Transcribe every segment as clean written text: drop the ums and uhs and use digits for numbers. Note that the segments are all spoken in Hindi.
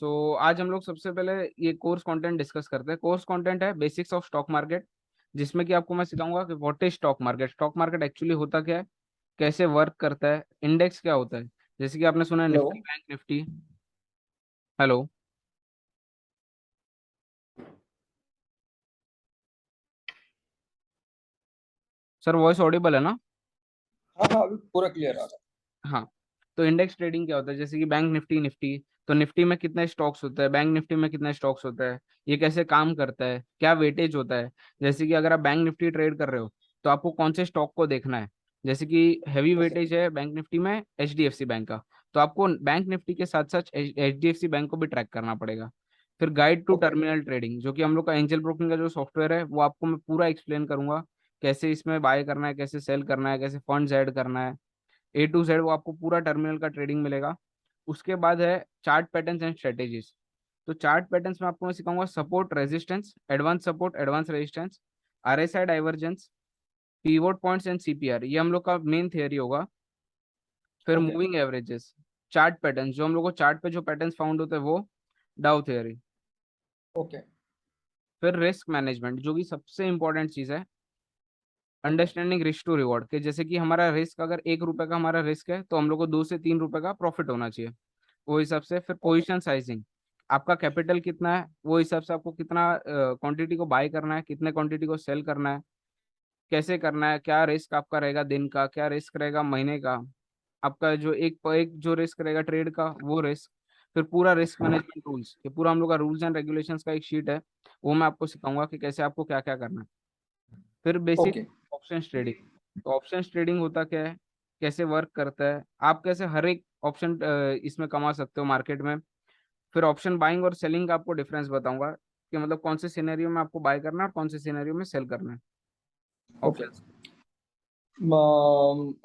आज हम लोग सबसे पहले ये कोर्स कंटेंट डिस्कस करते हैं। कोर्स कंटेंट है बेसिक्स ऑफ स्टॉक मार्केट, जिसमें कि आपको मैं सिखाऊंगा कि what is stock market, stock market actually होता क्या है, कैसे वर्क करता है, इंडेक्स क्या होता है। जैसे कि आपने सुना है hello. Nifty bank Nifty. Hello sir, voice Audible है ना? हाँ हाँ, अभी पूरा क्लियर आ रहा हाँ। तो इंडेक्स ट्रेडिंग क्या होता है, जैसे कि बैंक निफ्टी निफ्टी, तो निफ्टी में कितने स्टॉक्स होते हैं, बैंक निफ्टी में कितने स्टॉक्स होता है, ये कैसे काम करता है, क्या वेटेज होता है। जैसे कि अगर आप बैंक निफ्टी ट्रेड कर रहे हो तो आपको कौन से स्टॉक को देखना है। जैसे कि हैवी है। वेटेज है बैंक निफ्टी में एचडीएफसी बैंक का, तो आपको बैंक निफ्टी के साथ साथ एचडीएफसी बैंक को भी ट्रैक करना पड़ेगा। फिर guide to okay terminal trading, जो कि हम लोग का एंजल ब्रोकिंग का जो सॉफ्टवेयर है, वो आपको मैं पूरा एक्सप्लेन करूंगा, कैसे इसमें बाय करना है, कैसे सेल करना है, कैसे फंड्स ऐड करना है, A to Z वो आपको पूरा टर्मिनल का ट्रेडिंग मिलेगा। उसके बाद है चार्ट पैटर्न्स एंड स्ट्रेटेजीज। तो चार्ट पैटर्न्स में आपको मैं सिखाऊंगा support resistance, advance support advance resistance, RSI divergence, pivot points and CPR, ये हम लोग का मेन थियरी होगा। फिर okay moving averages, chart patterns, जो हम लोग को चार्ट पे जो पैटर्न्स फाउंड होते हैं वो, डाउ थियरी। ओके फिर रिस्क मैनेजमेंट, जो कि सबसे इंपॉर्टेंट चीज है, okay understanding risk to reward, कि जैसे कि हमारा रिस्क अगर 1 रुपए का हमारा रिस्क है तो हम लोग को 2 से 3 रुपए का प्रॉफिट होना चाहिए, वो हिसाब से। फिर ओके पोजीशन साइजिंग, आपका कैपिटल कितना है, वो हिसाब से आपको कितना क्वांटिटी को बाय करना है, कितने क्वांटिटी को सेल करना है, कैसे करना है, क्या रिस्क आपका रहेगा दिन का, क्या रिस्क रहेगा महीने का, आपका जो एक जो रिस्क रहेगा ट्रेड का वो रिस्क। फिर पूरा रिस्क मैनेजमेंट रूल्स, ये पूरा हम लोग का रूल्स एंड रेगुलेशंस का एक शीट है, वो मैं आपको सिखाऊंगा कि कैसे आपको क्या क्या करना है। फिर बेसिक ओके ऑप्शंस ट्रेडिंग, तो ऑप्शंस ट्रेडिंग होता क्या है, कैसे वर्क करता है, आप कैसे हर एक ऑप्शन इसमें कमा सकते हो मार्केट में। फिर ऑप्शन बाइंग और सेलिंग का आपको डिफरेंस बताऊंगा, कि मतलब कौन से सिनेरियो में आपको बाय करना है और कौन से सिनेरियो में सेल करना है ओके। ऑप्शंस।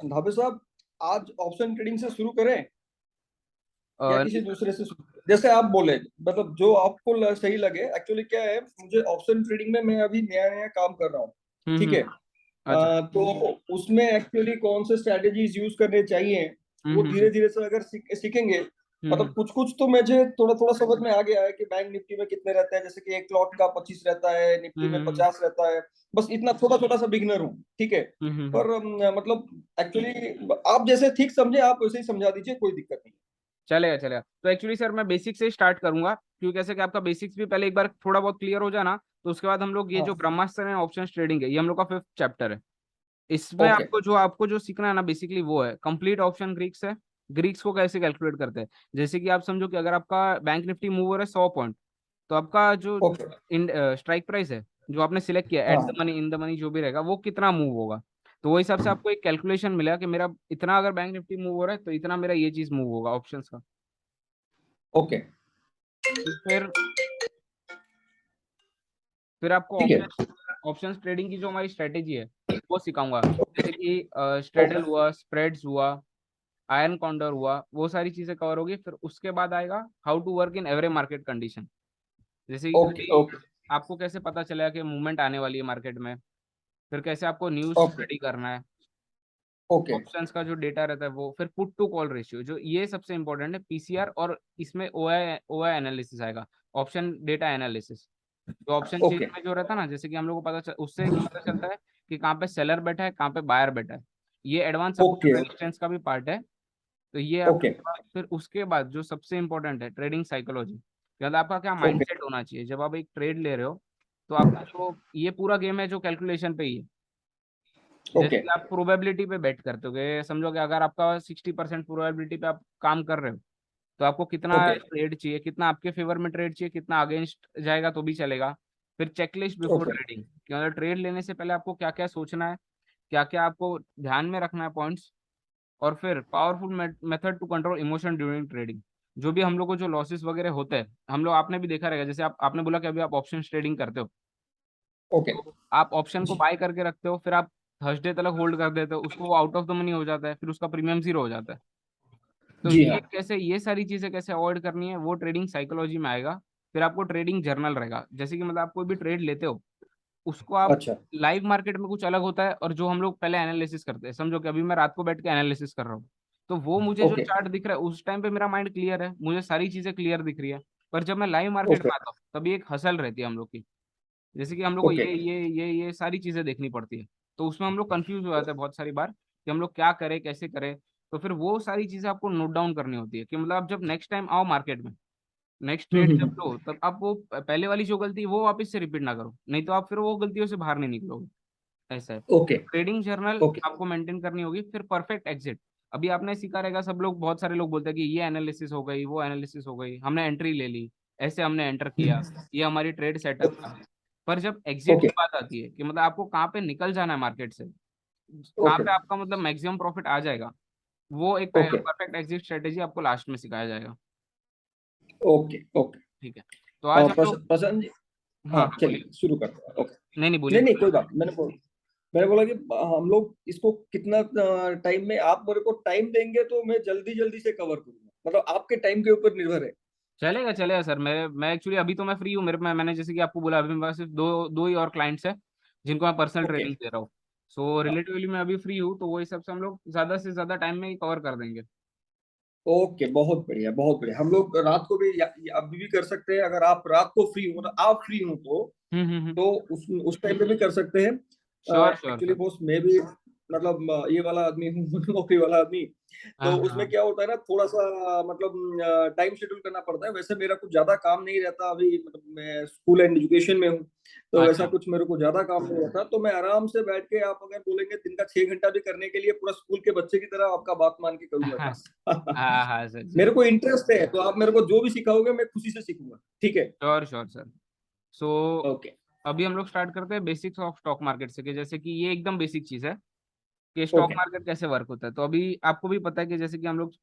धाबे साहब, आज ऑप्शन ट्रेडिंग से शुरू करें या नहीं किसी सर। दूसरे से शुरू करें? जैसे आप बोले, मतलब जो आपको सही लगे। एक्चुअली क्या है, मुझे ऑप्शन ट्रेडिंग में मैं अभी नया नया काम कर रहा हूँ। ठीक है। अच्छा। तो उसमें एक्चुअली कौन से स्ट्रैटेजीज यूज करने चाहिए, वो धीरे हम्म। धीरे से अगर सीखेंगे। हम्म। मतलब कुछ कुछ तो मुझे थोड़ा थोड़ा समझ में आ गया है कि बैंक निफ्टी में कितने रहते हैं, जैसे कि एक लॉट का 25 रहता है, निफ्टी में हम्म। 50 रहता है। बस इतना छोटा छोटा सा बिगिनर हूँ, ठीक है। हम्म। पर मतलब एक्चुअली आप जैसे ठीक समझे आप वैसे ही समझा दीजिए, कोई दिक्कत नहीं। चलेगा चलेगा। तो एक्चुअली सर मैं बेसिक से ही स्टार्ट करूंगा, क्योंकि कैसे कि आपका बेसिक्स भी पहले एक बार थोड़ा बहुत क्लियर हो जाना, तो उसके बाद हम लोग ये जो हाँ। ब्रह्मास्त्र है ऑप्शन ट्रेडिंग है, ये हम लोग का 5th चैप्टर है। इसमें ओके। आपको जो सीखना है ना, बेसिकली वो है कंप्लीट ऑप्शन ग्रीक्स है। ग्रीक्स को कैसे कैलकुलेट करते हैं, जैसे कि आप समझो कि अगर आपका बैंक निफ्टी मूव हो रहा है 100 पॉइंट, तो आपका जो ओके। स्ट्राइक प्राइस है, जो आपने सिलेक्ट किया एट द हाँ। मनी इन द मनी जो भी रहेगा, वो कितना मूव होगा। तो वो हिसाब से आपको एक कैलकुलेशन मिलेगा कि मेरा इतना अगर बैंक निफ्टी मूव हो रहा है तो इतना मेरा ये चीज मूव होगा ऑप्शंस का। ओके। फिर फिर आपको ठीक है। ऑप्शंस ट्रेडिंग की जो हमारी स्ट्रेटेजी है वो सिखाऊंगा, जैसे कि स्ट्रेडल ओके। हुआ, स्प्रेड्स हुआ, आयरन कॉन्डर हुआ, वो सारी चीजें कवर होगी। फिर उसके बाद आएगा how to work in every market condition, जैसे कि ओके। कभी ओके। आपको कैसे पता चलेगा कि मूवमेंट आने वाली है मार्केट में। फिर कैसे आपको न्यूज ओके। स्टडी करना है, ओके। ऑप्शंस का जो डेटा रहता है वो। फिर पुट टू कॉल रेशियो, जो ये सबसे इंपॉर्टेंट है, पीसीआर, और इसमें ओआई एनालिसिस आएगा, ऑप्शन डेटा एनालिसिस। जो ऑप्शन चेन ओके। में जो रहता है ना, जैसे कि हम लोग को उससे पता चलता है कि कहाँ पे सेलर बैठा है, कहाँ पे बायर बैठा है। ये एडवांस ओके। सपोर्ट रेजिस्टेंस का भी पार्ट है। तो ये ओके। आपका फिर उसके बाद जो सबसे इंपॉर्टेंट है, ट्रेडिंग साइकोलॉजी, मतलब आपका क्या ओके। माइंडसेट होना चाहिए जब आप एक ट्रेड ले रहे हो। तो आपका जो ये पूरा गेम है जो कैलकुलेशन पे ही है। जैसे ओके। कि आप प्रोबेबिलिटी पे बेट करते हो, कि समझो कि अगर आपका 60% प्रोबेबिलिटी पे आप काम कर रहे हो, तो आपको कितना ओके। ट्रेड चाहिए, कितना आपके फेवर में ट्रेड चाहिए, कितना अगेंस्ट जाएगा तो भी चलेगा। फिर चेकलिस्ट बिफोर ओके। ट्रेडिंग, कि मतलब ट्रेड लेने से पहले आपको क्या क्या सोचना है, क्या क्या आपको ध्यान में रखना है पॉइंट्स। और फिर powerful method to control emotion during trading, जो भी हम लोग को जो लॉसेस वगैरह होते हैं, हम लोग आपने भी देखा रहेगा, जैसे आपने बोला कि अभी आप ऑप्शन ट्रेडिंग करते हो, ओके। तो आप ऑप्शन को जी। बाय करके रखते हो, फिर आप थर्सडे तक होल्ड कर देते हो उसको, वो आउट ऑफ द मनी हो जाता है, फिर उसका प्रीमियम जीरो हो जाता है। तो जी हाँ। ये सारी चीजें कैसे अवॉइड करनी है वो ट्रेडिंग साइकोलॉजी में आएगा। फिर आपको ट्रेडिंग जर्नल रहेगा, जैसे कि मतलब आप कोई भी ट्रेड लेते हो उसको आप, अच्छा। लाइव मार्केट में कुछ अलग होता है और जो हम लोग पहले एनालिसिस करते हैं, समझो कि अभी मैं रात को बैठ के एनालिसिस कर रहा हूँ, तो वो मुझे जो ओके। चार्ट दिख रहा है उस टाइम पे मेरा माइंड क्लियर है, मुझे सारी चीजें क्लियर दिख रही है। पर जब मैं लाइव मार्केट ओके में आता हूँ तभी एक हसल रहती है हम लोग की। जैसे कि हम लोग को ओके ये सारी चीजें देखनी पड़ती है। तो उसमें हम लोग कंफ्यूज हो जाते हैं बहुत सारी बार कि हम लोग क्या करें कैसे करें। तो फिर वो सारी चीजें आपको नोट डाउन करनी होती है कि मतलब आप जब नेक्स्ट टाइम आओ मार्केट में, नेक्स्ट ट्रेड जब हम्म। लो, तब आप वो पहले वाली जो गलती है वो वापस से रिपीट ना करो, नहीं तो आप फिर वो गलतियों से बाहर नहीं निकलोगे। ऐसा है। ओके ट्रेडिंग जर्नल ओके आपको मेंटेन करनी होगी। फिर परफेक्ट एग्जिट, अभी आपने सीखा रहेगा, सब लोग बहुत सारे लोग बोलते हैं कि ये एनालिसिस हो गई, वो एनालिसिस हो गई, हमने एंट्री ले ली, ऐसे हमने एंटर किया, ये हमारी ट्रेड सेटअप था। पर जब एग्जिट ओके की बात आती है कि मतलब आपको कहाँ पे निकल जाना है मार्केट से, कहाँ ओके पे आपका मतलब मैक्सिमम प्रॉफिट आ जाएगा, वो एक ओके परफेक्ट एग्जिट स्ट्रेटेजी आपको लास्ट में सिखाया जाएगा। Okay okay. ठीक है। तो आज हम लोग, प्रशांत जी, हाँ हाँ हाँ बोलिए। चलिए शुरू करते हैं। ओके। नहीं नहीं बोलिए नहीं नहीं बोलिए। कोई बात नहीं। मैंने बोला कि हम लोग इसको कितना टाइम में आप मेरे को टाइम देंगे तो मैं जल्दी जल्दी से कवर करूंगा, मतलब आपके टाइम के ऊपर निर्भर है। चलेगा चलेगा सर। मैं एक्चुअली अभी तो मैं फ्री हूँ, मैंने जैसे कि आपको बोला, अभी मेरे पास सिर्फ दो दो ही और क्लाइंट्स हैं जिनको मैं पर्सनल ओके। ट्रेनिंग दे रहा हूँ। सो हाँ। रिलेटिवली मैं अभी फ्री हूँ, तो वो हिसाब से हम लोग ज्यादा से ज्यादा टाइम में ही कवर कर देंगे। ओके बहुत बढ़िया बहुत बढ़िया। हम लोग रात को भी अभी भी कर सकते हैं, अगर आप रात को फ्री हो, मतलब आप फ्री हो हम्म। तो उस टाइम पे भी कर सकते हैं। Sure sure actually sir. Boss मैं भी मतलब ये वाला आदमी हूँ नौकरी वाला आदमी। हाँ तो उसमें हाँ। क्या होता है ना, थोड़ा सा मतलब टाइम शेड्यूल करना पड़ता है। वैसे मेरा कुछ ज्यादा काम नहीं रहता अभी, मतलब मैं स्कूल एंड एजुकेशन में हूँ, तो वैसा अच्छा। कुछ मेरे को ज्यादा काम नहीं रहता। तो मैं आराम से बैठ के, आप अगर बोलेंगे दिन का 6 घंटा भी करने के लिए, पूरा स्कूल के बच्चे की तरह आपका बात मान के करूंगा हाँ काम। हाँ हाँ सर जी। मेरे को इंटरेस्ट है, तो आप मेरे को जो भी सिखाओगे मैं खुशी से सीखूंगा, ठीक है। Sure sure sir. So okay अभी हम लोग स्टार्ट करते हैं बेसिक्स ऑफ स्टॉक मार्केट से, कि जैसे कि ये एकदम बेसिक चीज है कि स्टॉक ओके मार्केट कैसे वर्क होता है। तो अभी आपको भी पता है कि जैसे कि हम लोग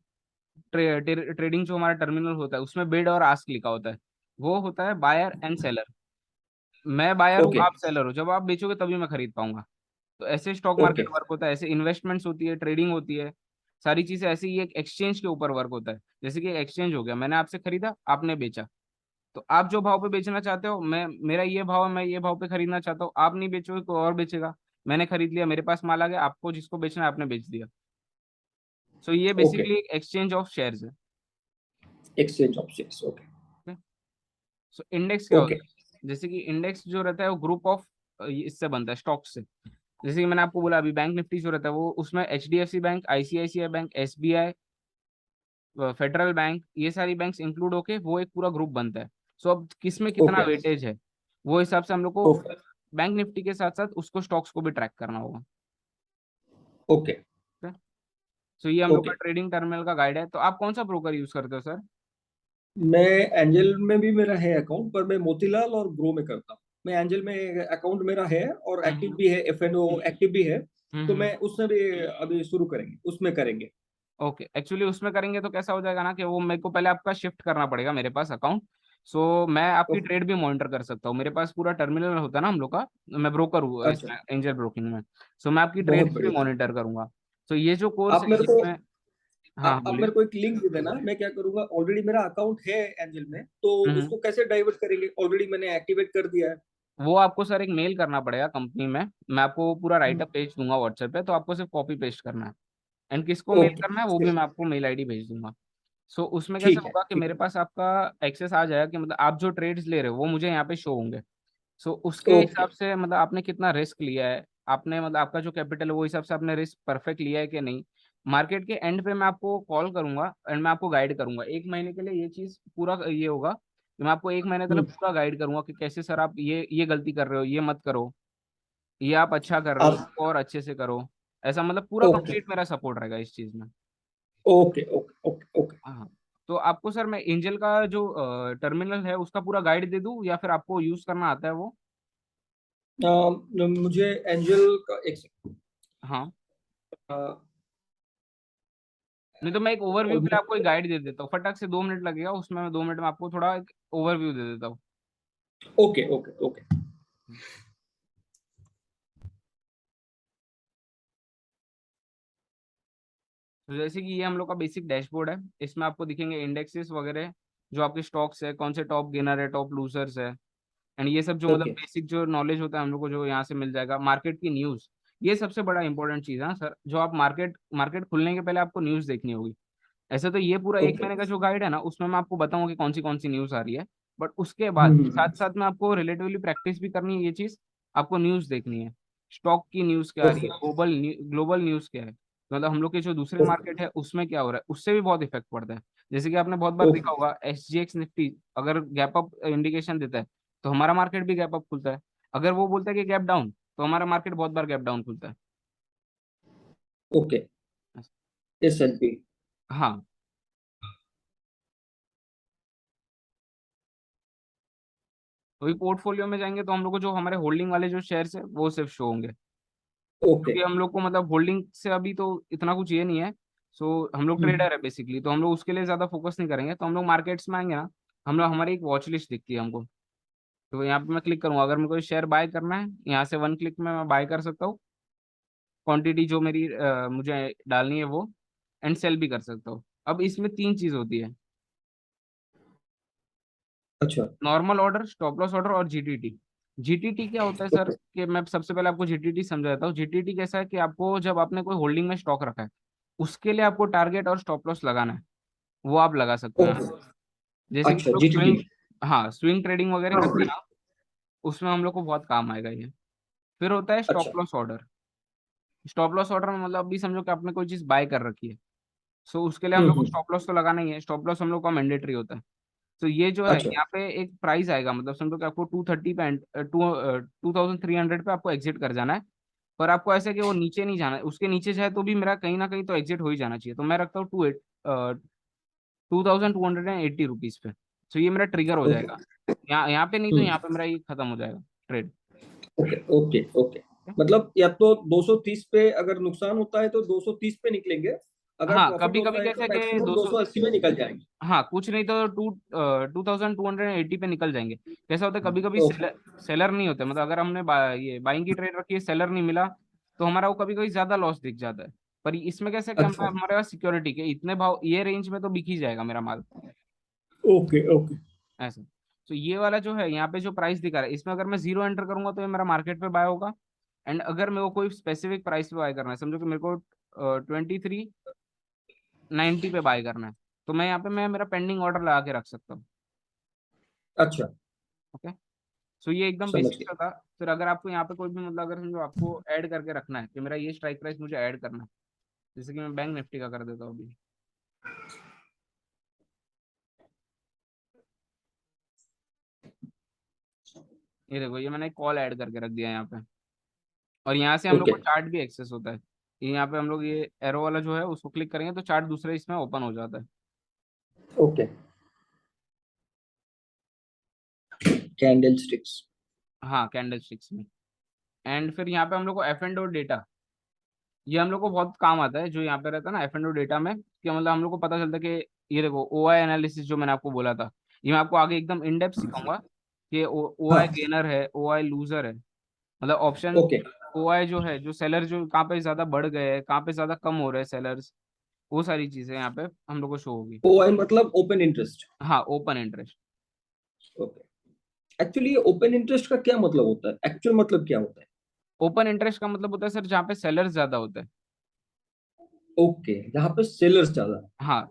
ट्रेडिंग जो हमारा टर्मिनल होता है उसमें बिड और आस्क लिखा होता है। वो होता है बायर एंड सेलर। मैं बायर हूँ, ओके आप सेलर हो, जब आप बेचोगे तभी मैं खरीद पाऊंगा। तो ऐसे स्टॉक ओके मार्केट वर्क होता है, ऐसे इन्वेस्टमेंट्स होती है, ट्रेडिंग होती है, सारी चीजें ऐसे ही एक एक्सचेंज के ऊपर वर्क होता है। जैसे कि एक्सचेंज हो गया, मैंने आपसे खरीदा, आपने बेचा, तो आप जो भाव पे बेचना चाहते हो, मैं मेरा ये भाव है, मैं ये भाव पे खरीदना चाहता हूँ, आप नहीं बेचोगे कोई और बेचेगा। मैंने खरीद लिया, मेरे पास माल आ गया, आपको जिसको बेचना है आपने बेच दिया। सो ये ओके। बेसिकली एक एक्सचेंज ऑफ शेयर्स है। Exchange of shares. Okay so index क्या ओके होता है, जैसे कि इंडेक्स जो रहता है वो ग्रुप ऑफ इससे बनता है, स्टॉक से। जैसे कि मैंने आपको बोला अभी बैंक निफ्टी जो रहता है वो, उसमें HDFC bank, ICICI bank, SBI, federal bank, ये सारी बैंक्स इंक्लूड होके वो एक पूरा ग्रुप बनता है। सो अब किस में कितना ओके वेटेज है, वो हिसाब से हम लोग को ओके बैंक निफ्टी के साथ साथ उसको स्टॉक्स को भी ट्रैक करना होगा। ओके सो ये हम लोग का ओके। ट्रेडिंग टर्मिनल का गाइड है। तो आप कौन सा ब्रोकर यूज करते हो सर? मैं एंजल में भी मेरा है अकाउंट, पर मैं मोतीलाल और ग्रो में करता हूँ। मैं एंजल में अकाउंट मेरा है, और एक्टिव हम्म भी है, एफएनओ एक्टिव भी है। तो हम्म। मैं उसमें भी अभी शुरू करेंगे, उसमें करेंगे। ओके, एक्चुअली उसमें करेंगे तो कैसा हो जाएगा ना कि वो मेरे को पहले आपका शिफ्ट करना पड़ेगा मेरे पास अकाउंट। सो मैं आपकी ओके। ट्रेड भी मॉनिटर कर सकता हूँ, मेरे पास पूरा टर्मिनल होता है ना हम लोग का। मैं ब्रोकर हूँ अच्छा। इसमें, एंजल ब्रोकिंग में। सो मैं आपकी बहुत ट्रेड भी बढ़िया। मॉनिटर करूंगा। सो ये जो कोर्स आप है मेरे को इसमें, हाँ आप बोलिए। मेरे को एक लिंक दे देना। मैं क्या करूंगा, ऑलरेडी मेरा अकाउंट है एंजल में, तो हम्म। उसको कैसे डाइवर्ट करेंगे? ऑलरेडी मैंने एक्टिवेट कर दिया है। वो आपको सर एक मेल करना पड़ेगा कंपनी में, मैं आपको पूरा राइटअप भेज दूंगा व्हाट्सएप पे, तो आपको सिर्फ कॉपी पेस्ट करना है। एंड किसको मेल ओके करना है वो भी मैं आपको मेल आईडी भेज दूंगा। सो उसमें कैसे ठीक है होगा कि ठीक मेरे है। पास आपका एक्सेस आ जाएगा कि मतलब आप जो ट्रेड्स ले रहे हो वो मुझे यहाँ पे शो होंगे। सो उसके ओके। हिसाब से मतलब आपने कितना रिस्क लिया है, आपने मतलब आपका जो कैपिटल है वो हिसाब से आपने रिस्क परफेक्ट लिया है कि नहीं। मार्केट के एंड पे मैं आपको कॉल करूंगा एंड मैं आपको गाइड करूंगा एक महीने के लिए। ये चीज पूरा ये होगा कि मैं आपको एक महीने तक हम्म। पूरा गाइड करूंगा कि कैसे सर आप ये गलती कर रहे हो, ये मत करो, ये आप अच्छा कर रहे हो, आप इसको और अच्छे से करो। ऐसा मतलब पूरा ओके कंप्लीट मेरा सपोर्ट रहेगा इस चीज में। Okay okay okay okay. हाँ। तो आपको सर मैं एंजल का जो टर्मिनल है उसका पूरा गाइड दे दूं या फिर आपको यूज करना आता है वो? मुझे एंजल का एक सेकंड। हाँ। नहीं तो मैं एक ओवरव्यू के लिए आपको एक गाइड दे देता हूँ, फटक से 2 मिनट लगेगा उसमें, मैं 2 मिनट में आपको थोड़ा एक ओवरव्यू दे देता हूँ। Okay okay okay. तो जैसे कि ये हम लोग का बेसिक डैशबोर्ड है, इसमें आपको दिखेंगे इंडेक्सेस वगैरह, जो आपके स्टॉक्स है, कौन से टॉप गेनर है, टॉप लूजर्स है। एंड ये सब जो मतलब ओके। बेसिक जो नॉलेज होता है हम लोग को जो यहाँ से मिल जाएगा, मार्केट की न्यूज़। ये सबसे बड़ा इंपॉर्टेंट चीज़ है ना सर, जो आप मार्केट मार्केट खुलने के पहले आपको न्यूज़ देखनी होगी। ऐसे तो ये पूरा एक ओके। महीने का जो गाइड है ना, उसमें मैं आपको बताऊंगा कि कौन सी न्यूज आ रही है। बट उसके बाद हम्म। साथ साथ में आपको रिलेटिवली प्रैक्टिस भी करनी है ये चीज। आपको न्यूज देखनी है, स्टॉक की न्यूज क्या आ रही ओके। है, ग्लोबल न्यूज क्या है, मतलब हम लोग के जो दूसरे मार्केट है उसमें क्या हो रहा है, उससे भी बहुत इफेक्ट पड़ता है। जैसे कि आपने बहुत बार ओके। देखा होगा, SGX निफ्टी अगर गैप अप इंडिकेशन देता है तो हमारा मार्केट भी गैप अप खुलता है। अगर वो बोलता है कि गैप डाउन, तो हमारा मार्केट बहुत बार गैप डाउन खुलता है। ओके। SNP। हाँ, तो ये पोर्टफोलियो में जाएंगे तो हम लोग को जो हमारे होल्डिंग वाले जो शेयर्स है वो सिर्फ शो होंगे, ओके। क्योंकि हम लोग को मतलब होल्डिंग से अभी तो इतना कुछ ये नहीं है। सो हम लोग हम्म। ट्रेडर है बेसिकली, तो हम लोग उसके लिए ज्यादा फोकस नहीं करेंगे। तो हम लोग मार्केट्स में आएंगे ना, हम लोग हमारी एक वॉच लिस्ट दिखती है हमको। तो यहाँ पे मैं क्लिक करूंगा, अगर मेरे को शेयर बाय करना है यहाँ से वन क्लिक में मैं बाय कर सकता हूँ। क्वांटिटी जो मेरी मुझे डालनी है वो, एंड सेल भी कर सकता हूँ। अब इसमें तीन चीज होती है, अच्छा। Normal order, stop loss order और जीटीटी। जीटीटी क्या होता है सर, ओके। कि मैं सबसे पहले आपको जीटीटी समझाता हूँ। जीटीटी कैसा है कि आपको जब आपने कोई होल्डिंग में स्टॉक रखा है, उसके लिए आपको टारगेट और स्टॉप लॉस लगाना है, वो आप लगा सकते हो यहाँ ओके। पे। जैसे कि अच्छा, हम लोग GTT। स्विंग, हाँ स्विंग ट्रेडिंग वगैरह करते हैं ना, उसमें हम लोग को बहुत काम आएगा ये। फिर होता है अच्छा। Stop loss order. Stop loss order में मतलब अभी समझो कि आपने कोई चीज बाय कर ररखी है, सो उसके लिए हम लोग को हम्म। स्टॉप लॉस तो लगाना ही है। स्टॉप लॉस हम लोग का मैंडेटरी होता है। तो ये जो है अच्छा। यहाँ पे एक प्राइस आएगा, मतलब समझो कि आपको 230 पे 2300 पे आपको एग्जिट कर जाना है। पर आपको ऐसा है कि वो नीचे नहीं जाना है, उसके नीचे जाए तो भी मेरा कहीं ना कहीं तो एग्जिट हो ही जाना चाहिए। तो मैं रखता हूँ 2280 रुपीज पे। तो ये मेरा ट्रिगर हो ओके। जाएगा। यहाँ यहाँ पे नहीं तो यहाँ हम्म। पे मेरा ये खत्म हो जाएगा ट्रेड। ओके। ओके। ओके। मतलब या तो 230 पे अगर नुकसान होता है तो 230 पे निकलेंगे, अगर हाँ प्रॉफिट कभी होता कभी है तो कैसे कि मैक्सिमम 200, 280 में निकल जाएंगे। हाँ कुछ नहीं तो 2280 पे निकल जाएंगे। कैसा होता है कभी कभी ओके। सेलर नहीं होते, मतलब अगर हमने ये बाइंग की ट्रेड रखी है, सेलर नहीं मिला, तो हमारा वो कभी कभी ज्यादा लॉस दिख जाता है। पर इसमें कैसे कि हम अच्छा। हमारे पास सिक्योरिटी के इतने भाव ये रेंज में तो बिक ही जाएगा मेरा माल, ओके। ओके। ऐसा। तो ये वाला जो है यहाँ पे जो प्राइस दिखा रहा है, इसमें अगर मैं जीरो एंटर करूंगा तो ये मेरा मार्केट पे बाय होगा। एंड अगर मेरे को कोई स्पेसिफिक प्राइस पे बाय करना है, समझो कि मेरे को 2390 पे बाय करना है, तो मैं यहाँ पे मैं मेरा पेंडिंग ऑर्डर लगा के रख सकता हूँ। अच्छा। ओके, सो ये एकदम समझ बेसिक सा गया। था। फिर अगर आपको यहाँ पे कोई भी मतलब अगर समझो आपको ऐड करके रखना है कि मेरा ये स्ट्राइक प्राइस मुझे ऐड करना है, जैसे कि मैं बैंक निफ्टी का कर देता हूँ अभी। ये देखो, ये मैंने एक कॉल ऐड करके रख दिया यहाँ पे, और यहाँ से हम लोग ओके। को चार्ट भी एक्सेस होता है। ये यहाँ पे हम लोग ये एरो वाला जो है उसको क्लिक करेंगे तो चार्ट दूसरे इसमें ओपन हो जाता है। ओके। Candle sticks. हाँ कैंडल स्टिक्स में। एंड फिर यहाँ पे हम लोग को एफ एंड ओ डेटा, ये हम लोग को बहुत काम आता है जो यहाँ पे रहता है ना एफ एंड ओ डेटा में, कि मतलब हम लोग को पता चलता है कि ये देखो ओ आई एनालिसिस जो मैंने आपको बोला था, ये मैं आपको आगे एकदम इन डेप्थ सिखाऊंगा कि ओ आई हाँ। गेनर है, ओ आई लूजर है, मतलब ऑप्शन ओके। ओ आई जो है, जो सेलर जो कहाँ पे ज्यादा बढ़ गए हैं, कहाँ पे ज्यादा कम हो रहे हैं सेलर्स, वो सारी चीजें यहाँ पे हम लोग को शो होगी। OI मतलब ओपन इंटरेस्ट। हाँ open interest. Okay. Actually open interest का क्या मतलब होता है, एक्चुअल मतलब क्या होता है? ओपन इंटरेस्ट का मतलब होता है सर जहाँ पे सेलर्स ज्यादा होते हैं। ओके, यहाँ पे सेलर्स ज्यादा है। हाँ,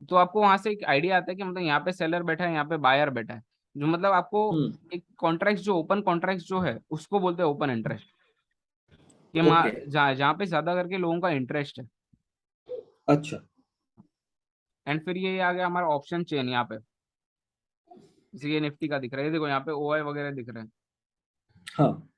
तो आपको वहां से एक आइडिया आता है कि मतलब यहाँ पे सेलर बैठा है, यहाँ पे बायर बैठा है, जो मतलब आपको हम्म। एक कॉन्ट्रैक्ट जो ओपन कॉन्ट्रैक्ट जो है उसको बोलते हैं ओपन इंटरेस्ट। कि ओके। जहाँ जहाँ पे ज्यादा करके लोगों का इंटरेस्ट है। अच्छा। एंड फिर ये आ गया हमारा ऑप्शन चेन यहाँ पे, जैसे ये निफ्टी का दिख रहा है, ये देखो यहाँ पे ओ आई वगैरह दिख रहे हैं। हाँ।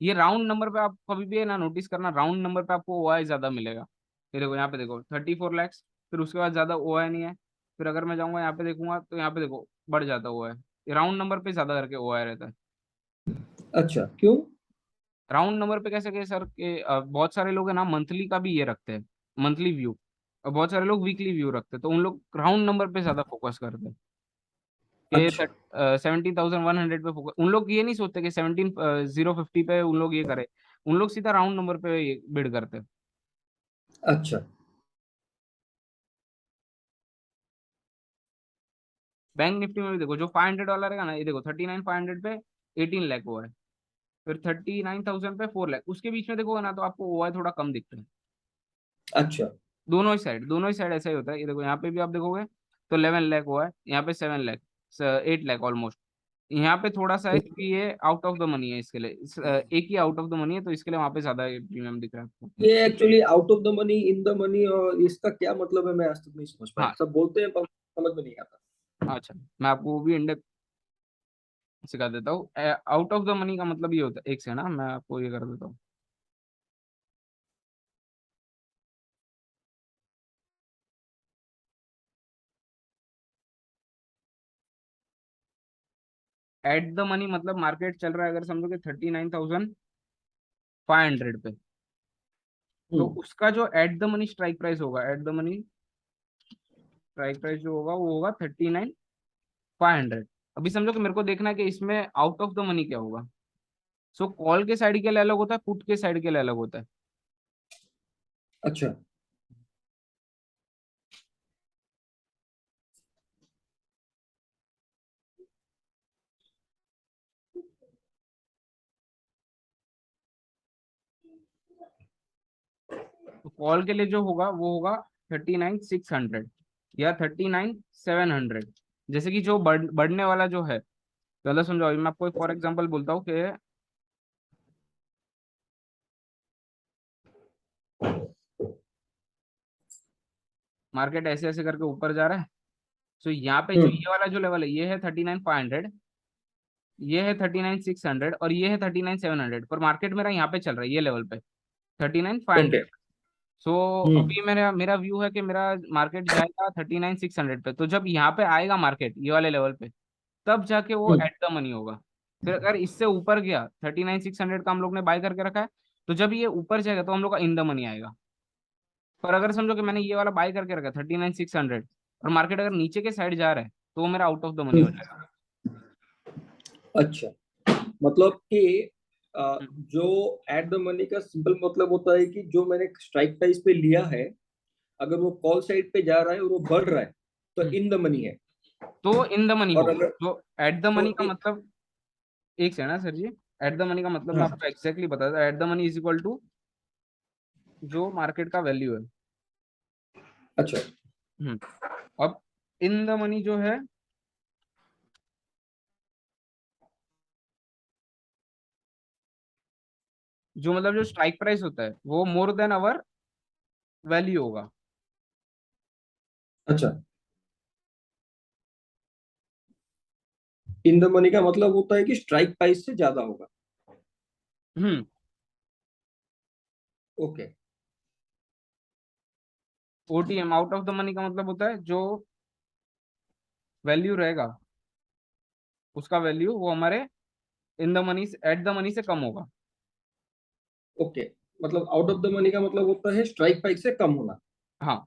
ये राउंड नंबर पे आप कभी भी है ना नोटिस करना, राउंड नंबर पे आपको ओ आई ज्यादा मिलेगा। ये देखो यहाँ पे देखो 34 लैक्स, फिर उसके बाद ज्यादा ओ आई नहीं है। फिर अगर मैं जाऊंगा यहाँ पे देखूंगा तो यहाँ पे देखो बढ़ जाता हुआ है। ये राउंड नंबर पे ज्यादा करके ओ आई रहता है। अच्छा, क्यों? राउंड नंबर पे कैसे कि सर के बहुत सारे लोग है ना मंथली का भी ये रखते हैं, मंथली व्यू, और बहुत सारे लोग वीकली व्यू रखते हैं, तो उन लोग राउंड नंबर पे ज्यादा फोकस करते हैं कि अच्छा। 17,100 पे फोकस। उन लोग ये नहीं सोचते कि 17,050 पे उन लोग ये करे, उन लोग सीधा राउंड नंबर पे बिड करते हैं। अच्छा। बैंक निफ्टी में भी देखो जो 500 वाला रहेगा ना, ये देखो 39,500 पे 18 लाख हुआ है, फिर 39,000 पे 4 लाख, उसके बीच में देखोगे ना तो आपको ओ आई थोड़ा कम दिखता है। अच्छा। दोनों ही साइड ऐसा ही होता है। ये देखो यहाँ पे भी आप देखोगे तो 11 लाख हुआ है, यहाँ पे 7 लाख, 8 लाख ऑलमोस्ट। यहाँ पे थोड़ा सा है क्योंकि ये आउट ऑफ द मनी है, इसके लिए एक ही आउट ऑफ द मनी है, तो इसके लिए वहां पे ज्यादा प्रीमियम दिख रहा है आपको। ये actually out of the money, in the money, और इसका क्या मतलब है, मैं आज तक नहीं समझ पाया। हाँ। सब बोलते हैं पर समझ में नहीं आता। अच्छा, मैं आपको वो भी इंडेक्स सिखा देता हूँ। आउट ऑफ द मनी का मतलब ये होता है, एक से ना मैं आपको ये कर देता हूँ। एट द मनी मतलब मार्केट चल रहा है, अगर समझो कि 39,500 पे, तो हम्म। उसका जो at the money strike price होगा, at the money strike price जो होगा वो होगा 39,500। अभी समझो कि मेरे को देखना है कि इसमें आउट ऑफ द मनी क्या होगा। सो कॉल के साइड के लिए अलग होता है, पुट के साइड के लिए अलग होता है। अच्छा। तो कॉल के लिए जो होगा वो होगा 39,600 या 39,700। जैसे कि जो बढ़ने वाला जो है, पहले समझो, अभी मैं आपको फॉर एग्जांपल बोलता हूँ कि मार्केट ऐसे ऐसे करके ऊपर जा रहा है। सो यहाँ पे जो हम्म। ये वाला जो लेवल है ये है 39,500, ये है 39,600 और ये है 39,700, पर मार्केट मेरा यहाँ पे चल रहा है ये लेवल पे, 39,500। ओके। सो हम्म। अभी मेरा मेरा व्यू है कि मेरा मार्केट जाएगा 39,600 पे। तो जब यहाँ पे आएगा मार्केट ये वाले लेवल पे, तब जाके वो हम्म। एट द मनी होगा। फिर अगर इससे ऊपर गया, 39,600 का हम लोग ने बाय करके रखा है, तो जब ये ऊपर जाएगा तो हम लोग का इन द मनी आएगा। पर अगर समझो कि मैंने ये वाला बाय करके रखा 39,600 और मार्केट अगर नीचे के साइड जा रहा है, तो वो मेरा आउट ऑफ द मनी हो हम्म। जाएगा। अच्छा, मतलब कि हम्म, जो एट द मनी का सिंपल मतलब होता है कि जो मैंने स्ट्राइक प्राइस पे लिया है, अगर वो कॉल साइड पे जा रहा है और वो बढ़ रहा है, तो हम्म। इन द मनी है। तो इन द मनी और होगा। अगर तो एट द तो मनी का मतलब, एक से ना sir ji, at the money का मतलब मैं हाँ। आपको एग्जैक्टली बता दूं, at the money is equal to जो मार्केट का वैल्यू है। अच्छा। हम्म। अब इन द मनी जो है, जो मतलब जो स्ट्राइक प्राइस होता है वो मोर देन अवर वैल्यू होगा। अच्छा, इन द मनी का मतलब होता है कि स्ट्राइक प्राइस से ज्यादा होगा। हम्म। Okay. OTM out of the money का मतलब होता है जो वैल्यू रहेगा, उसका वैल्यू वो हमारे in the money, eight the money से कम होगा। ओके, मतलब आउट ऑफ द मनी का मतलब होता है स्ट्राइक प्राइस से कम होना। हाँ।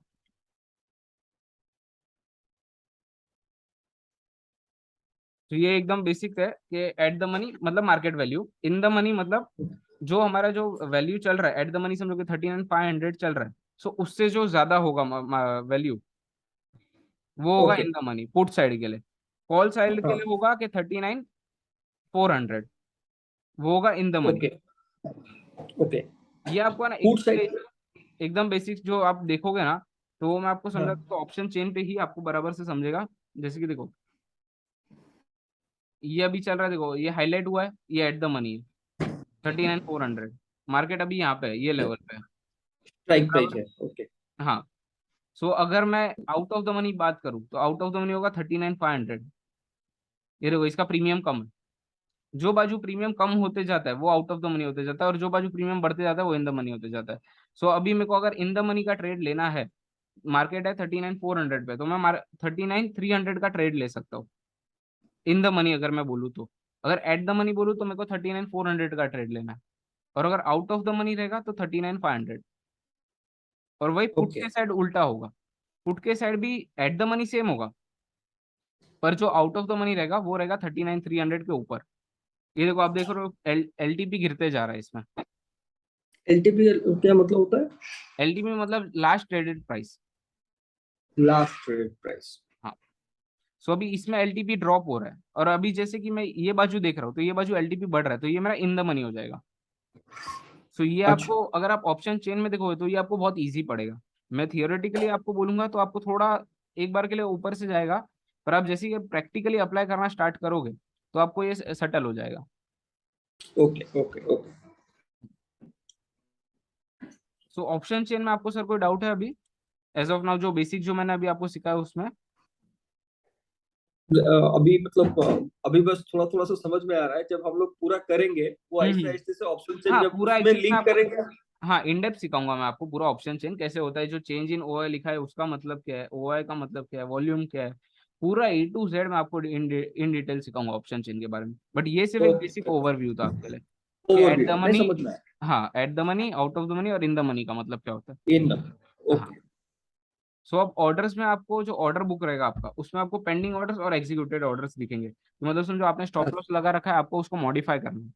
तो ये एकदम बेसिक है कि एट द मनी मतलब market value, in the money मतलब जो हमारा जो वैल्यू चल रहा है एट द मनी, समझो कि 39,500 चल रहा है, सो उससे जो ज्यादा होगा वैल्यू, वो होगा okay. In the money put side के लिए। कॉल साइड के लिए हाँ। होगा कि 39,400, वो होगा in the money. Okay. Okay. ये आपको है ना फूड साइड। एकदम बेसिक जो आप देखोगे ना, तो वो मैं आपको समझा हाँ। तो ऑप्शन चेन पे ही आपको बराबर से समझेगा। जैसे कि देखो, ये अभी चल रहा है, देखो ये हाईलाइट हुआ है, ये एट द मनी है 39,400, मार्केट अभी यहाँ पे है ये लेवल पे है। स्ट्राइक प्राइस बराबर। है। ओके। हाँ। सो अगर मैं आउट ऑफ द मनी बात करूँ, तो आउट ऑफ द मनी होगा 39,500। ये देखो इसका प्रीमियम कम है। जो बाजू प्रीमियम कम होते जाता है वो आउट ऑफ द मनी होते जाता है, और जो बाजू प्रीमियम बढ़ते जाता है वो इन द मनी होते जाता है। सो अभी मेरे को अगर इन द मनी का ट्रेड लेना है, मार्केट है 39,400 पे, तो मैं 39,300 का ट्रेड ले सकता हूँ इन द मनी, अगर मैं बोलूँ तो। अगर एट द मनी बोलूँ तो मेरे को 39,400 का ट्रेड लेना है, और अगर आउट ऑफ द मनी रहेगा तो 39,500। और वही पुट ओके। के साइड उल्टा होगा, पुट के साइड भी एट द मनी सेम होगा, पर जो आउट ऑफ द मनी रहेगा वो रहेगा 39,300 के ऊपर। ये देखो आप देख रहे हो एलटीपी गिरते जा रहा है इसमें। एलटीपी क्या मतलब होता है? एलटीपी मतलब last traded price. Last trade price. हाँ। सो अभी इसमें एलटीपी ड्रॉप हो रहा है, और अभी जैसे कि मैं ये बाजू देख रहा हूँ तो ये बाजू एलटीपी बढ़ रहा है, तो ये मेरा इन द मनी हो जाएगा। सो ये अच्छा। आपको अगर आप ऑप्शन चेन में देखोगे तो ये आपको बहुत ईजी पड़ेगा। मैं थियोरेटिकली आपको बोलूंगा तो आपको थोड़ा एक बार के लिए ऊपर से जाएगा, पर आप जैसे ही प्रैक्टिकली अप्लाई करना स्टार्ट करोगे तो आपको ये सेटल हो जाएगा। Okay okay okay. So option chain में आपको सर कोई डाउट है अभी, एज ऑफ नाउ जो बेसिक जो मैंने अभी आपको सिखाया उसमें? अभी मतलब अभी बस थोड़ा थोड़ा सा समझ में आ रहा है, जब हम लोग पूरा करेंगे वो आहिस्ते हम्म। आहिस्ते से ऑप्शन चेंज हाँ जब पूरा उसमें एक्चुअली मैं लिंक आपको, करेंगे। हाँ इन डेप्थ सिखाऊंगा मैं आपको पूरा ऑप्शन चेन कैसे होता है, जो चेंज इन ओआई लिखा है उसका मतलब क्या है, ओआई का मतलब क्या है, वॉल्यूम क्या है, पूरा A to Z मैं आपको इन डिटेल सिखाऊंगा ऑप्शन चेन के बारे में। बट ये सिर्फ एक ओके बेसिक ओके। ओवरव्यू था आपके लिए कि एट ओवरव्यू द नहीं मनी, समझ में आया। हाँ eight the money, out of the money और इन द मनी का मतलब क्या होता है। इन हाँ। ओके। सो अब ऑर्डर्स में आपको जो ऑर्डर बुक रहेगा आपका, उसमें आपको पेंडिंग ऑर्डर्स और एग्जीक्यूटेड ऑर्डर्स दिखेंगे। तो मतलब समझो आपने स्टॉप लॉस लगा रखा है, आपको उसको मॉडिफाई करना है,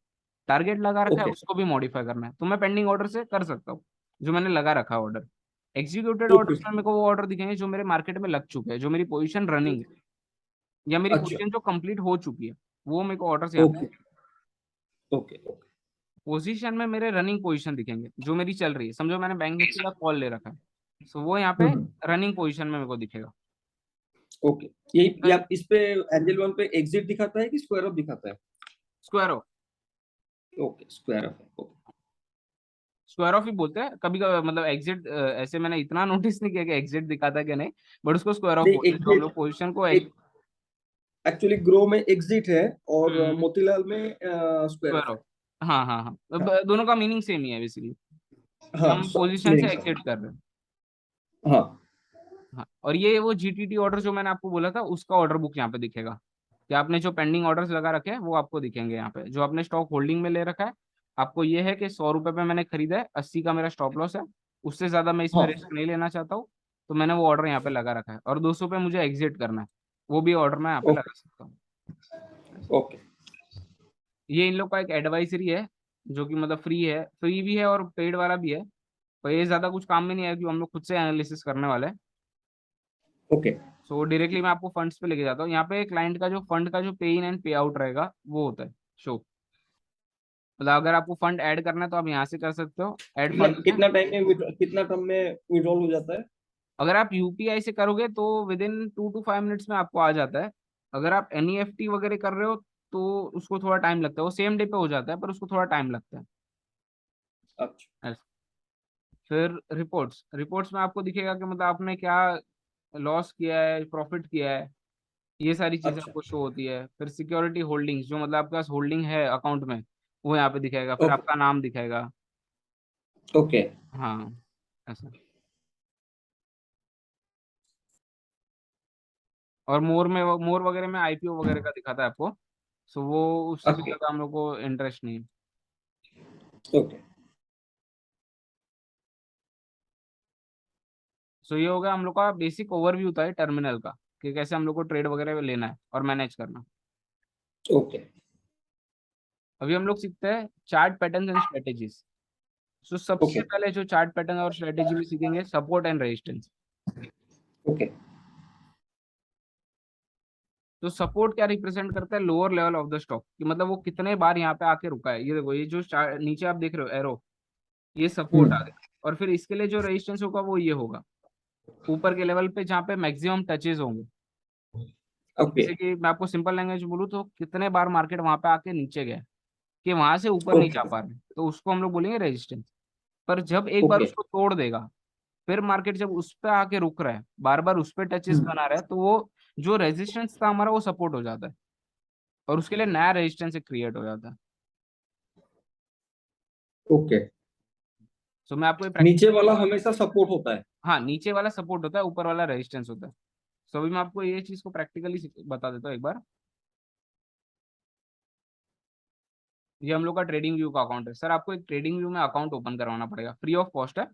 टारगेट लगा रखा है ओके उसको भी मॉडिफाई करना है, तो मैं पेंडिंग ऑर्डर से कर सकता हूँ जो मैंने लगा रखा है ऑर्डर। Executed okay. ऑर्डर्स में मेरे को वो ऑर्डर दिखेंगे जो मेरे मार्केट में लग चुके हैं, जो मेरी पोजीशन रनिंग है या मेरी अच्छा। पोजीशन जो कंप्लीट हो चुकी है, वो मेरे को ऑर्डर्स यहाँ पे। Okay okay okay. पोजीशन में मेरे रनिंग पोजीशन दिखेंगे जो मेरी चल रही है, समझो मैंने बैंक निफ्टी का कॉल ले रखा है, सो वो यहाँ पे हम्म। रनिंग पोजीशन में मेरे को दिखेगा। ओके। ये आप इस पे एंजल वन पे एग्जिट दिखाता है कि स्क्वायर ऑफ दिखाता है? Square off, okay square off okay. Square off ही बोलते हैं कभी कभी, मतलब एग्जिट ऐसे मैंने इतना नोटिस नहीं किया कि एग्जिट दिखाता है कि नहीं, बट उसको स्क्वायर ऑफ नहीं बोलते हैं जो हम एग्जिट लोग पोजीशन को एक एक्चुअली ग्रो में एग्जिट है और मोतीलाल में स्क्वायर स्क्वायर ऑफ है। ऑफ, हाँ हाँ हाँ, हाँ दोनों का मीनिंग सेम ही है बेसिकली, कि हाँ हम पोजीशन मीनिंग से समझ। एग्जिट कर रहे हैं। हाँ हाँ, और ये वो GTT ऑर्डर जो मैंने आपको बोला था उसका ऑर्डर बुक यहाँ पे दिखेगा, कि आपने जो पेंडिंग ऑर्डर्स लगा रखे हैं वो आपको दिखेंगे यहाँ पे, जो आपने स्टॉक होल्डिंग में ले रखा है। आपको ये है कि 100 रुपये पे मैंने खरीदा है, 80 का मेरा स्टॉप लॉस है, उससे ज्यादा मैं इसमें हाँ। रिस्क नहीं लेना चाहता हूँ, तो मैंने वो ऑर्डर यहाँ पे लगा रखा है, और 200 पे मुझे एग्जिट करना है, वो भी ऑर्डर मैं यहाँ पे ओके लगा सकता हूँ। ओके ये इन लोग का एक एडवाइजरी है जो कि मतलब फ्री है, फ्री भी है और पेड वाला भी है, पर ये ज्यादा कुछ काम में नहीं है, क्योंकि हम लोग खुद से एनालिसिस करने वाले हैं। ओके सो डायरेक्टली मैं आपको फंड्स पे लेके जाता हूँ, यहाँ पे क्लाइंट का जो फंड का जो पे इन एंड पे आउट रहेगा वो होता है शो, मतलब अगर आपको फंड ऐड करना है तो आप यहाँ से कर सकते हो ऐड कितना फंड में। कितना टाइम में कितना टाइम में विड्रॉल हो जाता है? अगर आप यूपीआई से करोगे तो विद इन 2 to 5 मिनट्स में आपको आ जाता है। अगर आप एनईएफटी वगैरह कर रहे हो तो उसको थोड़ा टाइम लगता है, वो सेम डे पे हो जाता है पर उसको थोड़ा टाइम लगता है। अच्छा। ऐसा। फिर रिपोर्ट्स, रिपोर्ट्स में आपको दिखेगा कि मतलब आपने क्या लॉस किया है, प्रॉफिट किया है, ये सारी चीजें अच्छा। आपको शो होती है। फिर सिक्योरिटी होल्डिंग्स, जो मतलब आपके पास होल्डिंग है अकाउंट में, वो यहाँ पे दिखाएगा, फिर ओके आपका नाम दिखाएगा। ओके। हाँ ऐसा। और मोर वगैरह में आईपीओ वगैरह का दिखाता है आपको, सो वो उससे भी ओके ज्यादा हम लोग को इंटरेस्ट नहीं है। ओके। सो ये हो गया हम लोग का बेसिक ओवरव्यू था टर्मिनल का, कि कैसे हम लोग को ट्रेड वगैरह लेना है और मैनेज करना। ओके अभी हम लोग सीखते हैं चार्ट पैटर्न एंड स्ट्रेटेजीज। सो सबसे ओके पहले जो चार्ट पैटर्न और स्ट्रेटेजी में सीखेंगे सपोर्ट एंड रेजिस्टेंस। ओके तो सपोर्ट क्या रिप्रेजेंट करता है, lower level of the stock, कि मतलब वो कितने बार यहाँ पे आके रुका है, ये देखो ये जो नीचे आप देख रहे हो एरो, ये सपोर्ट आ हम्म। गया, और फिर इसके लिए जो रेजिस्टेंस होगा वो ये होगा, ऊपर के लेवल पे जहाँ पे मैक्सिमम टचेज होंगे। ओके जैसे कि मैं आपको सिंपल लैंग्वेज बोलूँ तो कितने बार मार्केट वहां पे आके नीचे गया, कि वहां से ऊपर नहीं जा ओके पा रहे, तो उसको हम लोग बोलेंगे रेजिस्टेंस। पर जब एक बार ओके। उसको तोड़ देगा, फिर मार्केट जब उस पे आके रुक रहा है, बार बार उस पे टचेस बना रहा है, तो वो जो रेजिस्टेंस था हमारा वो सपोर्ट हो जाता है, और उसके लिए नया रेजिस्टेंस क्रिएट हो जाता है। ओके। सो मैं आपको ये नीचे प्रैक्टिकली, वाला हमेशा सपोर्ट होता है? हाँ नीचे वाला सपोर्ट होता है, ऊपर वाला रेजिस्टेंस होता है। सो अभी मैं आपको ये चीज को प्रैक्टिकली बता देता हूँ एक बार। ये हम लोग का ट्रेडिंग व्यू का अकाउंट है, सर आपको एक ट्रेडिंग व्यू में अकाउंट ओपन करवाना पड़ेगा, फ्री ऑफ कॉस्ट है,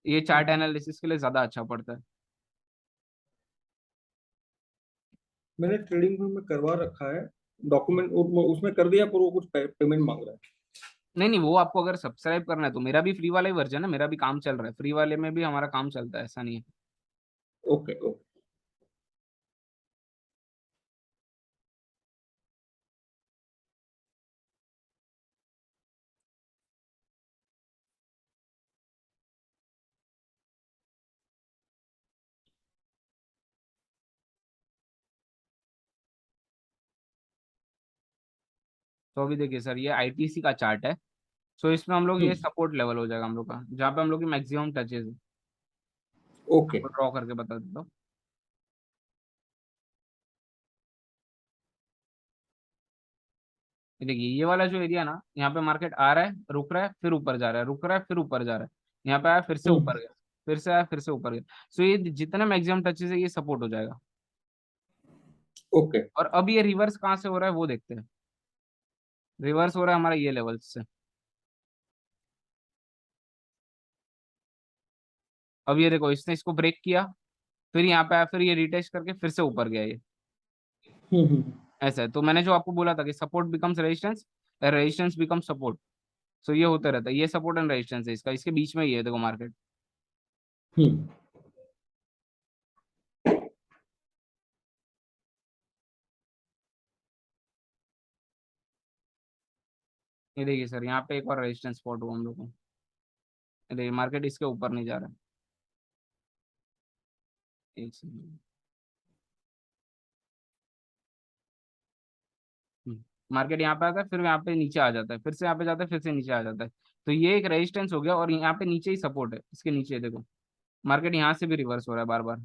ये चार्ट एनालिसिस के लिए ज्यादा अच्छा पड़ता है। मैंने ट्रेडिंग व्यू में करवा रखा है, डॉक्यूमेंट उसमें कर दिया, पर वो कुछ पेमेंट मांग रहा है। नहीं नहीं, वो आपको अगर सब्सक्राइब करना है तो मेरा भी फ्री वाला ही वर्जन है, मेरा भी काम चल रहा है, फ्री वाले में भी हमारा काम चलता है, ऐसा नहीं है। Okay okay. तो अभी देखिए सर, ये आईटीसी का चार्ट है। सो इसमें हम लोग, ये हम्म। सपोर्ट लेवल हो जाएगा हम लोग का, जहाँ पे हम लोग की मैक्सिमम टचेज है। ओके। आपको ड्रॉ करके बता देता हूँ। ये देखिए, ये वाला जो एरिया ना, यहाँ पे मार्केट आ रहा है, रुक रहा है, फिर ऊपर जा रहा है, रुक रहा है, फिर ऊपर जा रहा है, यहाँ पे आया, फिर से ऊपर हम्म। गया, फिर से आया, फिर से ऊपर गया। सो ये जितने मैक्सिमम टचेज है, ये सपोर्ट हो जाएगा। ओके। और अब ये रिवर्स कहाँ से हो रहा है वो देखते हैं। रिवर्स हो रहा है हमारा ये लेवल से। अब ये देखो, इसने इसको ब्रेक किया, फिर यहाँ पे आया, फिर ये रिटेस्ट करके फिर से ऊपर गया ये। हम्म। ऐसा है। तो मैंने जो आपको बोला था कि support becomes resistance, resistance become support. So ये होता रहता है, ये सपोर्ट एंड रेजिस्टेंस है इसका, इसके बीच में ही है देखो मार्केट। हम्म। ये देखिए सर, यहाँ पे एक और रेजिस्टेंस स्पॉट हुआ हम लोग को। ये देखिए, मार्केट इसके ऊपर नहीं जा रहा है। एक सेकंड। मार्केट यहाँ पे आता है, फिर यहाँ पे नीचे आ जाता है, फिर से यहाँ पे जाता है, फिर से नीचे आ जाता है। तो ये एक रेजिस्टेंस हो गया, और यहाँ पे नीचे ही सपोर्ट है, इसके नीचे देखो। मार्केट यहाँ से भी रिवर्स हो रहा है बार बार।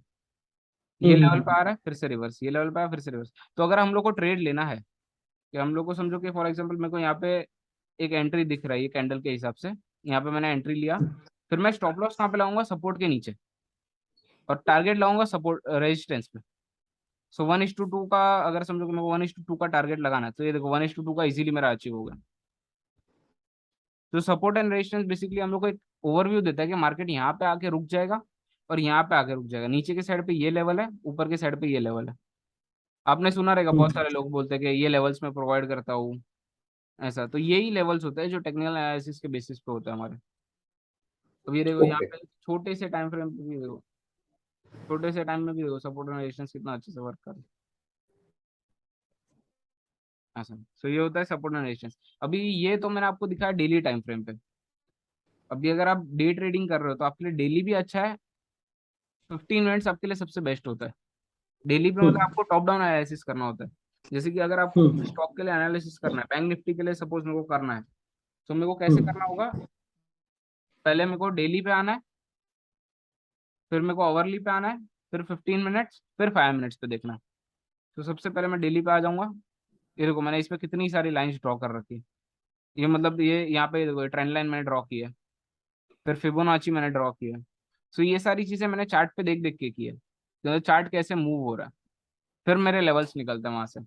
ये लेवल पे हम्म। आ रहा है, फिर से रिवर्स, ये लेवल पे आया, फिर से रिवर्स। तो अगर हम लोग को ट्रेड लेना है, कि हम लोग को समझो कि फॉर एग्जांपल मेरे को यहाँ पे एक एंट्री दिख रहा है, ये कैंडल के हिसाब से, यहाँ पे मैंने एंट्री लिया, फिर मैं स्टॉप लॉस कहाँ पे लाऊंगा, सपोर्ट के नीचे, और टारगेट लाऊंगा सपोर्ट रेजिस्टेंस पे। सो 1:2 का, अगर समझो कि मेरे को 1:2 का टारगेट लगाना है, तो ये देखो 1:2 का इजीली मेरा अचीव होगा। तो सपोर्ट एंड रेजिस्टेंस बेसिकली हम लोग को एक ओवरव्यू देता है कि मार्केट यहाँ पे आके रुक जाएगा, और यहाँ पे आके रुक जाएगा। नीचे के साइड पे ये लेवल है, ऊपर के साइड पे ये लेवल है। आपने सुना रहेगा, बहुत हम्म। सारे लोग बोलते हैं कि ये लेवल्स में प्रोवाइड करता हूँ। ऐसा, तो यही लेवल्स होते हैं जो टेक्निकल एनालिसिस के बेसिस पे होता है हमारे। तो ये देखो, यहाँ ओके। पे छोटे से टाइम फ्रेम पे भी देखो, छोटे से टाइम में भी देखो सपोर्ट एंड रेजिस्टेंस कितना अच्छे से वर्क कर रहा है। ऐसा, सो ये होता है सपोर्ट एंड रेजिस्टेंस। अभी ये तो मैंने आपको दिखाया डेली टाइम फ्रेम पे। अभी अगर आप डे ट्रेडिंग कर रहे हो, तो आपके लिए डेली भी अच्छा है। 15 मिनट्स आपके लिए सबसे बेस्ट होता है। डेली पे मतलब हम्म। आपको टॉप डाउन एनालिसिस करना होता है। जैसे कि अगर आपको हम्म। स्टॉक के लिए एनालिसिस करना है, बैंक निफ्टी के लिए सपोज मेरे को करना है, तो मेरे को कैसे हम्म। करना होगा। पहले मेरे को डेली पे आना है, फिर मेरे को आवरली पे आना है, फिर 15 मिनट्स, फिर 5 मिनट्स पे देखना है। तो सबसे पहले मैं डेली पे आ जाऊंगा। ये देखो, मैंने इस पे कितनी सारी लाइंस ड्रॉ कर रखी है। ये मतलब ये यहाँ पे देखो, ट्रेंड लाइन मैंने ड्रॉ की है, फिर फिबोनाची मैंने ड्रॉ की है। सो ये सारी चीजें मैंने चार्ट पे देख देख के की है, तो चार्ट कैसे मूव हो रहा है, फिर मेरे लेवल्स निकलते हैं वहां से।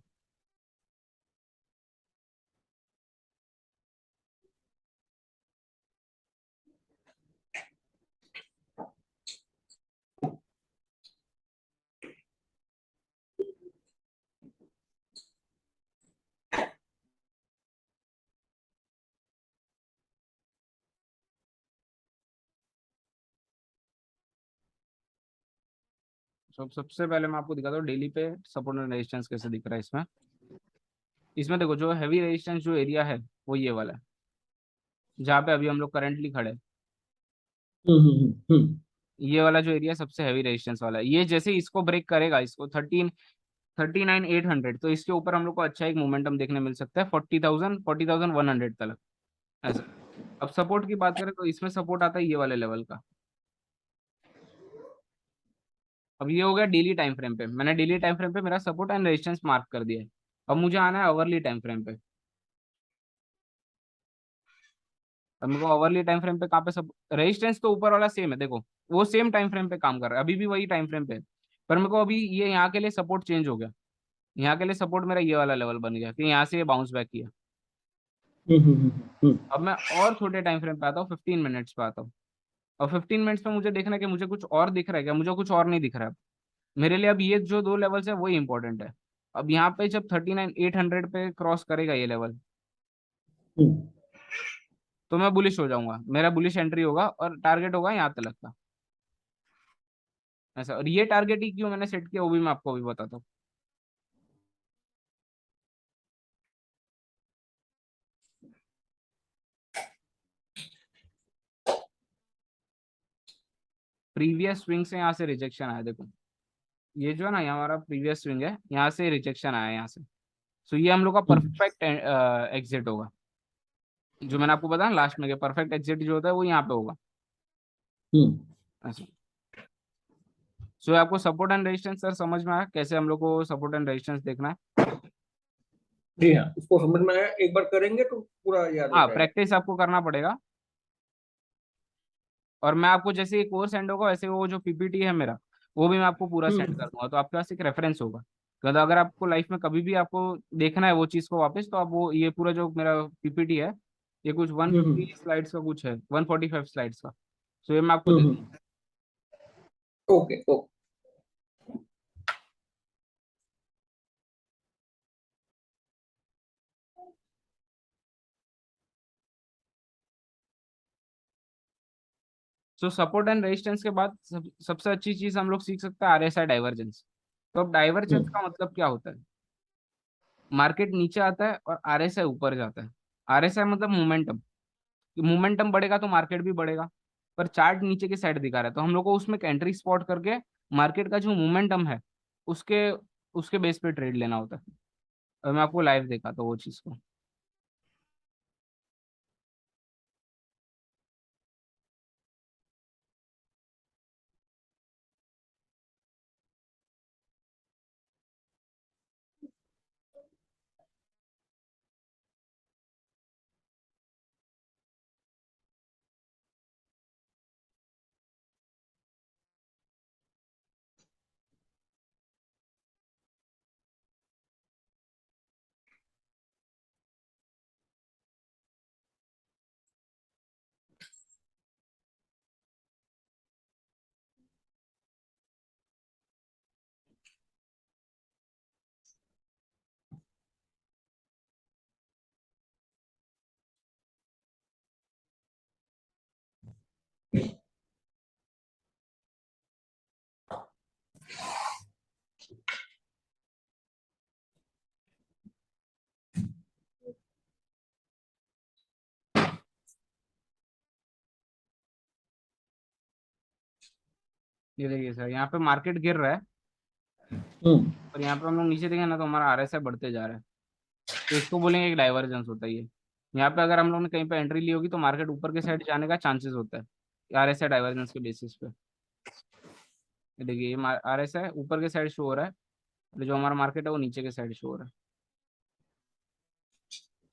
सबसे पहले मैं आपको दिखाता हूँ डेली पे सपोर्ट एंड रेजिस्टेंस कैसे दिख रहा है इसमें। इसमें देखो, जो हैवी रेजिस्टेंस जो एरिया है, वो ये वाला है, जहाँ पे अभी हम लोग करेंटली खड़े हैं। हम्म। ये वाला जो एरिया सबसे हैवी रेजिस्टेंस वाला है, ये जैसे ही इसको ब्रेक करेगा, इसको 39,800, तो इसके ऊपर हम लोग को अच्छा एक मोमेंटम देखने मिल सकता है 40,000, 40,100 तक। ऐसा। अब सपोर्ट की बात करें, तो इसमें सपोर्ट आता है ये वाले लेवल का। अब ये हो गया डेली टाइम फ्रेम पे, मैंने डेली टाइम फ्रेम पे मेरा सपोर्ट एंड रेजिस्टेंस मार्क कर दिया है। अब मुझे आना है अवरली टाइम फ्रेम पे। अब मेरे को अवरली टाइम फ्रेम पे कहाँ पे सब रेजिस्टेंस तो ऊपर वाला सेम है देखो, वो सेम टाइम फ्रेम पे काम कर रहा है, अभी भी वही टाइम फ्रेम पे है। पर मेरे को अभी ये यहाँ के लिए सपोर्ट चेंज हो गया। यहाँ के लिए सपोर्ट मेरा ये वाला लेवल बन गया, कि यहाँ से ये बाउंस बैक किया। हम्म। अब मैं और छोटे टाइम फ्रेम पे आता हूँ, 15 मिनट्स पे आता हूँ। और 15 मिनट्स में मुझे देखना है कि मुझे कुछ और दिख रहा है क्या, मुझे कुछ और नहीं दिख रहा है। मेरे लिए अब ये जो दो लेवल्स है वही इंपॉर्टेंट है। अब यहाँ पे जब 39,800 पे क्रॉस करेगा ये लेवल, हम्म। तो मैं बुलिश हो जाऊंगा, मेरा बुलिश एंट्री होगा, और टारगेट होगा यहाँ तक का। ऐसा, और ये टारगेट ही क्यों मैंने सेट किया, वो भी मैं आपको अभी बताता हूँ। प्रीवियस स्विंग से यहाँ से रिजेक्शन आया देखो। ये जो है ना, यहाँ हमारा प्रीवियस स्विंग है, यहाँ से रिजेक्शन आया यहाँ से। सो ये हम लोग का परफेक्ट एग्जिट होगा, जो मैंने आपको बताया लास्ट में, परफेक्ट एग्जिट जो होता है वो यहाँ पे होगा हम्म। ऐसा। सो आपको सपोर्ट एंड रेजिस्टेंस सर समझ में आया कैसे हम लोग को सपोर्ट एंड रेजिस्टेंस देखना है? जी हाँ, इसको समझ में आया, एक बार करेंगे तो पूरा याद हो हाँ, जाएगा। प्रैक्टिस आपको करना पड़ेगा। और मैं आपको जैसे ये कोर्स सेंड होगा वैसे वो जो पीपीटी है मेरा, वो भी मैं आपको पूरा सेंड कर हम्म। दूंगा, तो आपके पास एक रेफरेंस होगा। तो अगर आपको लाइफ में कभी भी आपको देखना है वो चीज़ को वापस, तो आप वो ये पूरा जो मेरा पीपीटी है, ये कुछ हम्म। 150 स्लाइड्स का कुछ है, 145 स्लाइड्स का। तो ये मैं आपको दे हम्म। दूंगा। Okay okay. So support and resistance के बाद सबसे अच्छी चीज हम लोग सीख सकते हैं आरएसआई डाइवर्जेंस। तो अब डाइवर्जेंस हम्म। का मतलब क्या होता है? मार्केट नीचे आता है और आरएसआई ऊपर जाता है। आरएसआई मतलब मोमेंटम, कि मोमेंटम बढ़ेगा तो मार्केट भी बढ़ेगा। पर चार्ट नीचे की साइड दिखा रहा है, तो हम लोग को उसमें एंट्री स्पॉट करके मार्केट का जो मोमेंटम है उसके उसके बेस पे ट्रेड लेना होता है। और मैं आपको लाइव दिखाता हूँ वो चीज़ को। ये देखिए सर, यहाँ पे मार्केट गिर रहा है हम्म। और यहाँ पे हम लोग नीचे देखें ना तो हमारा आरएसआई बढ़ते जा रहा है। तो इसको बोलेंगे एक डाइवर्जेंस होता है ये। यहाँ पे अगर हम लोग ने कहीं पे एंट्री ली होगी तो मार्केट ऊपर के साइड जाने का चांसेस होता है आरएसआई डाइवर्जेंस के बेसिस पे। ये देखिए, ये आरएसआई ऊपर के साइड शो हो रहा है और जो हमारा मार्केट है वो नीचे के साइड शो हो रहा है।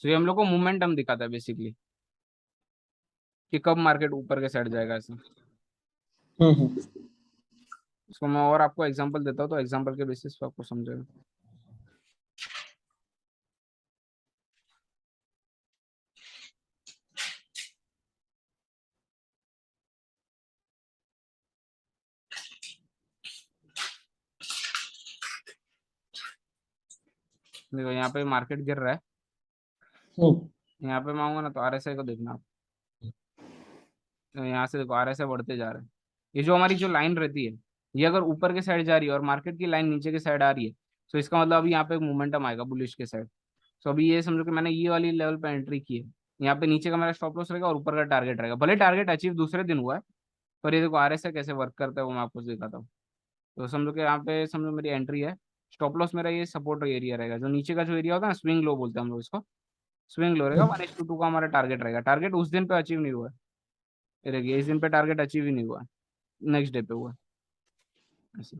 तो ये हम लोग को मोमेंटम दिखाता है बेसिकली, कि कब मार्केट ऊपर के साइड जाएगा ऐसा। हम्म। इसको मैं और आपको एग्जांपल देता हूँ तो एग्जांपल के बेसिस पे आपको समझेगा। देखो यहाँ पे मार्केट गिर रहा है, हम्म। यहाँ पे मैं आऊंगा ना तो आरएसआई को देखना आप। तो यहाँ से देखो आरएसआई बढ़ते जा रहे हैं। ये जो हमारी जो लाइन रहती है, ये अगर ऊपर के साइड जा रही है और मार्केट की लाइन नीचे के साइड आ रही है, तो इसका मतलब अभी यहाँ पे एक मोमेंटम आएगा बुलिश के साइड। तो अभी ये समझो कि मैंने ये वाली लेवल पे एंट्री की है। यहाँ पे नीचे का मेरा स्टॉप लॉस रहेगा और ऊपर का टारगेट रहेगा, भले टारगेट अचीव दूसरे दिन हुआ है। पर ये देखो आरएसआई कैसे वर्क करता है वो मैं आपको दिखाता हूँ। तो समझो कि यहाँ पे समझो मेरी एंट्री है, स्टॉप लॉस मेरा ये सपोर्ट एरिया रहेगा, जो नीचे का जो एरिया होता है ना, स्विंग लो बोलते हैं हम लोग इसको। स्विंग लो रहेगा, 1:2 का हमारा टारगेट रहेगा। टारगेट उस दिन पे अचीव नहीं हुआ है, ये देखिए इस दिन पे टारगेट अचीव ही नहीं हुआ, नेक्स्ट डे पे हुआ है, ऐसे।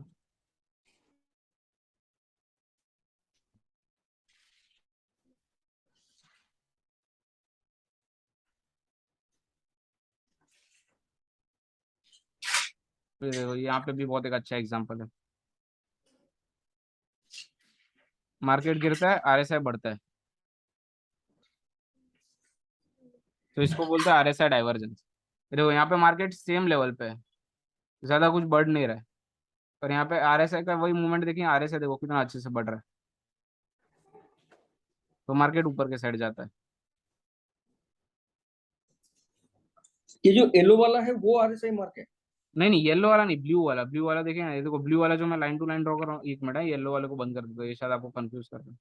तो ये देखो यहाँ पे भी बहुत एक अच्छा एग्जांपल है। मार्केट गिरता है, आरएसआई बढ़ता है, तो इसको बोलते हैं आरएसआई डाइवर्जेंस। देखो यहाँ पे मार्केट सेम लेवल पे है, ज्यादा कुछ बढ़ नहीं रहा है। पर यहाँ पे आरएसआई का वही मूवमेंट देखिए, आरएसआई देखो कितना अच्छे से बढ़ रहा है, तो मार्केट ऊपर के साइड जाता है। ये जो येलो वाला है वो आरएसआई मार्क है? नहीं नहीं, येलो वाला नहीं, ब्लू वाला। ब्लू वाला देखिए ना, ये देखो ब्लू वाला जो मैं लाइन टू लाइन ड्रॉ कर रहा हूँ, एक मिनट है, येलो वाले को बंद कर देता हूँ, ये शायद आपको कंफ्यूज कर रहा है।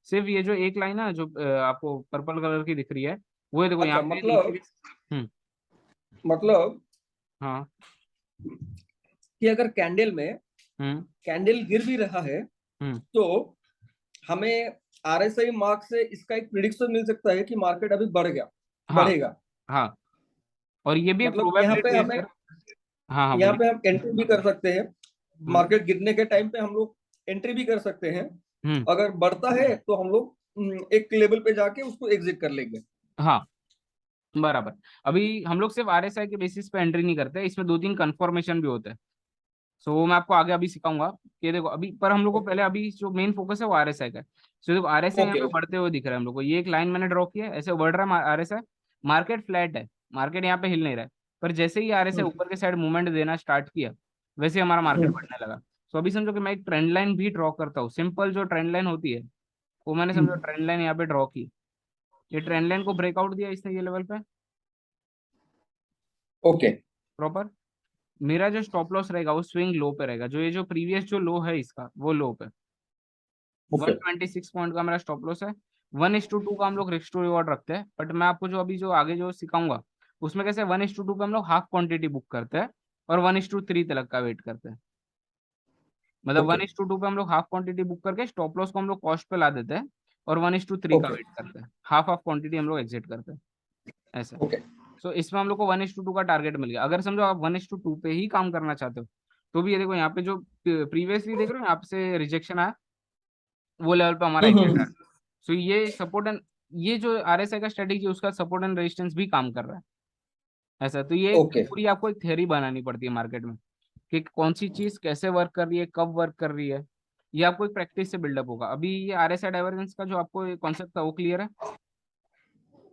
सिर्फ ये जो एक लाइन है जो आपको पर्पल कलर की दिख रही है, वो ये देखो यहाँ अच्छा, पे नीचे मतलब हम्म। मतलब हाँ कि अगर कैंडल में हम्म कैंडल गिर भी रहा है हम्म तो हमें आरएसआई मार्क से इसका एक प्रिडिक्शन मिल सकता है कि मार्केट अभी बढ़ गया, हाँ बढ़ेगा। हाँ, और ये भी एक मतलब यहाँ पे प्रोबेबिलिटी है हमें, सर। हाँ हाँ यहाँ बोलिए। पे हम एंट्री भी कर सकते हैं। हम्म मार्केट गिरने के टाइम पे हम लोग एंट्री भी कर सकते हैं। हम्म अगर बढ़ता है तो हम लोग एक लेवल पे जाके उसको एग्जिट कर लेंगे। हाँ बराबर। अभी हम लोग सिर्फ आरएसआई के बेसिस पे एंट्री नहीं करते, इसमें दो तीन कंफर्मेशन भी होते हैं। सो वो मैं आपको आगे अभी सिखाऊंगा कि देखो अभी, पर हम लोग को पहले अभी जो मेन फोकस है वो आरएसआई का है। सो देखो आरएसआई यहाँ ओके पे बढ़ते हुए दिख रहा है हम लोग को, ये एक लाइन मैंने ड्रॉ की है, ऐसे बढ़ रहा है आरएसआई। मार्केट फ्लैट है, मार्केट यहाँ पे हिल नहीं रहा है। पर जैसे ही आरएसआई ऊपर के साइड मूवमेंट देना स्टार्ट किया, वैसे ही हमारा मार्केट बढ़ने लगा। सो अभी समझो कि मैं एक ट्रेंड लाइन भी ड्रॉ करता हूँ, सिंपल जो ट्रेंड लाइन होती है वो मैंने समझो ट्रेंड लाइन यहाँ पे ड्रॉ की। ये ट्रेंड लाइन को ब्रेकआउट दिया इसने ये लेवल पे ओके प्रॉपर। मेरा जो स्टॉप लॉस रहेगा वो स्विंग लो पे रहेगा, जो ये जो प्रीवियस जो लो है इसका वो लो पे। ओके 126 पॉइंट का मेरा स्टॉप लॉस है। 1:2 का हम लोग रिस्क टू रिवॉर्ड रखते हैं, बट मैं आपको जो अभी जो आगे जो सिखाऊंगा उसमें कैसे 1:2 पे हम लोग हाफ क्वांटिटी बुक करते हैं और 1:3 तक का वेट करते हैं। मतलब ओके 1:2 पे हम लोग हाफ क्वांटिटी बुक करके स्टॉप लॉस को हम लोग कॉस्ट पे ला देते हैं और 1:3 का ओके वेट करते हैं, हाफ ऑफ क्वांटिटी हम लोग एग्जिट करते हैं ऐसा। ओके सो इसमें हम लोग को 1:2 का टारगेट मिल गया। अगर समझो आप 1:2 पे ही काम करना चाहते हो तो भी ये देखो यहाँ पे जो प्रीवियसली देख रहे हो यहाँ से रिजेक्शन आया, वो लेवल पे हमारा एग्जिट है। सो ये सपोर्ट एंड, ये जो आरएसआई का स्ट्रेटेजी है उसका सपोर्ट एंड रेजिस्टेंस भी काम कर रहा है ऐसा। तो ये ओके पूरी आपको एक थ्योरी बनानी पड़ती है मार्केट में कि कौन सी चीज कैसे वर्क कर रही है, कब वर्क कर रही है। ये आपको एक प्रैक्टिस से बिल्डअप होगा। अभी ये आरएसआई डाइवर्जेंस का जो आपको कॉन्सेप्ट था वो क्लियर है?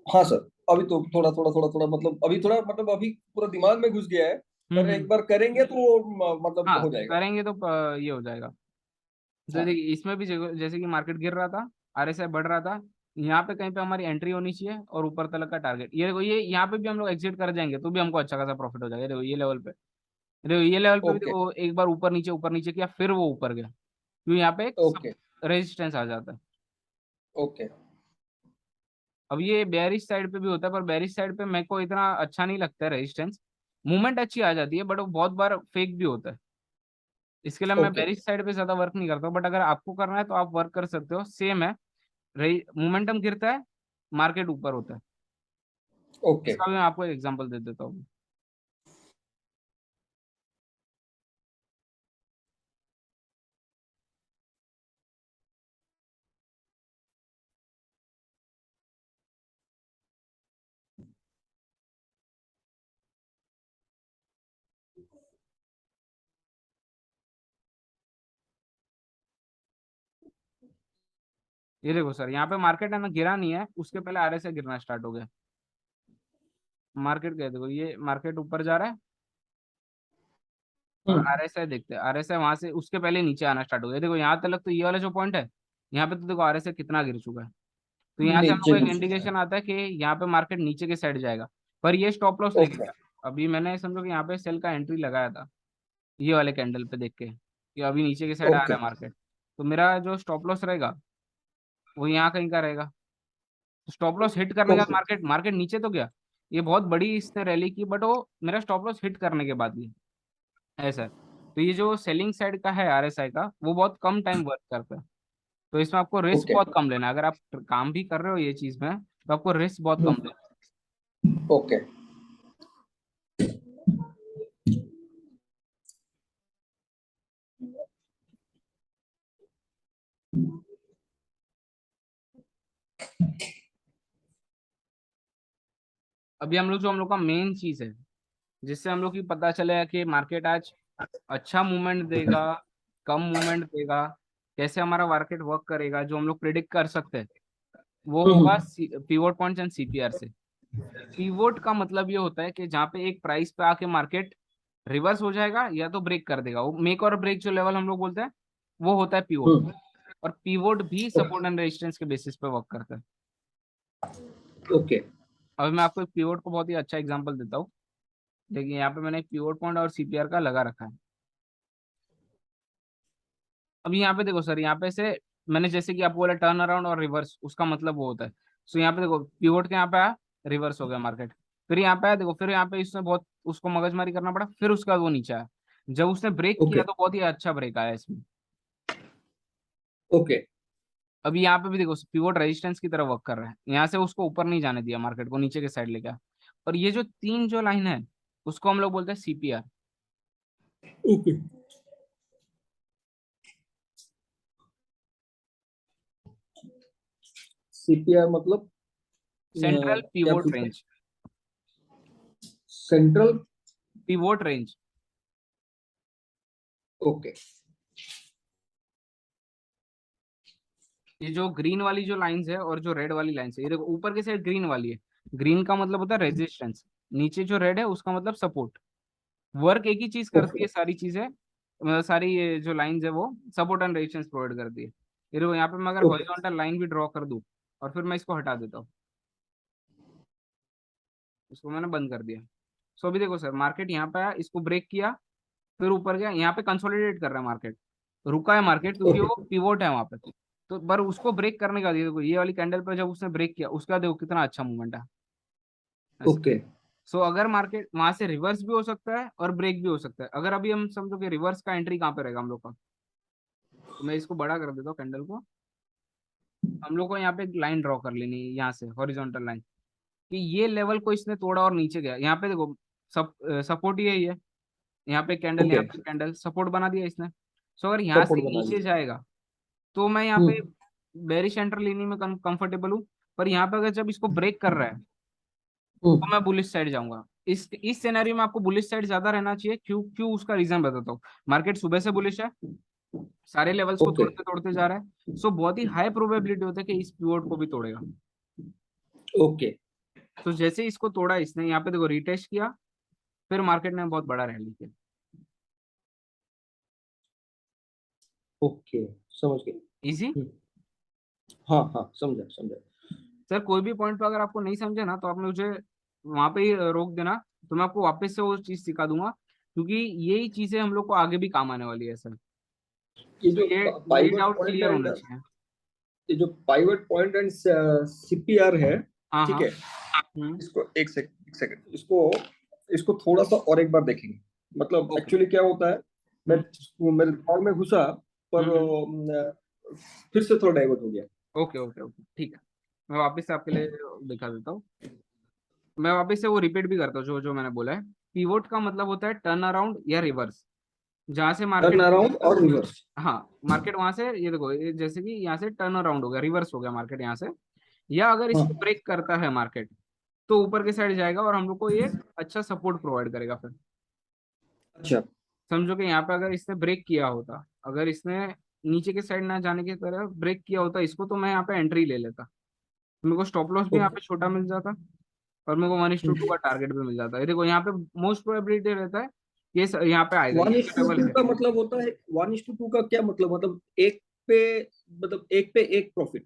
हाँ सर, अभी तो थोड़ा थोड़ा थोड़ा थोड़ा मतलब अभी थोड़ा मतलब अभी पूरा दिमाग में घुस गया है। पर एक हम्म। बार करेंगे तो वो मतलब हाँ हो जाएगा। करेंगे तो ये हो जाएगा। तो हाँ देखिए इसमें भी जैसे कि मार्केट गिर रहा था, आरएसआई बढ़ रहा था, यहाँ पे कहीं पे हमारी एंट्री होनी चाहिए और ऊपर तक का टारगेट। ये देखो ये यहाँ पे भी हम लोग एग्जिट कर जाएंगे तो भी हमको अच्छा खासा प्रॉफिट हो जाएगा। देखो ये लेवल पे, देखो ये लेवल पे भी ओके देखो एक बार ऊपर नीचे किया फिर वो ऊपर गया, क्योंकि यहाँ पे एक सब ओके रेजिस्टेंस आ जाता है। ओके अब ये बेयरिश साइड पे भी होता है, पर बेयरिश साइड पे मेरे को इतना अच्छा नहीं लगता है रेजिस्टेंस। मूवमेंट अच्छी आ जाती है बट वो बहुत बार फेक भी होता है। इसके लिए मैं ओके बेयरिश साइड पे ज्यादा वर्क नहीं करता हूँ, बट अगर आपको करना है तो आप वर्क कर सकते हो। सेम है, मोमेंटम गिरता है, मार्केट ऊपर होता है। ओके। इसका भी मैं आपको एक एग्जांपल दे देता हूँ। ये देखो सर, यहाँ पे मार्केट है ना गिरा नहीं है, उसके पहले आरएसआई गिरना स्टार्ट हो गया। मार्केट गया देखो, ये मार्केट ऊपर जा रहा है और हम्म आरएसआई देखते हैं, आरएसआई वहां से उसके पहले नीचे आना स्टार्ट हो गया। देखो यहाँ तक तो ये वाला जो पॉइंट है, यहाँ पे तो देखो आरएसआई कितना गिर चुका है। तो यहाँ से हम लोग नीचे को एक घुस चुका है। इंडिकेशन आता है कि यहाँ पे मार्केट नीचे के साइड जाएगा। पर ये स्टॉप लॉस लेके ओके गया। अभी मैंने समझो कि यहाँ पे सेल का एंट्री लगाया था ये वाले कैंडल पे देख के कि अभी नीचे के साइड आ ओके रहा है मार्केट। तो मेरा जो स्टॉप लॉस रहेगा वो यहाँ कहीं का रहेगा। स्टॉप लॉस हिट करने के बाद ओके मार्केट मार्केट नीचे तो गया, ये बहुत बड़ी इसने रैली की, बट वो मेरा स्टॉप लॉस हिट करने के बाद भी ऐसा है। तो ये जो सेलिंग साइड का है आरएसआई का वो बहुत कम टाइम वर्क करता है। तो इसमें आपको रिस्क ओके बहुत कम लेना है। अगर आप काम भी कर रहे हो ये चीज में तो आपको रिस्क बहुत कम लेना ओके। है। अभी हम लोग का मेन चीज है जिससे हम लोग की पता चले कि मार्केट आज अच्छा मूवमेंट देगा, कम मूवमेंट देगा, कैसे हमारा मार्केट वर्क करेगा, जो हम लोग प्रिडिक्ट कर सकते हैं वो होगा हम्म पिवोट पॉइंट्स एंड सीपीआर से। पिवोट का मतलब ये होता है कि जहाँ पे एक प्राइस पे आके मार्केट रिवर्स हो जाएगा या तो ब्रेक कर देगा, वो मेक और ब्रेक जो लेवल हम लोग बोलते हैं वो होता है पिवोट। हम्म और पिवोट भी सपोर्ट एंड रेजिस्टेंस के बेसिस पे वर्क करता है। ओके अभी मैं आपको एक पिवोट को बहुत ही अच्छा एग्जांपल देता हूँ। देखिए यहाँ पे मैंने एक पिवोट पॉइंट और सीपीआर का लगा रखा है। अभी यहाँ पे देखो सर, यहाँ पे से मैंने जैसे कि आपको बोला टर्न अराउंड और रिवर्स, उसका मतलब वो होता है। सो यहाँ पे देखो पिवोट के यहाँ पे आया, रिवर्स हो गया मार्केट, फिर यहाँ पे आया देखो, फिर यहाँ पे इसने बहुत उसको मगजमारी करना पड़ा, फिर उसका वो नीचे आया। जब उसने ब्रेक ओके किया तो बहुत ही अच्छा ब्रेक आया इसमें। ओके अभी यहाँ पे भी देखो पिवोट रेजिस्टेंस की तरह वर्क कर रहा है, यहाँ से उसको ऊपर नहीं जाने दिया, मार्केट को नीचे के साइड ले गया। और ये जो तीन जो लाइन है उसको हम लोग बोलते हैं सीपीआर। ओके। सीपीआर मतलब सेंट्रल क्या पिवोट पूछा? Range. Central. Pivot range. Okay ये जो ग्रीन वाली जो लाइंस है और जो रेड वाली लाइंस है, ये देखो ऊपर के साइड ग्रीन वाली है, ग्रीन का मतलब होता है रेजिस्टेंस, नीचे जो रेड है उसका मतलब सपोर्ट। वर्क एक ही चीज करती ओके है सारी चीजें, सारी ये जो लाइंस है वो सपोर्ट एंड रेजिस्टेंस प्रोवाइड करती है। ये देखो यहाँ पे मैं अगर ओके हॉरिजॉन्टल लाइन भी ड्रॉ कर दूं और फिर मैं इसको हटा देता हूँ, इसको मैंने बंद कर दिया। सो अभी देखो सर, मार्केट यहाँ पे आया, इसको ब्रेक किया, फिर ऊपर गया, यहाँ पे कंसोलिडेट कर रहा है मार्केट, रुका है मार्केट क्योंकि ओके वो पिवोट है वहां पे। तो पर उसको ब्रेक करने का देखो, ये वाली कैंडल पर जब उसने ब्रेक किया उसका देखो कितना अच्छा मूवमेंट है ऐसा। ओके सो अगर मार्केट वहां से रिवर्स भी हो सकता है और ब्रेक भी हो सकता है, अगर अभी हम समझो कि रिवर्स का एंट्री कहाँ पे रहेगा हम लोग का, तो मैं इसको बड़ा कर देता हूँ कैंडल को। हम लोग को यहाँ पे एक लाइन ड्रॉ कर लेनी है यहाँ से, हॉरिजॉन्टल लाइन, कि ये लेवल को इसने तोड़ा और नीचे गया, यहाँ पे देखो सपोर्ट ही है, यहाँ पे कैंडल, ओके। यहाँ पे कैंडल, सपोर्ट बना दिया इसने। सो अगर यहाँ सपोर्ट से बना नीचे लिया। जाएगा तो मैं यहाँ पे हम्म बेरिश एंटर लेने में कंफर्टेबल हूँ। पर यहाँ पे अगर जब इसको ब्रेक कर रहा है तो हम्म। मैं बुलिश साइड जाऊंगा। इस सिनेरियो में आपको बुलिश साइड ज्यादा रहना चाहिए, क्यों क्यों उसका रीजन बताता हूँ। मार्केट सुबह से बुलिश है, सारे लेवल्स को ओके तोड़ते तोड़ते जा रहा है, सो बहुत ही हाई प्रोबेबिलिटी होता है कि इस पिवोट को भी तोड़ेगा। ओके तो जैसे ही इसको तोड़ा इसने, यहाँ पे देखो रिटेस्ट किया, फिर मार्केट ने बहुत बड़ा रैली किया। ओके समझ गए। इजी। हम्म, हाँ हाँ समझा समझा। सर कोई भी पॉइंट पे अगर आपको नहीं समझे ना तो आप मुझे वहां पे ही रोक देना, तो मैं आपको वापस से वो चीज सिखा दूंगा, क्योंकि यही चीजें हम लोग को आगे भी काम आने वाली है सर। ये तो जो ये pivot doubt point clear and होना चाहिए। ये जो पाइवट पॉइंट एंड सीपीआर है, हाँ ठीक हाँ। है, हम्म। इसको एक सेकंड इसको इसको थोड़ा सा और एक बार देखेंगे। मतलब ओके। एक्चुअली क्या होता है, मैं हम्म वो मेरे दिमाग में घुसा, पर हम्म। फिर से थोड़ा डाइवर्ट हो गया। ओके ओके ओके ठीक है, मैं वापस से आपके लिए दिखा देता हूँ। मैं वापस से वो रिपीट भी करता हूँ जो जो मैंने बोला है। पीवोट का मतलब होता है टर्न अराउंड या रिवर्स, जहां से टर्न मार्केट, अराउंड और रिवर्स। हाँ मार्केट वहां से, ये देखो ये जैसे कि यहाँ से टर्न अराउंड हो गया, रिवर्स हो गया मार्केट यहाँ से, या अगर इसको हाँ। ब्रेक करता है मार्केट तो ऊपर के साइड जाएगा और हम लोग को ये अच्छा सपोर्ट प्रोवाइड करेगा फिर। अच्छा। समझो कि यहाँ पे अगर इसने ब्रेक किया होता, अगर इसने नीचे के साइड ना जाने की तरह ब्रेक किया होता इसको, तो मैं यहाँ पे एंट्री ले लेता, तो मेरे को स्टॉप लॉस भी यहाँ ओके। पे छोटा मिल जाता और मेरे को 1:2 का टारगेट भी मिल जाता है। ये देखो यहाँ पे मोस्ट प्रोबेबिलिटी रहता है कि यहाँ पे आएगा, वन ये इज जो टू लेवल टू है। का मतलब होता है, 1:2 का क्या मतलब एक पे, मतलब एक पे एक प्रॉफिट।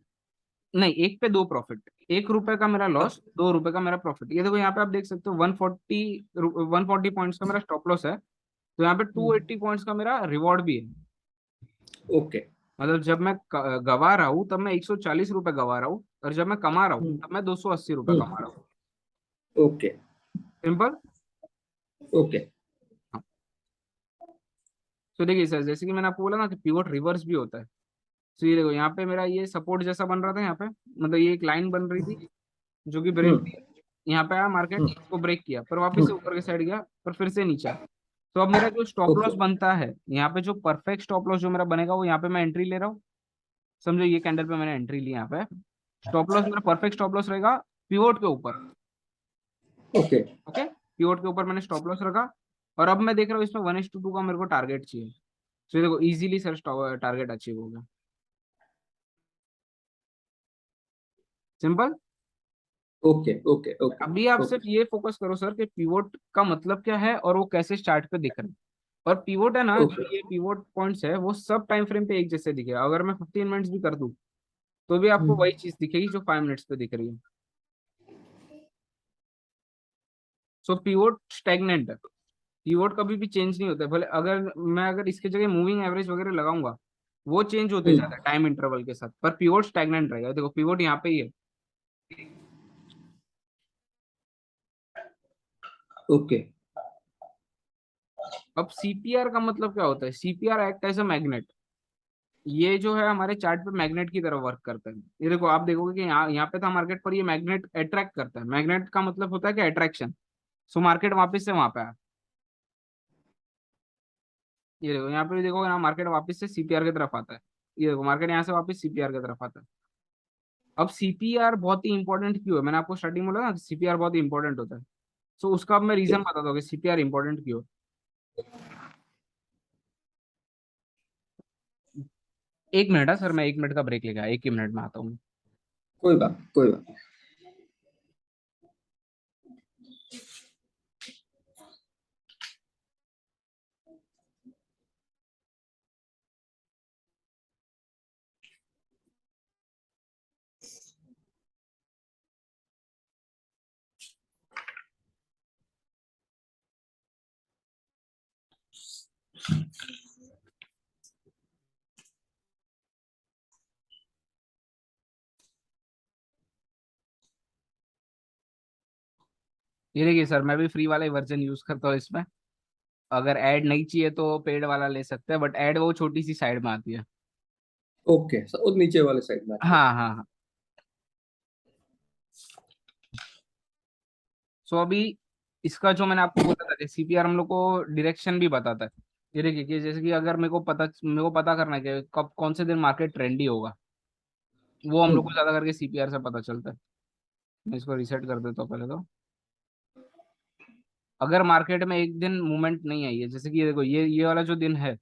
नहीं, एक पे दो प्रॉफिट, 1 रुपए का मेरा लॉस, 2 रुपए का मेरा प्रॉफिट। ये देखो यहाँ पे आप देख सकते हो 140 पॉइंट्स का मेरा स्टॉप लॉस है, तो यहाँ पे 280 पॉइंट्स का मेरा रिवॉर्ड भी है। ओके। मतलब जब मैं गवा रहा हूँ तब मैं 140 रुपए गवा रहा हूँ, और जब मैं कमा रहा हूँ तब मैं 280 रुपए कमा रहा हूँ। Okay simple. ओके। हाँ। तो देखिए सर, जैसे कि मैंने आपको बोला ना कि पिवोट रिवर्स भी होता है। तो ये देखो यहाँ पे मेरा ये सपोर्ट जैसा बन रहा था यहाँ पे, मतलब ये एक लाइन बन रही थी जो कि ब्रेक थी। यहाँ पे आया मार्केट, इसको ब्रेक किया, पर वापस से ऊपर के साइड गया, पर फिर से नीचे आया। तो अब मेरा जो स्टॉप ओके लॉस बनता है यहाँ पे, जो परफेक्ट स्टॉप लॉस जो मेरा बनेगा, वो यहाँ पे मैं एंट्री ले रहा हूँ। समझो ये कैंडल पे मैंने एंट्री ली, यहाँ पे स्टॉप लॉस मेरा परफेक्ट स्टॉप लॉस रहेगा पिवोट के ऊपर। ओके ओके, पिवोट के ऊपर मैंने स्टॉप लॉस रखा, और अब मैं देख रहा हूँ इसमें 1:2 का मेरे को टारगेट चाहिए। तो ये देखो इजीली सर टारगेट अचीव हो गया। सिंपल। ओके ओके ओके अभी आप सिर्फ ओके। ये फोकस करो सर कि पिवोट का मतलब क्या है और वो कैसे चार्ट पे दिख रहा है। और पिवोट है ना, जो ओके। ये पिवोट पॉइंट्स है वो सब टाइम फ्रेम पे एक जैसे दिखेगा, अगर मैं 15 मिनट्स भी कर दूं तो भी आपको वही चीज दिखेगी जो 5 मिनट्स पे दिख रही है। सो पिवोट स्टैग्नेंट है, पिवोट कभी भी चेंज नहीं होता है, भले अगर इसके जगह मूविंग एवरेज वगैरह लगाऊंगा वो चेंज होते जाता है टाइम इंटरवल के साथ, पर पिवोट स्टैग्नेंट रहेगा। देखो पिवोट यहाँ पे ही है। ओके। अब सीपीआर का मतलब क्या होता है? CPR act as a magnet. ये जो है हमारे चार्ट पे मैग्नेट की तरह वर्क करता है। ये देखो, आप देखोगे कि यहाँ यहाँ पे था मार्केट, पर ये मैग्नेट अट्रैक्ट करता है। मैग्नेट का मतलब होता है कि अट्रैक्शन। सो मार्केट वापस से वहां पे आया। ये देखो, यहाँ पे भी देखोगे ना, मार्केट वापस से सीपीआर की तरफ आता है। ये देखो, मार्केट यहाँ से वापस सीपीआर की तरफ आता है। अब सीपीआर बहुत ही इंपॉर्टेंट क्यों है? मैंने आपको स्टार्टिंग में बोला ना, सीपीआर बहुत ही इंपॉर्टेंट होता है। सो उसका अब मैं रीजन बताता हूँ कि सीपीआर इंपॉर्टेंट क्यों है। 1 मिनट है सर, मैं 1 मिनट का ब्रेक लेके आया, 1 ही मिनट में आता हूँ। कोई बात। ये देखिए सर, मैं भी फ्री वाला ही वर्जन यूज करता हूँ इसमें। अगर ऐड नहीं चाहिए तो पेड वाला ले सकते हैं, बट ऐड वो छोटी सी साइड में आती है। ओके, और नीचे वाले साइड में आती है। हाँ हाँ हाँ। सो अभी इसका जो मैंने आपको बोला था कि सीपीआर हम लोग को डायरेक्शन भी बताता है। ये देखिए कि जैसे कि अगर मेरे को पता करना है कि कब कौन से दिन मार्केट ट्रेंडी होगा, वो हम लोग को हम्म। ज्यादा करके सीपीआर से पता चलता है। मैं इसको रिसेट कर देता हूँ पहले तो। अगर मार्केट में एक दिन मूवमेंट नहीं आई है, जैसे कि ये देखो, ये वाला जो दिन है,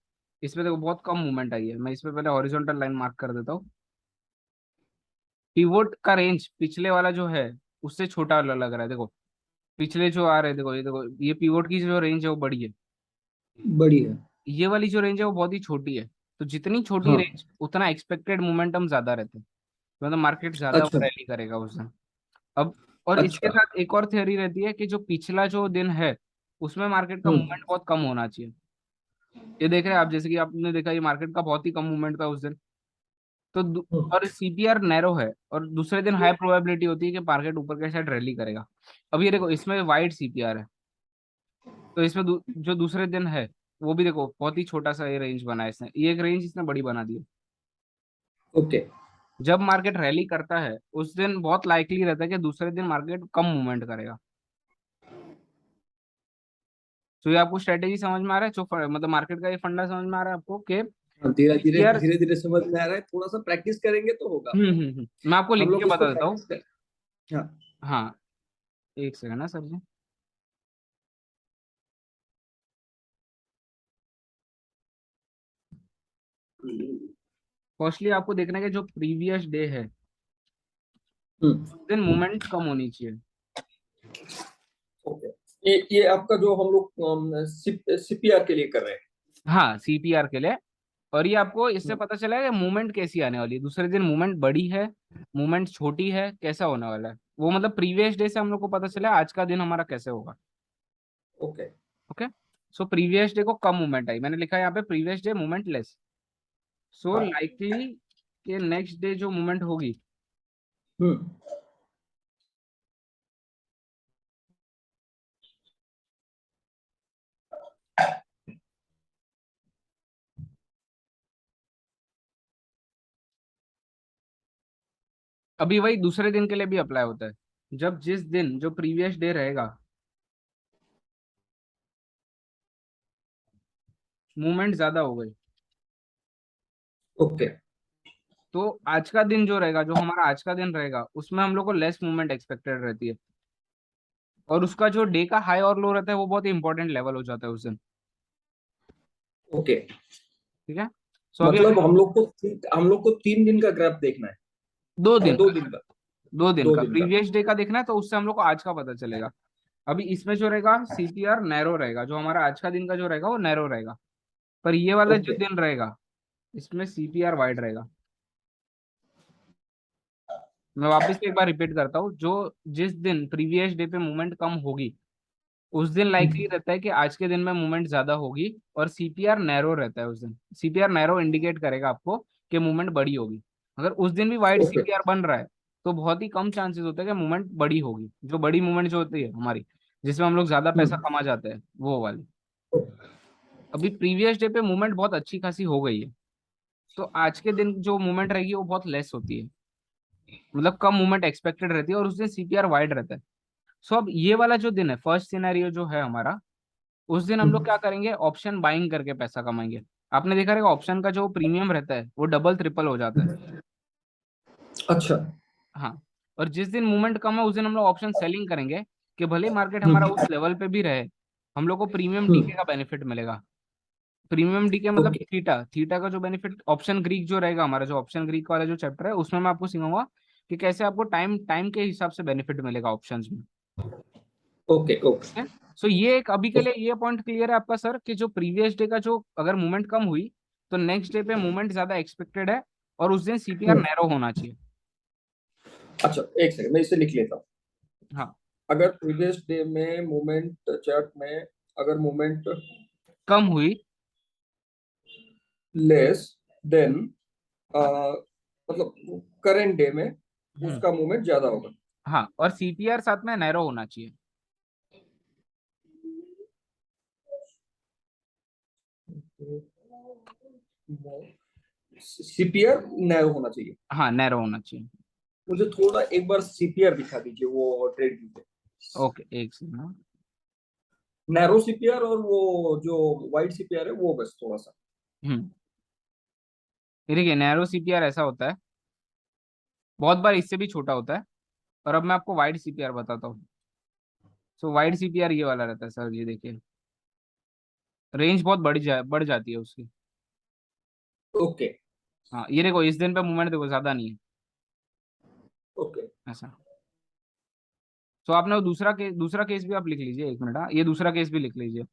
इसमें देखो बहुत कम मूवमेंट आई है। मैं इसमें पहले हॉरिजॉन्टल लाइन मार्क कर देता हूँ। पिवोट का रेंज पिछले वाला जो है उससे छोटा लग रहा है। देखो पिछले जो आ रहे हैं, देखो ये देखो, ये पिवोट की जो रेंज है वो बड़ी है। बढ़िया। ये वाली जो रेंज है वो बहुत ही छोटी है। तो जितनी छोटी हाँ। रेंज उतना एक्सपेक्टेड मोमेंटम ज्यादा रहता है। मतलब मार्केट ज्यादा अच्छा। रैली करेगा उस दिन। अब और इसके अच्छा। साथ एक और थ्योरी रहती है कि जो पिछला जो दिन है उसमें मार्केट का हम्म। मूवमेंट बहुत कम होना चाहिए। ये देख रहे हैं आप, जैसे कि आपने देखा ये मार्केट का बहुत ही कम मूवमेंट था उस दिन। तो हम्म। और सीपीआर नैरो है, और दूसरे दिन हाई प्रोबेबिलिटी होती है कि मार्केट ऊपर के साइड रैली करेगा। अब ये देखो, इसमें वाइड सीपीआर है। तो इसमें जो दूसरे दिन है वो भी देखो बहुत ही छोटा सा ये रेंज बना है इसने, ये एक रेंज इसने बड़ी बना दी है। ओके। जब मार्केट रैली करता है उस दिन बहुत लाइकली रहता है कि दूसरे दिन मार्केट कम मूवमेंट करेगा। तो ये आपको स्ट्रेटेजी समझ में आ रहा है, जो मतलब मार्केट का ये फंडा समझ में आ रहा है आपको कि हाँ, धीरे धीरे सीपीआर। धीरे धीरे समझ में आ रहा है, थोड़ा सा प्रैक्टिस करेंगे तो होगा। मैं आपको हम लिख के लोग इसको बता देता हूँ। प्रैक्टिस कर। हाँ। हाँ, एक सेकंड ना सर जी। फर्स्टली आपको देखना है कि जो प्रीवियस डे है हम्म। उस दिन मूवमेंट कम होनी चाहिए। ओके। ये आपका जो हम लोग सीपीआर के लिए कर रहे हैं। हाँ, सीपीआर के लिए। और ये आपको इससे हम्म। पता चला कि मूवमेंट कैसी आने वाली है, दूसरे दिन मूवमेंट बड़ी है, मूवमेंट छोटी है, कैसा होने वाला है वो। मतलब प्रीवियस डे से हम लोग को पता चला आज का दिन हमारा कैसे होगा। Okay. Okay. So previous day को कम मूवमेंट आई, मैंने लिखा है यहाँ पे प्रीवियस डे मूवमेंट लेस। सो हाँ। लाइकली कि नेक्स्ट डे जो मूवमेंट होगी। हम्म। अभी वही दूसरे दिन के लिए भी अप्लाई होता है। जब जिस दिन जो प्रीवियस डे रहेगा मूवमेंट ज्यादा हो गई, ओके। तो आज का दिन जो रहेगा, जो हमारा आज का दिन रहेगा, उसमें हम लोग को लेस मूवमेंट एक्सपेक्टेड रहती है। और उसका जो डे का हाई और लो रहता है वो बहुत ही इंपॉर्टेंट लेवल हो जाता है उस दिन। ओके। ठीक है। सो अभी मतलब हम लोग को 3 दिन का ग्राफ देखना है। दो दिन दो का दिन का। 2 दिन दो का दिन का। प्रीवियस डे का देखना है, तो उससे हम लोग को आज का पता चलेगा। अभी इसमें जो रहेगा सीपीआर नैरो रहेगा, जो हमारा आज का दिन का जो रहेगा वो नैरो रहेगा। पर ये वाला जो ओके। दिन रहेगा इसमें सीपीआर वाइड रहेगा। मैं वापस से एक बार रिपीट करता हूँ, जो जिस दिन प्रीवियस डे पे मूवमेंट कम होगी उस दिन लाइकली हम्म। रहता है कि आज के दिन में मूवमेंट ज्यादा होगी। और सीपीआर नैरो रहता है उस दिन। सीपीआर नैरो इंडिकेट करेगा आपको कि मूवमेंट बड़ी होगी। अगर उस दिन भी वाइड ओके। सीपीआर बन रहा है तो बहुत ही कम चांसेस होते हैं कि मूवमेंट बड़ी होगी। जो बड़ी मूवमेंट जो होती है हमारी, जिसमें हम लोग ज्यादा पैसा हम्म। कमा जाते हैं, वो वाली। अभी प्रीवियस डे पे मूवमेंट बहुत अच्छी खासी हो गई है, तो आज के दिन जो मूवमेंट रहेगी वो बहुत लेस होती है, मतलब कम मूवमेंट एक्सपेक्टेड रहती है, और उस दिन सीपीआर वाइड रहता है। सो अब ये वाला जो दिन है, फर्स्ट सिनेरियो जो है हमारा, उस दिन हम लोग क्या करेंगे, ऑप्शन बाइंग करके पैसा कमाएंगे। आपने देखा रहेगा ऑप्शन का जो प्रीमियम रहता है वो डबल ट्रिपल हो जाता है। अच्छा। हाँ, और जिस दिन मूवमेंट कम है उस दिन हम लोग ऑप्शन सेलिंग करेंगे, कि भले मार्केट हमारा हम्म। उस लेवल पे भी रहे, हम लोग को प्रीमियम डीके हम्म। का बेनिफिट मिलेगा। प्रीमियम डीके मतलब ओके। थीटा, थीटा का जो बेनिफिट, ऑप्शन ग्रीक जो रहेगा हमारा, जो ऑप्शन ग्रीक वाला जो चैप्टर है उसमें मैं आपको सिखाऊंगा कि कैसे आपको टाइम टाइम के हिसाब से बेनिफिट मिलेगा ऑप्शंस में। ओके। ओके। है। सो ये एक अभी के लिए ये पॉइंट क्लियर है आपका सर, कि जो प्रीवियस डे का जो अगर मूवमेंट कम हुई तो नेक्स्ट डे पे मूवमेंट ज्यादा एक्सपेक्टेड है, और उस दिन सीपीआर हम्म। नैरो होना चाहिए। अच्छा, एक सेकंड मैं इसे लिख लेता हूँ। हाँ, अगर प्रीवियस डे में मूवमेंट चार्ट में अगर मूवमेंट कम हुई। लेस देन मतलब करेंट डे में हम्म। उसका मूवमेंट ज्यादा होगा। हाँ, और सीपीआर साथ में नैरो होना चाहिए। सीपीआर नैरो होना चाहिए। हाँ, नैरो होना चाहिए। मुझे थोड़ा एक बार सीपीआर दिखा दीजिए वो ट्रेड व्यू पे। ओके, एक सेकंड। नैरो सीपीआर और वो जो वाइड सीपीआर है वो बस थोड़ा सा। हम्म। ये देखिए, नैरो सीपीआर ऐसा होता है, बहुत बार इससे भी छोटा होता है, और अब मैं आपको वाइड सीपीआर बताता हूँ। सो वाइड सीपीआर ये वाला रहता है सर, ये देखिए, रेंज बहुत बढ़ जाती है उसकी। ओके। हाँ, ये देखो इस दिन पे मूवमेंट देखो ज्यादा नहीं है ओके। ऐसा। तो आपने वो दूसरा केस भी आप लिख लीजिए, एक मिनट, हाँ, ये दूसरा केस भी लिख लीजिए,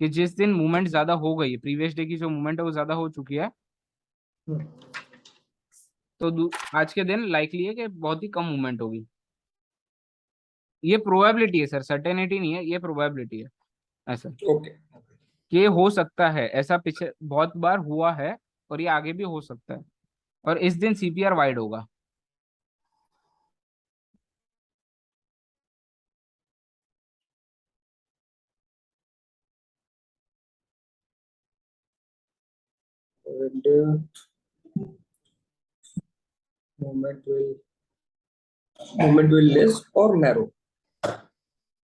कि जिस दिन मूवमेंट ज्यादा हो गई है, प्रीवियस डे की जो मूवमेंट है वो ज्यादा हो चुकी है, तो आज के दिन लाइकली है कि बहुत ही कम मूवमेंट होगी। ये प्रोबेबिलिटी है सर, सर्टेनिटी नहीं है, ये प्रोबेबिलिटी है ऐसा, ओके। कि ये हो सकता है, ऐसा पीछे बहुत बार हुआ है, और ये आगे भी हो सकता है, और इस दिन सीपीआर वाइड होगा। and movement will movement will less और narrow।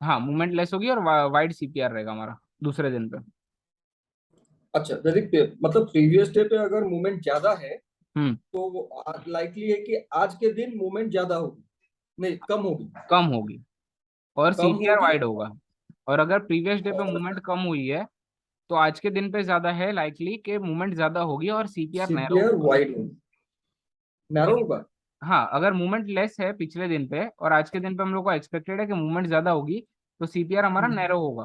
हाँ, मूवमेंट लेस होगी, और वाइड सीपीआर रहेगा हमारा दूसरे दिन पे। अच्छा, यदि मतलब प्रीवियस डे पे अगर मूवमेंट ज्यादा है हम्म। तो लाइकली है कि आज के दिन मूवमेंट ज्यादा होगी, नहीं कम होगी। कम होगी, और कम सीपीआर होगी। वाइड होगा। और अगर प्रीवियस डे पे और मूवमेंट कम हुई है, तो आज के दिन पे ज्यादा है लाइकली कि मूवमेंट ज्यादा होगी और सीपीआर नैरो सीपीआर होगा। वाइड होगी, नैरो होगा। हाँ, अगर मूवमेंट लेस है पिछले दिन पे और आज के दिन पे हम लोग को एक्सपेक्टेड है कि मूवमेंट ज्यादा होगी, तो सीपीआर हमारा नैरो होगा।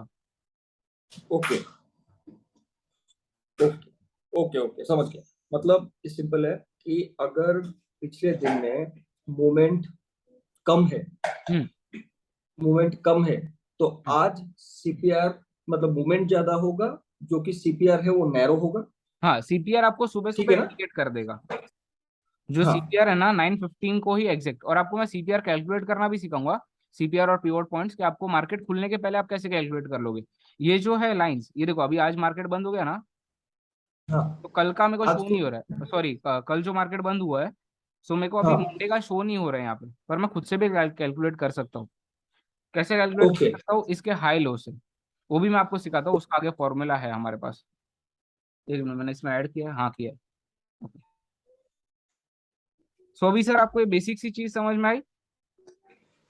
ओके। ओके। ओके। ओके, समझ गया। मतलब सिंपल है कि अगर पिछले दिन में मूवमेंट कम है, हम्म। मूवमेंट कम है, तो आज सीपीआर मतलब मूवमेंट ज्यादा होगा, जो कि सीपीआर है वो नैरो होगा। हाँ, सीपीआर आपको सुबह ठीक सुबह है ना? इंडिकेट कर देगा। जो हाँ। सीपीआर है ना 9:15 को ही एग्जैक्ट, और आपको मैं सीपीआर कैलकुलेट करना भी सिखाऊंगा। सीपीआर और पीवोट पॉइंट्स कि आपको मार्केट खुलने के पहले आप कैसे कैलकुलेट कर लोगे। ये जो है लाइंस, ये देखो अभी आज मार्केट बंद हो गया ना, हाँ। तो कल का मेरे को आज शो तो। नहीं हो रहा है, सॉरी, कल जो मार्केट बंद हुआ है, सो मेरे को अभी हाँ। मंडे का शो नहीं हो रहा है यहाँ पे, पर मैं खुद से भी कैलकुलेट कर सकता हूँ। कैसे कैलकुलेट कर ओके। सकता हूँ, इसके हाई लो से, वो भी मैं आपको सिखाता हूँ, उसका आगे फॉर्मूला है हमारे पास। एक मिनट, मैंने इसमें ऐड किया है, हाँ किया है। सो अभी सर आपको ये बेसिक सी चीज समझ में आई।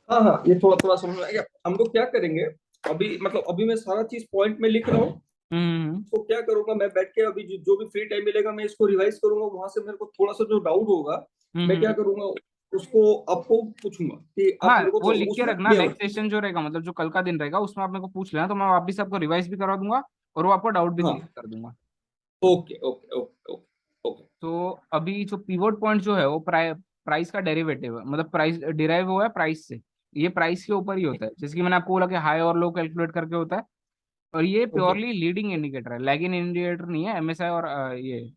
हाँ हाँ, ये थोड़ा थोड़ा समझ में आ गया। हम लोग क्या करेंगे अभी, मतलब अभी मैं सारा चीज पॉइंट में लिख रहा हूँ। हम्म। तो क्या करूंगा मैं बैठ के, अभी जो भी फ्री टाइम मिलेगा मैं इसको रिवाइज करूंगा, वहां से मेरे को थोड़ा सा जो डाउट होगा हम्म। मैं क्या करूंगा उसको आपको पूछूंगा कि आप हाँ, मेरे को वो थोड़ा लिख के उसमें रखना, क्लियर हो। नेक्स्ट सेशन जो रहेगा, मतलब जो कल का दिन रहेगा उसमें आप मेरे को पूछ लेना, तो मैं वापस आपको रिवाइज भी करवा दूंगा, और वो आपको डाउट भी क्लियर हाँ। कर दूंगा। Okay. Okay. Okay. Okay. Okay. तो अभी जो पिवोट पॉइंट जो है वो प्राइस का डेरिवेटिव है, मतलब प्राइस डिराइव हुआ है प्राइस से। ये प्राइस के ऊपर ही होता है, जैसे कि मैंने आपको बोला कि हाई और लो कैलकुलेट करके होता है। और ये ओके। प्योरली लीडिंग इंडिकेटर है, लैगिंग इंडिकेटर नहीं है, एमएसआई और ये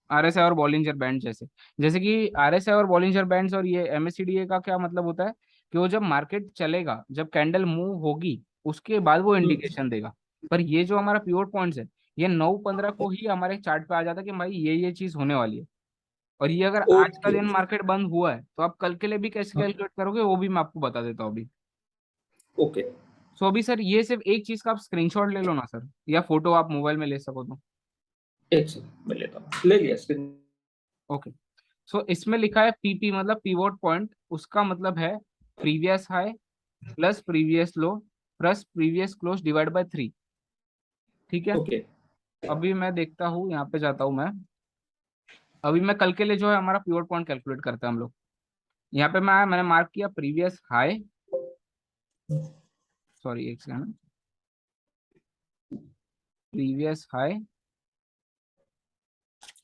आरएसआई और बॉलिंजर बैंड जैसे। जैसे कि आरएसआई और बॉलिंजर बैंड्स और ये एमएससीडीए का क्या मतलब होता है, कि वो जब मार्केट चलेगा, जब कैंडल मूव होगी, उसके बाद वो हम्म। इंडिकेशन देगा। पर ये जो हमारा पिवोट पॉइंट्स है, ये 9:15 को ही हमारे चार्ट पे आ जाता है कि भाई ये चीज होने वाली है। और ये अगर आज का ओके। दिन मार्केट बंद हुआ है तो आप कल के लिए भी कैसे हाँ। कैलकुलेट करोगे वो भी मैं आपको बता देता हूँ अभी। ओके। सो अभी सर ये सिर्फ एक चीज का आप स्क्रीनशॉट ले लो ना सर, या फोटो आप मोबाइल में ले सको तो। एक सेकंड मैं लेता हूँ, ले लिया स्क्रीन। ओके। सो इसमें लिखा है पीपी मतलब पिवोट पॉइंट, उसका मतलब है previous high plus previous low plus previous close divide by 3। ठीक है। ओके। अभी मैं देखता हूँ, यहाँ पे जाता हूँ मैं। अभी मैं कल के लिए जो है हमारा पिवोट पॉइंट कैलकुलेट करते हैं हम लोग। यहाँ पे मैंने मार्क किया प्रीवियस हाई, सॉरी एक सेकंड, प्रीवियस हाई।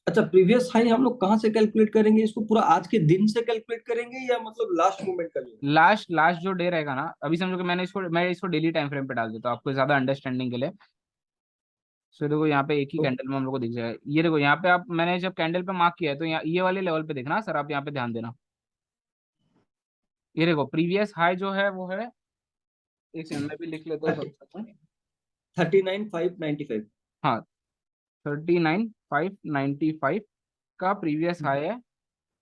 अच्छा, प्रीवियस हाई हम लोग कहाँ से कैलकुलेट करेंगे इसको? पूरा आज के दिन से कैलकुलेट करेंगे या मतलब लास्ट मोमेंट का जो? लास्ट लास्ट जो डे रहेगा ना, अभी समझो कि मैं इसको डेली टाइम फ्रेम पे डाल देता हूँ आपको ज्यादा अंडरस्टैंडिंग के लिए। सो देखो यहाँ पे एक ही कैंडल में हम लोग को दिख जाएगा। ये देखो यहाँ पे आप, मैंने जब कैंडल पे मार्क किया है तो यहाँ ये वाले लेवल पे देखना सर, आप यहाँ पे ध्यान देना। ये देखो प्रीवियस हाई जो है वो है, एक सेकंड मैं भी लिख लेता हूँ तब तक। 39,595। हाँ, 39,595 का प्रीवियस हाई है।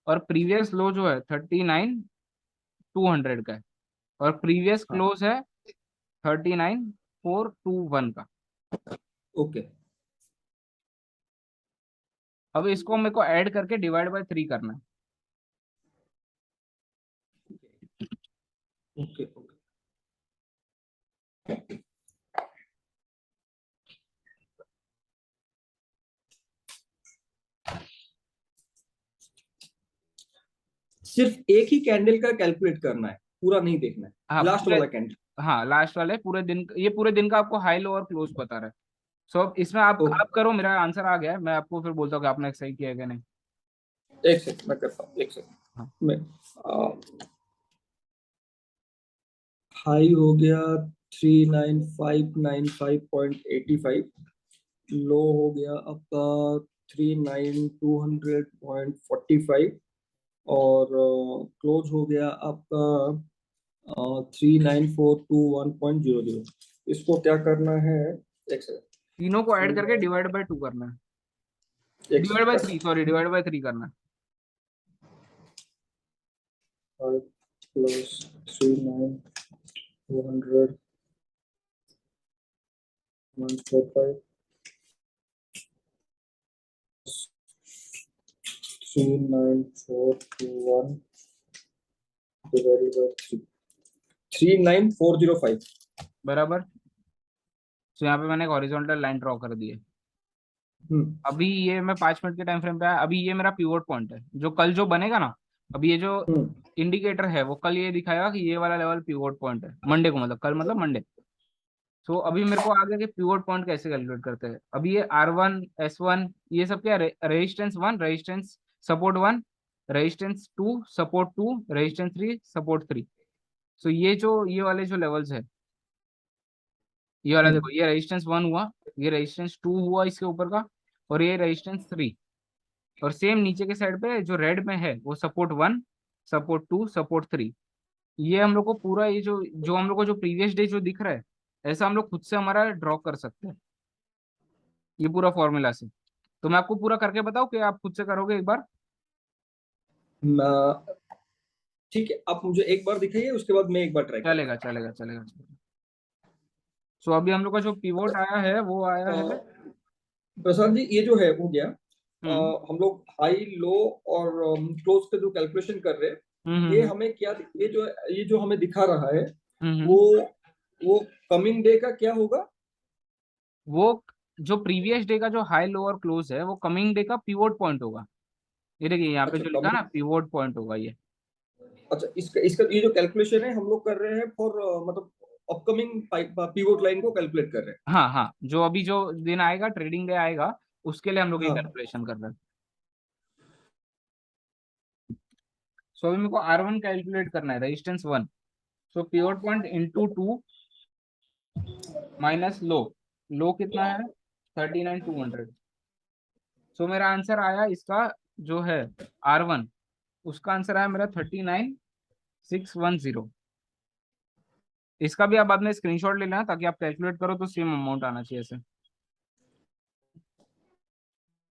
और प्रीवियस लो जो है 39,200 का है। और प्रीवियस हाँ। क्लोज है 39,421 का। ओके। अब इसको मेरे को ऐड करके डिवाइड बाय 3 करना है। ओके। ओके। सिर्फ एक ही कैंडल का कैलकुलेट करना है, पूरा नहीं देखना है, हाँ लास्ट पूरे, वाला कैंडल। हाँ लास्ट वाले पूरे दिन, ये पूरे दिन का आपको हाई लो और क्लोज बता रहा है। सो अब इसमें आप ओके। करो, मेरा आंसर आ गया है, मैं आपको फिर बोलता हूँ कि आपने सही किया है कि नहीं। एक सेकंड मैं करता हूँ, एक हाँ। सेकंड मैं। हाई हो गया 39,595.85। लो हो गया आपका 39,200.45। और क्लोज हो गया आपका 39,421.00। इसको क्या करना है? एक तीनों को ऐड करके सेकंड। डिवाइड बाय 2 करना है। एक divide by second. 3, sorry divide by 3 करना है। 5 प्लस 39,200.145 39,421 डिवाइडेड बाय 39,405। बराबर। तो यहाँ पे मैंने एक हॉरिजॉन्टल लाइन ड्रॉ कर दी है। हम्म। अभी ये मैं 5 मिनट के टाइम फ्रेम पे आया, अभी ये मेरा पिवोट पॉइंट है जो कल जो बनेगा ना। अभी ये जो हम्म। इंडिकेटर है वो कल ये दिखाएगा कि ये वाला लेवल पिवोट पॉइंट है, मंडे को, मतलब कल मतलब मंडे। सो अभी मेरे को आ गया कि पिवोट पॉइंट कैसे कैलकुलेट करते हैं। अभी ये R1 S1 ये सब क्या, resistance 1, resistance support 1, resistance 2 support 2, resistance 3 support 3। सो ये जो ये वाले जो लेवल्स है, ये वाला देखो, हम्म। ये रेजिस्टेंस 1 हुआ, ये रेजिस्टेंस 2 हुआ इसके ऊपर का, और ये रेजिस्टेंस 3। और सेम नीचे के साइड पे जो रेड में है वो सपोर्ट 1, सपोर्ट 2, सपोर्ट 3। ये हम लोग को पूरा ये जो जो हम लोग को जो प्रीवियस डे जो दिख रहा है, ऐसा हम लोग खुद से हमारा ड्रॉ कर सकते हैं ये पूरा फॉर्मूला से। तो मैं आपको पूरा करके बताऊं कि आप खुद से करोगे एक बार। ठीक है, आप मुझे एक बार दिखाइए, उसके बाद मैं एक बार ट्राई करता चलेगा चलेगा चलेगा चलेगा। सो अभी हम लोग का जो पिवोट आया है वो आया है। हूँ। प्रशांत जी, ये जो है हो गया। हम्म हम लोग हाई लो और क्लोज का जो कैलकुलेशन कर रहे हैं, हम्म ये हम्म हमें क्या, ये जो हमें दिखा रहा है, हम्म, वो वो कमिंग डे का क्या होगा? वो जो प्रीवियस डे का जो हाई लो और क्लोज है वो कमिंग डे का पिवोट पॉइंट होगा। ये देखिए यहाँ पे अच्छा, जो लिखा है ना कमिंग। पिवोट पॉइंट होगा ये। अच्छा, इसका इसका ये जो कैलकुलेशन है हम लोग कर रहे हैं फॉर मतलब अपकमिंग पीवोट लाइन को कैलकुलेट कर रहे हैं। हाँ हाँ, जो अभी जो दिन आएगा, ट्रेडिंग डे आएगा, उसके लिए हम लोग ये हाँ। कैलकुलेशन कर रहे हैं। सो अभी मेरे को R1 कैलकुलेट करना है, रेजिस्टेंस 1। सो pivot point into 2 minus low. लो कितना है? 39,200। सो मेरा आंसर आया इसका जो है R1, उसका आंसर आया मेरा 39,610। इसका भी आप बाद में स्क्रीनशॉट ले लेना ताकि आप कैलकुलेट करो तो सेम अमाउंट आना चाहिए ऐसे।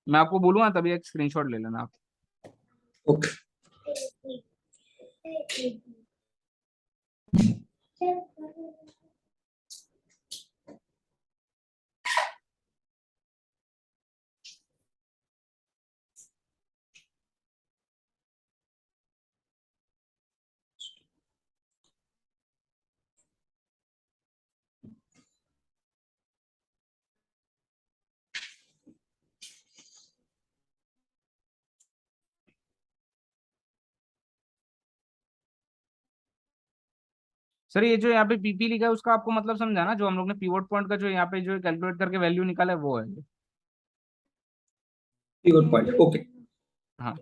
मैं आपको बोलूंगा तभी एक स्क्रीनशॉट ले लेना आप। ओके। सर ये जो यहाँ पे पीपी लिखा है उसका आपको मतलब समझा ना, जो हम लोग ने पिवट पॉइंट का जो यहाँ पे जो कैलकुलेट करके वैल्यू निकाला है वो है ये। Good point. ओके। हाँ।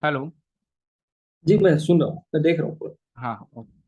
हेलो। जी मैं सुन रहा हूँ, मैं देख रहा हूँ पूरा। हाँ ओके।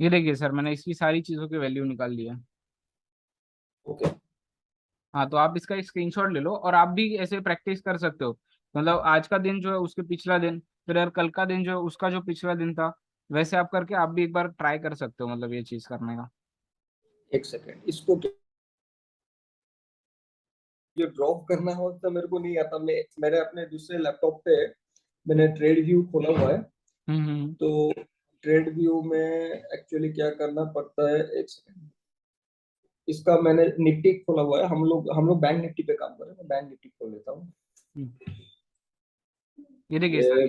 ये देखिए सर मैंने इसकी सारी चीज़ों की वैल्यू निकाल ली है। ओके। हाँ तो आप इसका एक स्क्रीनशॉट ले लो और आप भी ऐसे प्रैक्टिस कर सकते हो। मतलब आज का दिन जो है उसके पिछला दिन, फिर यार कल का दिन जो है उसका जो पिछला दिन था, वैसे आप करके आप भी एक बार ट्राई कर सकते हो मतलब ये चीज़ करने का। एक सेकेंड, इसको जो ड्रॉप करना हो तो मेरे को नहीं आता। मेरे अपने दूसरे लैपटॉप पे मैंने ट्रेड व्यू खोला हुआ है। हम्म। तो ट्रेड व्यू में एक्चुअली क्या करना पड़ता है, एक सेकेंड। इसका मैंने निफ्टी खोला हुआ है। हम लोग बैंक निफ्टी पे काम कर रहे हैं, मैं बैंक निफ्टी खोल लेता हूँ। हम्म। ये देखिए सर। ये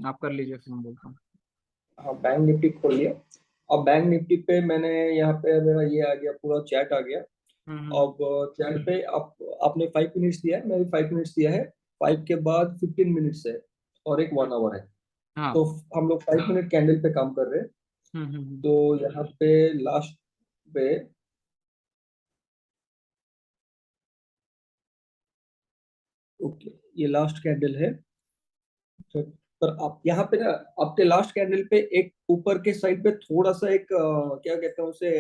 आप कर लीजिए फिर मैं बोलता हूँ। हाँ, बैंक निफ्टी खोल लिया। अब बैंक निफ्टी पे मैंने यहाँ पे मेरा ये आ गया, पूरा चैट आ गया। हम्म। अब चैट पे आप आपने 5 मिनट्स दिया है, मैंने 5 मिनट्स दिया है। 5 के बाद 15 मिनट्स है और एक 1 आवर है। हाँ। तो हम लोग 5 मिनट कैंडल पे काम कर रहे हैं। हम्म। तो यहाँ पे लास्ट पे, ओके, ये लास्ट कैंडल है। तो पर आप यहाँ पे ना, आपके लास्ट कैंडल पे एक ऊपर के साइड पे थोड़ा सा एक क्या कहते हैं उसे,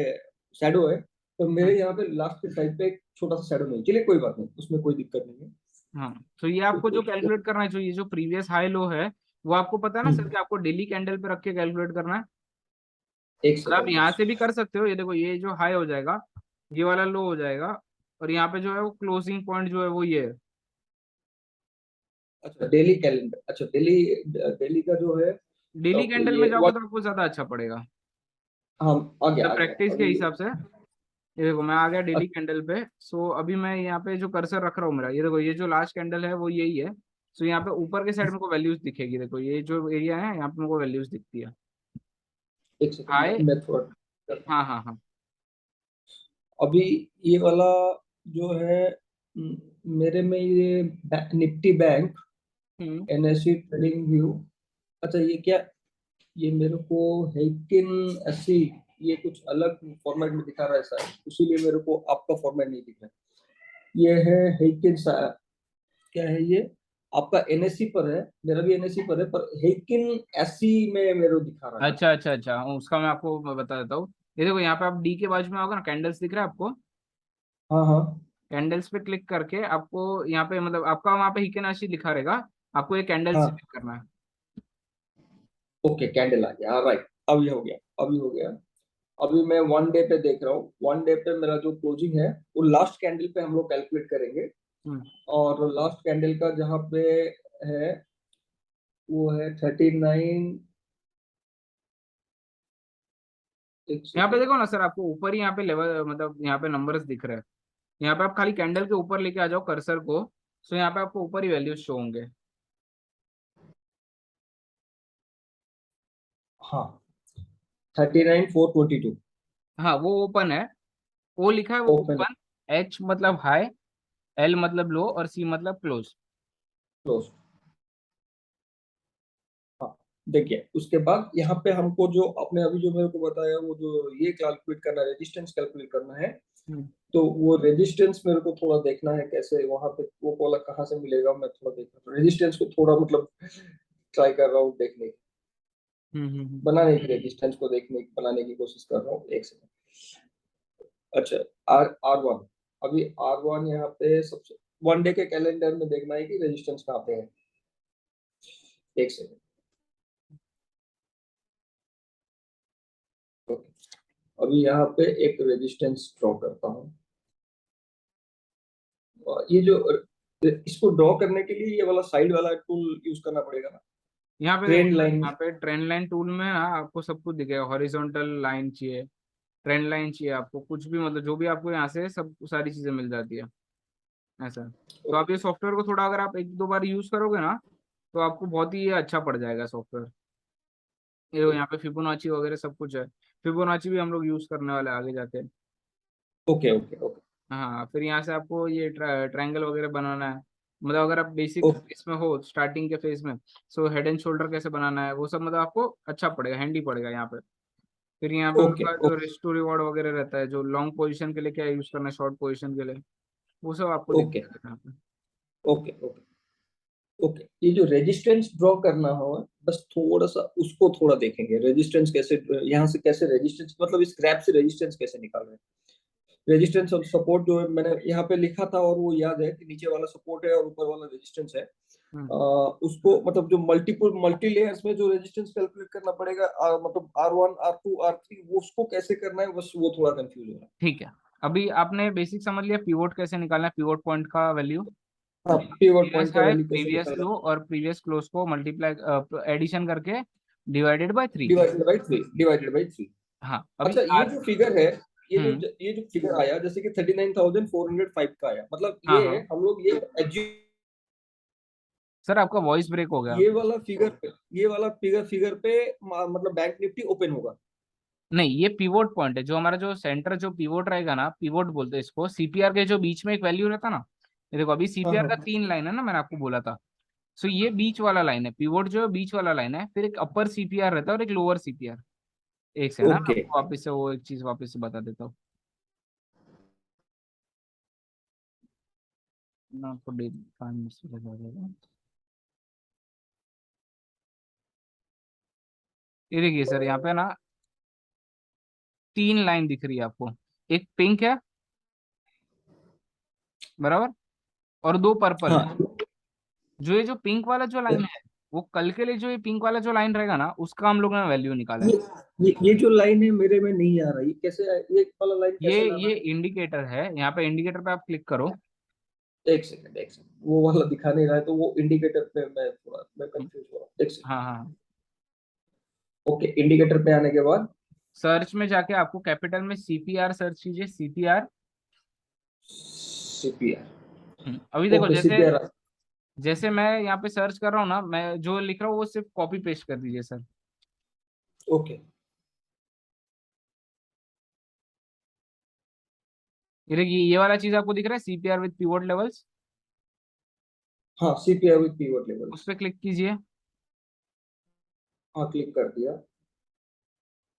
शैडो है। तो हम्म। मेरे यहाँ पे लास्ट के साइड पे एक छोटा सा शैडो नहीं, चलिए कोई बात नहीं, उसमें कोई दिक्कत नहीं है। हाँ तो ये आपको जो कैलकुलेट करना है, जो ये जो प्रीवियस हाई लो है, वो आपको पता है ना सर हम्म, कि आपको डेली कैंडल पे रख के कैलकुलेट करना है। एक मतलब आप सेकेंड यहाँ बस। से भी कर सकते हो, ये देखो ये जो हाई हो जाएगा, ये वाला लो हो जाएगा, और यहाँ पे जो है वो क्लोजिंग पॉइंट जो है वो ये है। अच्छा डेली कैलेंडर, अच्छा डेली, डेली का जो है डेली आपको कैंडल ये में जाओगे वन। तो आपको ज्यादा अच्छा पड़ेगा, हाँ आ गया मतलब आ गया प्रैक्टिस के अभी। हिसाब से। ये देखो मैं आ गया डेली अच्छा, कैंडल पे। सो अभी मैं यहाँ पे जो कर्सर रख रहा हूँ मेरा, ये देखो ये जो लास्ट कैंडल है वो यही है। सो यहाँ पे ऊपर के साइड में को वैल्यूज दिखेगी, देखो ये जो एरिया है यहाँ पे मेरे को वैल्यूज दिखती है। एक सेकंड हाई। मैं थोड़ा, हाँ हाँ हाँ। अभी ये वाला जो है म, मेरे में ये निफ्टी बैंक, हम्म। NSC trading view. अच्छा ये क्या, ये मेरे को हेल्किन ऐसी, ये कुछ अलग फॉर्मेट में दिखा रहा है शायद, इसीलिए मेरे को आपका फॉर्मेट नहीं दिख रहा है। ये है हेल्किन, क्या है ये, आपका एनएससी पर है, मेरा भी एनएससी पर है, पर हेल्किन एससी में मेरे को दिखा रहा है। अच्छा अच्छा अच्छा, उसका मैं आपको बता देता हूँ। ये देखो यहाँ पे आप डी के बाजू में होगा ना, कैंडल्स दिख रहा है आपको। हाँ हाँ। कैंडल्स पे क्लिक करके आपको यहाँ पे मतलब आपका वहाँ पे हिकेनाशी लिखा रहेगा, आपको ये कैंडल हाँ सिलेक्ट करना है। ओके कैंडल आ गया, राइट, अभी हो गया, अभी हो गया। अभी मैं वन डे पे देख रहा हूँ, वन डे पे मेरा जो क्लोजिंग है वो लास्ट कैंडल पे हम लोग कैलकुलेट करेंगे। हम्म। और लास्ट कैंडल का जहाँ पे है वो है 39, एक यहाँ पे सेकेंड। देखो ना सर, आपको ऊपर ही यहाँ पे लेवल मतलब यहाँ पे नंबर्स दिख रहे हैं। यहाँ पे आप खाली कैंडल के ऊपर लेके आ जाओ कर्सर को। सो यहाँ पे आपको ऊपर ही वैल्यूज शो होंगे। हाँ 39,422। हाँ वो ओपन है, ओ लिखा है वो ओपन, ओपन। एच मतलब हाई, एल मतलब लो और सी मतलब क्लोज। क्लोज। हाँ देखिए उसके बाद यहाँ पे हमको जो आपने अभी जो मेरे को बताया, वो जो ये कैलकुलेट करना है, रेजिस्टेंस कैलकुलेट करना है। हम्म तो वो रेजिस्टेंस मेरे को थोड़ा देखना है कैसे वहां पे वो कोला कहाँ से मिलेगा, मैं थोड़ा देख रहा हूँ रेजिस्टेंस को, थोड़ा मतलब ट्राई कर रहा हूँ देखने की, हम्म। बनाने की, रेजिस्टेंस को देखने बनाने की कोशिश कर रहा हूँ, एक सेकंड। अच्छा, आर आर वन, अभी आर वन यहाँ पे सबसे वन डे के कैलेंडर में देखना है कि रेजिस्टेंस कहाँ पे है, एक सेकंड। ओके, अभी यहाँ पे एक रेजिस्टेंस ड्रॉ करता हूँ। और ये जो इसको ड्रॉ करने के लिए ये वाला साइड वाला टूल यूज करना पड़ेगा ना, यहाँ पे देखो ट्रेंड सर, लाइन। यहाँ पे ट्रेंड लाइन टूल में ना आपको सब कुछ दिखेगा। हॉरिजॉन्टल लाइन चाहिए, ट्रेंड लाइन चाहिए आपको, कुछ भी मतलब जो भी आपको यहाँ से सब सारी चीजें मिल जाती है ऐसा। तो आप ये सॉफ्टवेयर को थोड़ा अगर आप एक दो बार यूज करोगे ना, तो आपको बहुत ही अच्छा पड़ जाएगा सॉफ्टवेयर। ये देखो यहाँ पे फिबोनाची वगैरह सब कुछ है। फिबोनाची भी हम लोग यूज करने वाले हैं आगे जाके। ओके ओके ओके हाँ फिर यहाँ से आपको ये ट्रायंगल वगैरह बनाना है। मतलब अगर आप बेसिक इसमें हो स्टार्टिंग के फेज में, सो हेड एंड शोल्डर कैसे बनाना है वो सब मतलब आपको अच्छा पड़ेगा, हैंडी पड़ेगा यहाँ पे। फिर यहाँ पे ओके उनका जो रिस्क टू रिवॉर्ड वगैरह रहता है, जो लॉन्ग पोजीशन के लिए क्या यूज करना है, शॉर्ट पोजीशन के लिए, वो सब आपको दिख ओके जाएगा यहाँ पे। Okay okay okay. ये जो रेजिस्टेंस ड्रॉ करना हो, बस थोड़ा सा उसको थोड़ा देखेंगे, रेजिस्टेंस कैसे, यहाँ से कैसे रेजिस्टेंस, मतलब इस ग्राफ से रेजिस्टेंस कैसे निकाल रहे हैं। रेजिस्टेंस और सपोर्ट जो है मैंने यहाँ पे लिखा था, और वो याद है कि नीचे वाला सपोर्ट है और ऊपर वाला रेजिस्टेंस है। हम्म। उसको मतलब जो मल्टी लेयर्स में जो रेजिस्टेंस कैलकुलेट करना पड़ेगा, मतलब R1 R2 R3, वो उसको कैसे करना है, बस वो थोड़ा कंफ्यूज हो रहा है। ठीक है। अभी आपने बेसिक समझ लिया पिवोट कैसे निकालना है, पिवोट पॉइंट का वैल्यू। हाँ पीवट प्रीवियस पॉइंट का हाई वैल्यू कैसे प्रीवियस निकालना लो और प्रीवियस क्लोज को मल्टीप्लाई एडिशन करके डिवाइडेड बाय है, 3। Divided by 3। हाँ अभी अच्छा ये आर। जो फिगर है, हम्म। ये जो फिगर आया जैसे कि 39,405 का आया, मतलब हाँ ये हाँ हम लोग ये सर आपका वॉइस ब्रेक हो गया। ये वाला फिगर पे, ये वाला फिगर पे मतलब बैंक निफ्टी ओपन होगा। नहीं ये पिवोट पॉइंट है, जो हमारा जो सेंटर जो पिवोट रहेगा ना, पिवोट बोलते हैं इसको। सीपीआर के जो बीच में एक वैल्यू रहता ना, ये देखो अभी हाँ सीपीआर हाँ का 3 लाइन है ना, मैंने आपको बोला था। सो ये बीच वाला लाइन है, पिवोट जो है बीच वाला लाइन है, फिर एक अपर सीपीआर रहता है और एक लोअर सीपीआर। एक से ना मैं ओके आपको वापस से वो एक चीज वापस से बता देता हूँ। मैं आपको डेट टाइम से बता देगा। ये देखिए सर यहाँ पे ना 3 लाइन दिख रही है आपको। एक पिंक है बराबर, और 2 पर्पल है। हाँ। जो ये जो पिंक वाला जो लाइन है, वो कल के लिए जो ये पिंक वाला जो लाइन रहेगा ना, उसका हम लोग ने वैल्यू निकाला है। ये ये जो लाइन है मेरे में नहीं आ रहा, ये कैसे ये वाला लाइन ये कैसे लाना ये है। इंडिकेटर है, यहाँ पे इंडिकेटर पे आप क्लिक करो। एक सेकंड, वो वाला दिखा नहीं रहा है, तो वो इंडिकेटर पे मैं कंफ्यूज हो रहा हूँ, एक सेकंड। हाँ हाँ। ओके, इंडिकेटर पे आने के बाद सर्च में जाके आपको कैपिटल में सीपीआर सर्च कीजिए, सीपीआर। सीपीआर। अभी देखो ओके, जैसे, सीपीआर। जैसे मैं यहाँ पे सर्च कर रहा हूँ ना, मैं जो लिख रहा हूँ वो सिर्फ कॉपी पेस्ट कर दीजिए सर। ओके। ये देखिए, ये वाला चीज आपको दिख रहा है, सीपीआर विद पीवोट लेवल्स। हाँ, सीपीआर विद पीवट उस लेवल्स। पर क्लिक कीजिए। हाँ, क्लिक कर दिया।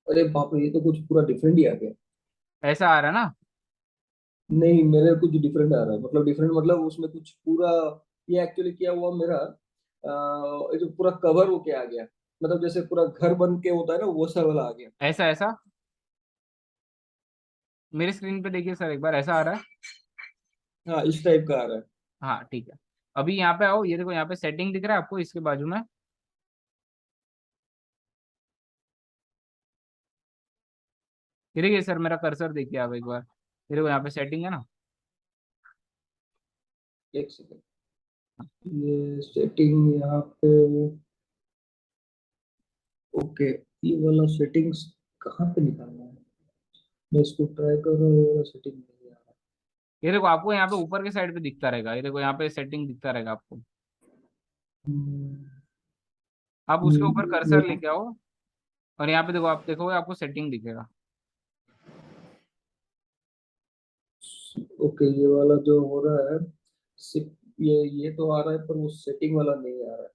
अरे बाप रे, ये तो कुछ पूरा डिफरेंट ही आ गया। ऐसा आ रहा है ना। नहीं, मेरे कुछ डिफरेंट आ रहा है, मतलब डिफरेंट मतलब उसमें कुछ पूरा, ये एक्चुअली क्या हुआ मेरा, ये जो पूरा कवर होके आ गया, मतलब जैसे पूरा घर बन के होता है ना, वो सा वाला आ गया। ऐसा ऐसा मेरे स्क्रीन पे देखिए सर, एक बार ऐसा आ रहा है। हाँ, इस टाइप का आ रहा है। हाँ ठीक है। अभी यहाँ पे आओ, ये देखो यहाँ पे सेटिंग दिख रहा है आपको इसके बाजू में। ये देखिए सर, मेरा कर्सर देखिए आप एक बार, ये देखो यहाँ पे सेटिंग है ना। एक सेकंड, ये सेटिंग यहाँ पे। ओके, ये वाला सेटिंग्स कहाँ पे निकालना है? मैं इसको ट्राई कर रहा हूँ, ये वाला सेटिंग नहीं आ रहा। ये देखो आपको यहाँ पे ऊपर के साइड पे दिखता रहेगा, ये देखो यहाँ पे सेटिंग दिखता रहेगा आपको। हम्म, आप उसके ऊपर कर्सर मेरा लेके आओ, और यहाँ पे देखो, आप देखोगे आपको सेटिंग दिखेगा। ओके, ये वाला जो हो रहा है, ये तो आ रहा है, पर वो सेटिंग वाला नहीं आ रहा है।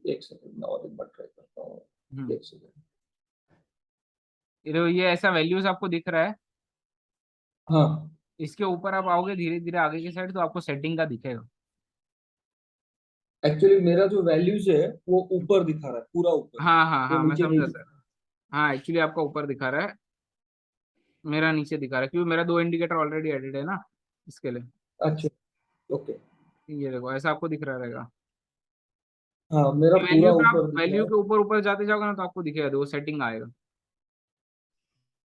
एक सेकंड, मैं और एक बार ट्राई करता हूँ। हम्म। एक सेकंड। ये देखो, ये ऐसा वैल्यूज आपको दिख रहा है। हाँ, इसके ऊपर आप आओगे धीरे धीरे आगे की साइड, तो आपको सेटिंग का दिखेगा। एक्चुअली मेरा जो वैल्यूज है वो ऊपर दिखा रहा है, पूरा ऊपर। हाँ हाँ वो हाँ, मैं नीचे नहीं समझा सर। दिखा। हाँ एक्चुअली आपका ऊपर दिखा रहा है, मेरा नीचे दिखा रहा है, क्योंकि मेरा दो इंडिकेटर ऑलरेडी एडेड है ना, इसके लिए। अच्छा। ओके। ये देखो ऐसा आपको दिख रहा रहेगा। हाँ, मेरा पूरा वैल्यू पे आप ऊपर दिख रहा वैल्यू है। के ऊपर ऊपर जाते जाओगे ना, तो आपको दिखेगा, वो सेटिंग आएगा।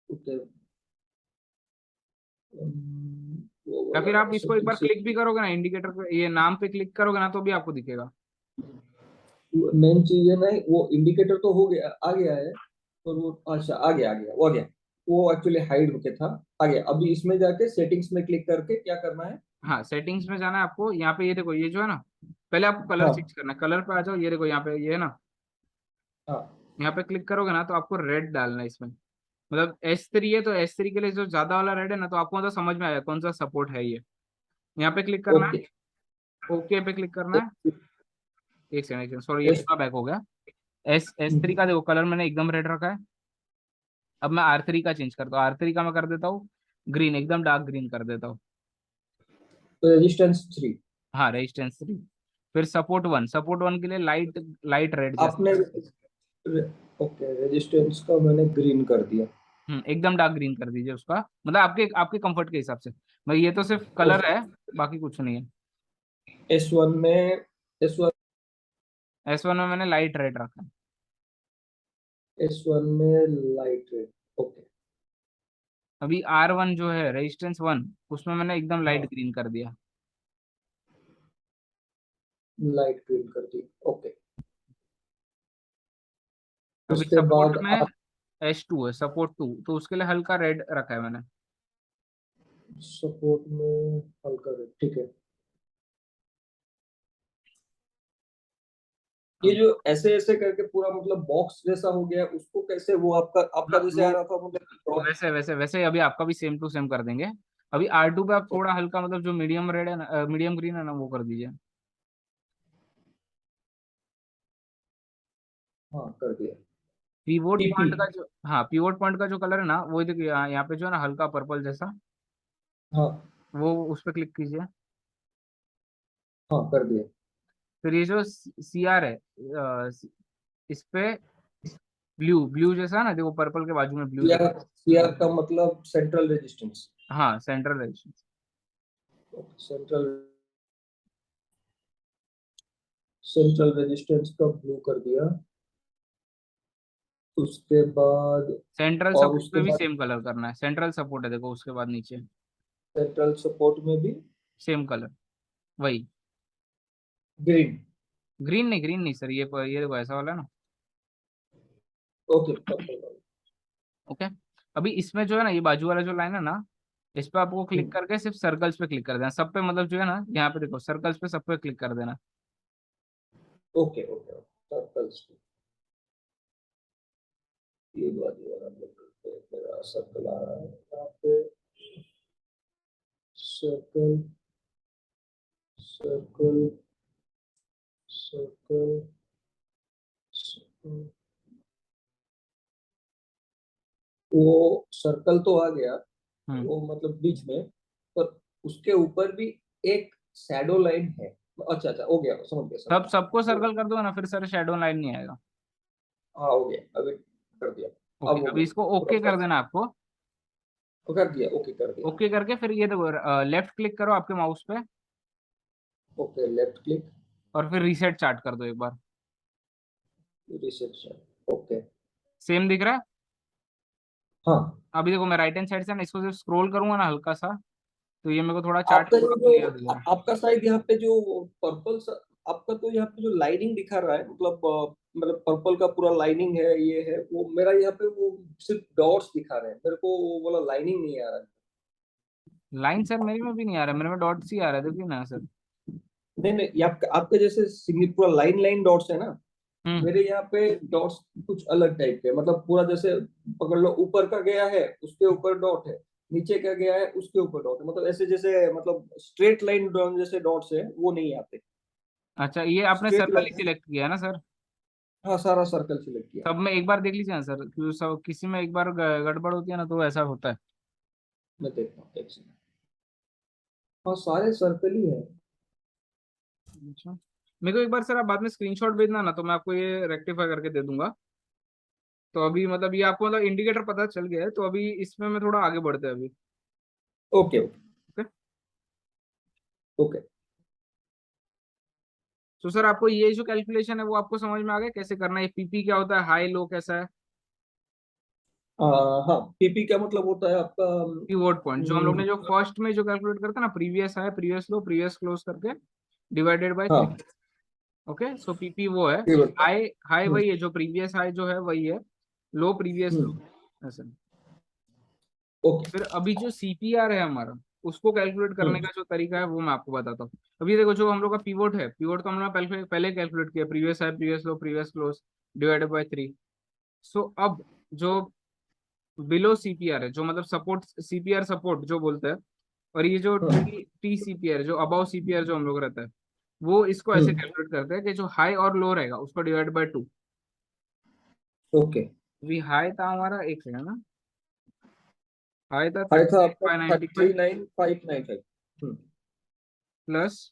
ओके। वो या फिर वाला आप इसको एक सेटिंग बार से क्लिक भी करोगे ना, इंडिकेटर पे ये नाम पे क्लिक करोगे ना, तो भी आपको दिखेगा। मेन चीज है ना, वो इंडिकेटर तो हो गया, आ गया है। और वो, अच्छा, आ गया। वो एक्चुअली हाइड होके था। आ गया। अभी इसमें जाके सेटिंग्स में क्लिक करके क्या करना है? हाँ सेटिंग्स में जाना है आपको, यहाँ पे ये देखो, ये जो है ना, पहले आपको कलर चेंज हाँ। करना है, कलर पे आ जाओ, ये देखो यहाँ पे ये है ना, हाँ। यहाँ पे क्लिक करोगे ना, तो आपको रेड डालना है इसमें। मतलब S3 है, तो S3 के लिए जो ज्यादा वाला रेड है ना, तो आपको मतलब समझ में आएगा कौन सा सपोर्ट है ये। यहाँ पे क्लिक करना ओके। है, ओके पे क्लिक करना है। एक सेकंड सॉरी, ये एस। पूरा बैक हो गया। S3 का देखो कलर मैंने एकदम रेड रखा है। अब मैं R3 का चेंज करता हूँ, R3 का मैं कर देता हूँ ग्रीन, एकदम डार्क ग्रीन कर देता हूँ। रेजिस्टेंस 3। हाँ रेजिस्टेंस 3। फिर सपोर्ट 1, सपोर्ट 1 के लिए लाइट, लाइट रेड जैसा। आपने ओके, रेजिस्टेंस का मैंने ग्रीन कर दिया। एकदम डार्क ग्रीन कर दीजिए उसका, मतलब आपके आपके कंफर्ट के हिसाब से। भाई ये तो सिर्फ कलर है, बाकी कुछ नहीं है। S1 में, S1 S1 में मैंने लाइट रेड रखा है। S1 में लाइट रेड। ओके। अभी R1 जो है रेजिस्टेंस 1, उसमें मैंने एकदम लाइट हाँ, ग्रीन कर दिया। लाइट ग्रीन कर दी। ओके। अभी उसके सपोर्ट बाद में आप S2 है, सपोर्ट 2, तो उसके लिए हल्का रेड रखा है मैंने। सपोर्ट में हल्का रेड, ठीक है। ये अब जो ऐसे ऐसे करके पूरा मतलब बॉक्स जैसा हो गया, उसको कैसे, वो आपका आपका हाँ जैसे वो आ रहा था मतलब। वैसे वैसे वैसे अभी आपका भी सेम टू सेम कर देंगे। अभी R2 पे आप थोड़ा हल्का, मतलब जो मीडियम रेड है ना, मीडियम ग्रीन है ना, वो कर दीजिए। हाँ, कर दिया। Pivot TP. पॉइंट का जो, हाँ पीवोट पॉइंट का जो कलर है ना, वो देखिए यहाँ पे जो है ना, हल्का पर्पल जैसा, हाँ। वो उस पर क्लिक कीजिए। हाँ, कर दिया। फिर ये जो CR है, इस पे ब्लू ब्लू जैसा ना, देखो पर्पल के बाजू में ब्लू जैसा। सीआर का मतलब सेंट्रल रेजिस्टेंस। हाँ central resistance. Central central resistance का ब्लू कर दिया। उसके बाद, सेंट्रल और सपोर्ट उसके पे भी बाद सेम कलर करना है, सेंट्रल सपोर्ट है देखो, उसके बाद नीचे सेंट्रल सपोर्ट में भी सेम कलर। वही। ग्रीन। ग्रीन नहीं सर, ये देखो ऐसा वाला है ना। Okay, purple. ओके। अभी इसमें जो है ना, ये बाजू वाला जो लाइन है ना, इस पे आपको क्लिक हम्म। करके सिर्फ सर्कल्स पे क्लिक कर देना, सब पे मतलब जो है ना, यहाँ पे देखो सर्कल्स पे सब पे क्लिक कर देना। Okay okay, circles. ये बाजू वाला मेरा सर्कल आ रहा है यहाँ पे। Circle, circle, circle, circle. वो सर्कल तो आ गया, हम्म। वो मतलब बीच में, पर उसके ऊपर भी एक शैडो लाइन है। अच्छा अच्छा, हो गया, समझ गया, समझ सब सबको गया। सर्कल कर दो ना, फिर सर शेडो लाइन नहीं आएगा। हाँ, हो गया, अभी कर दिया। ओके, अब हो अभी गया इसको पूरा ओके कर फर्स्ट। देना आपको। कर दिया, ओके कर दिया। ओके करके फिर ये देखो लेफ्ट क्लिक करो आपके माउस पे, ओके, लेफ्ट क्लिक, और फिर रीसेट चार्ट कर दो एक बार। रिसेप्शन। ओके। सेम दिख रहा है। हाँ। अभी देखो मैं राइट हैंड साइड से ना इसको सिर्फ स्क्रॉल करूंगा ना हल्का सा, तो ये मेरे को थोड़ा चार्ट आपका पूरा ये जो क्लियर दिख रहा है। आपका शायद यहाँ पे जो पर्पल, आपका तो यहाँ पे जो लाइनिंग दिखा रहा है, मतलब मतलब पर्पल का पूरा लाइनिंग है, ये है वो, मेरा यहाँ पे वो सिर्फ डॉट्स दिखा रहे हैं, मेरे को वो वाला लाइनिंग नहीं आ रहा है। लाइन सर मेरे में भी नहीं आ रहा है, मेरे में डॉट्स ही आ रहा है, देखिए ना सर। नहीं नहीं, ये आपका आपके जैसे पूरा लाइन लाइन डॉट्स है ना। हम्म। मेरे यहाँ पे डॉट्स कुछ अलग टाइप के, मतलब पूरा जैसे पकड़ लो, ऊपर का गया है उसके ऊपर डॉट है, नीचे का गया है उसके ऊपर डॉट है, मतलब ऐसे जैसे, मतलब स्ट्रेट लाइन जैसे डॉट्स है वो नहीं आते। अच्छा, ये आपने स्ट्रेट सर्कल ही लाइन। सिलेक्ट किया है ना सर। हाँ, सारा सर्कल सिलेक्ट किया। सब में एक बार देख लीजिए ना सर, क्यों सब किसी में एक बार गड़बड़ होती है ना, तो ऐसा होता है। मैं देखता हूँ, एक सेकंड। हाँ, सारे सर्कल ही है। अच्छा, मेरे को एक बार सर आप बाद में स्क्रीनशॉट भेजना ना, तो मैं आपको ये रेक्टिफाई करके दे दूंगा। तो अभी मतलब ये आपको मतलब इंडिकेटर पता चल गया है, तो अभी इसमें मैं थोड़ा आगे बढ़ते हैं अभी। Okay okay. ओके। ओके। तो सर आपको ये जो कैलकुलेशन है वो आपको समझ में आ गया कैसे करना है, पीपी क्या होता है, हाई लो कैसा है। हाँ, पीपी क्या मतलब होता है आपका? पिवोट पॉइंट जो हम लोग ने जो फर्स्ट में जो कैलकुलेट करते हैं ना, प्रीवियस हाई प्रीवियस लो प्रीवियस क्लोज करके डिवाइडेड बाय 3। हाँ, ओके, सो पीपी वो है। pivot point। हाई हाई हम्म। वही है, जो प्रीवियस हाई जो है वही है। लो प्रीवियस लो, हम्म। ऐसा। ओके। फिर अभी जो सीपीआर है हमारा, उसको कैलकुलेट करने हम्म। का जो तरीका है वो मैं आपको बताता हूँ। अभी देखो जो हम लोग का पिवोट है, पिवोट तो हमने पहले पहले कैलकुलेट किया, previous high previous low previous close divided by 3। सो अब जो बिलो सीपीआर है, जो मतलब सपोर्ट सीपीआर सपोर्ट जो बोलते हैं, और ये जो हाँ। टी टी सीपीआर जो अबाव सीपीआर जो हम लोग रहता है, वो इसको ऐसे हम्म। कैलकुलेट करते हैं कि जो हाई और लो रहेगा उसको डिवाइड बाय 2। ओके। अभी हाई था हमारा, एक सेकंड ना, हाई था हाई था आपका 39,595 39,595। प्लस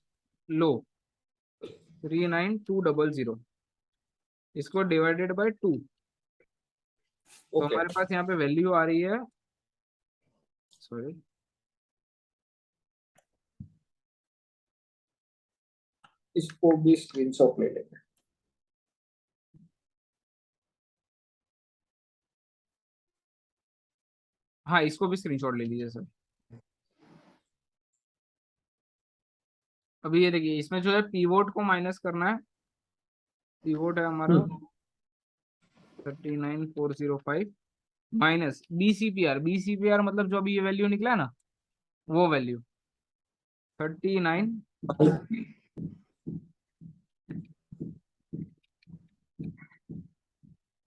लो 39,200, इसको डिवाइडेड बाय 2। तो ओके। हमारे पास यहाँ पे वैल्यू आ रही है, सॉरी, इसको भी स्क्रीनशॉट ले लेंगे। हाँ इसको भी स्क्रीनशॉट ले लीजिए सर। अभी ये देखिए इसमें जो है पीवोट को माइनस करना है। पीवोट है हमारा hmm. 39,405 minus B C P R मतलब जो अभी ये वैल्यू निकला है ना, वो वैल्यू 39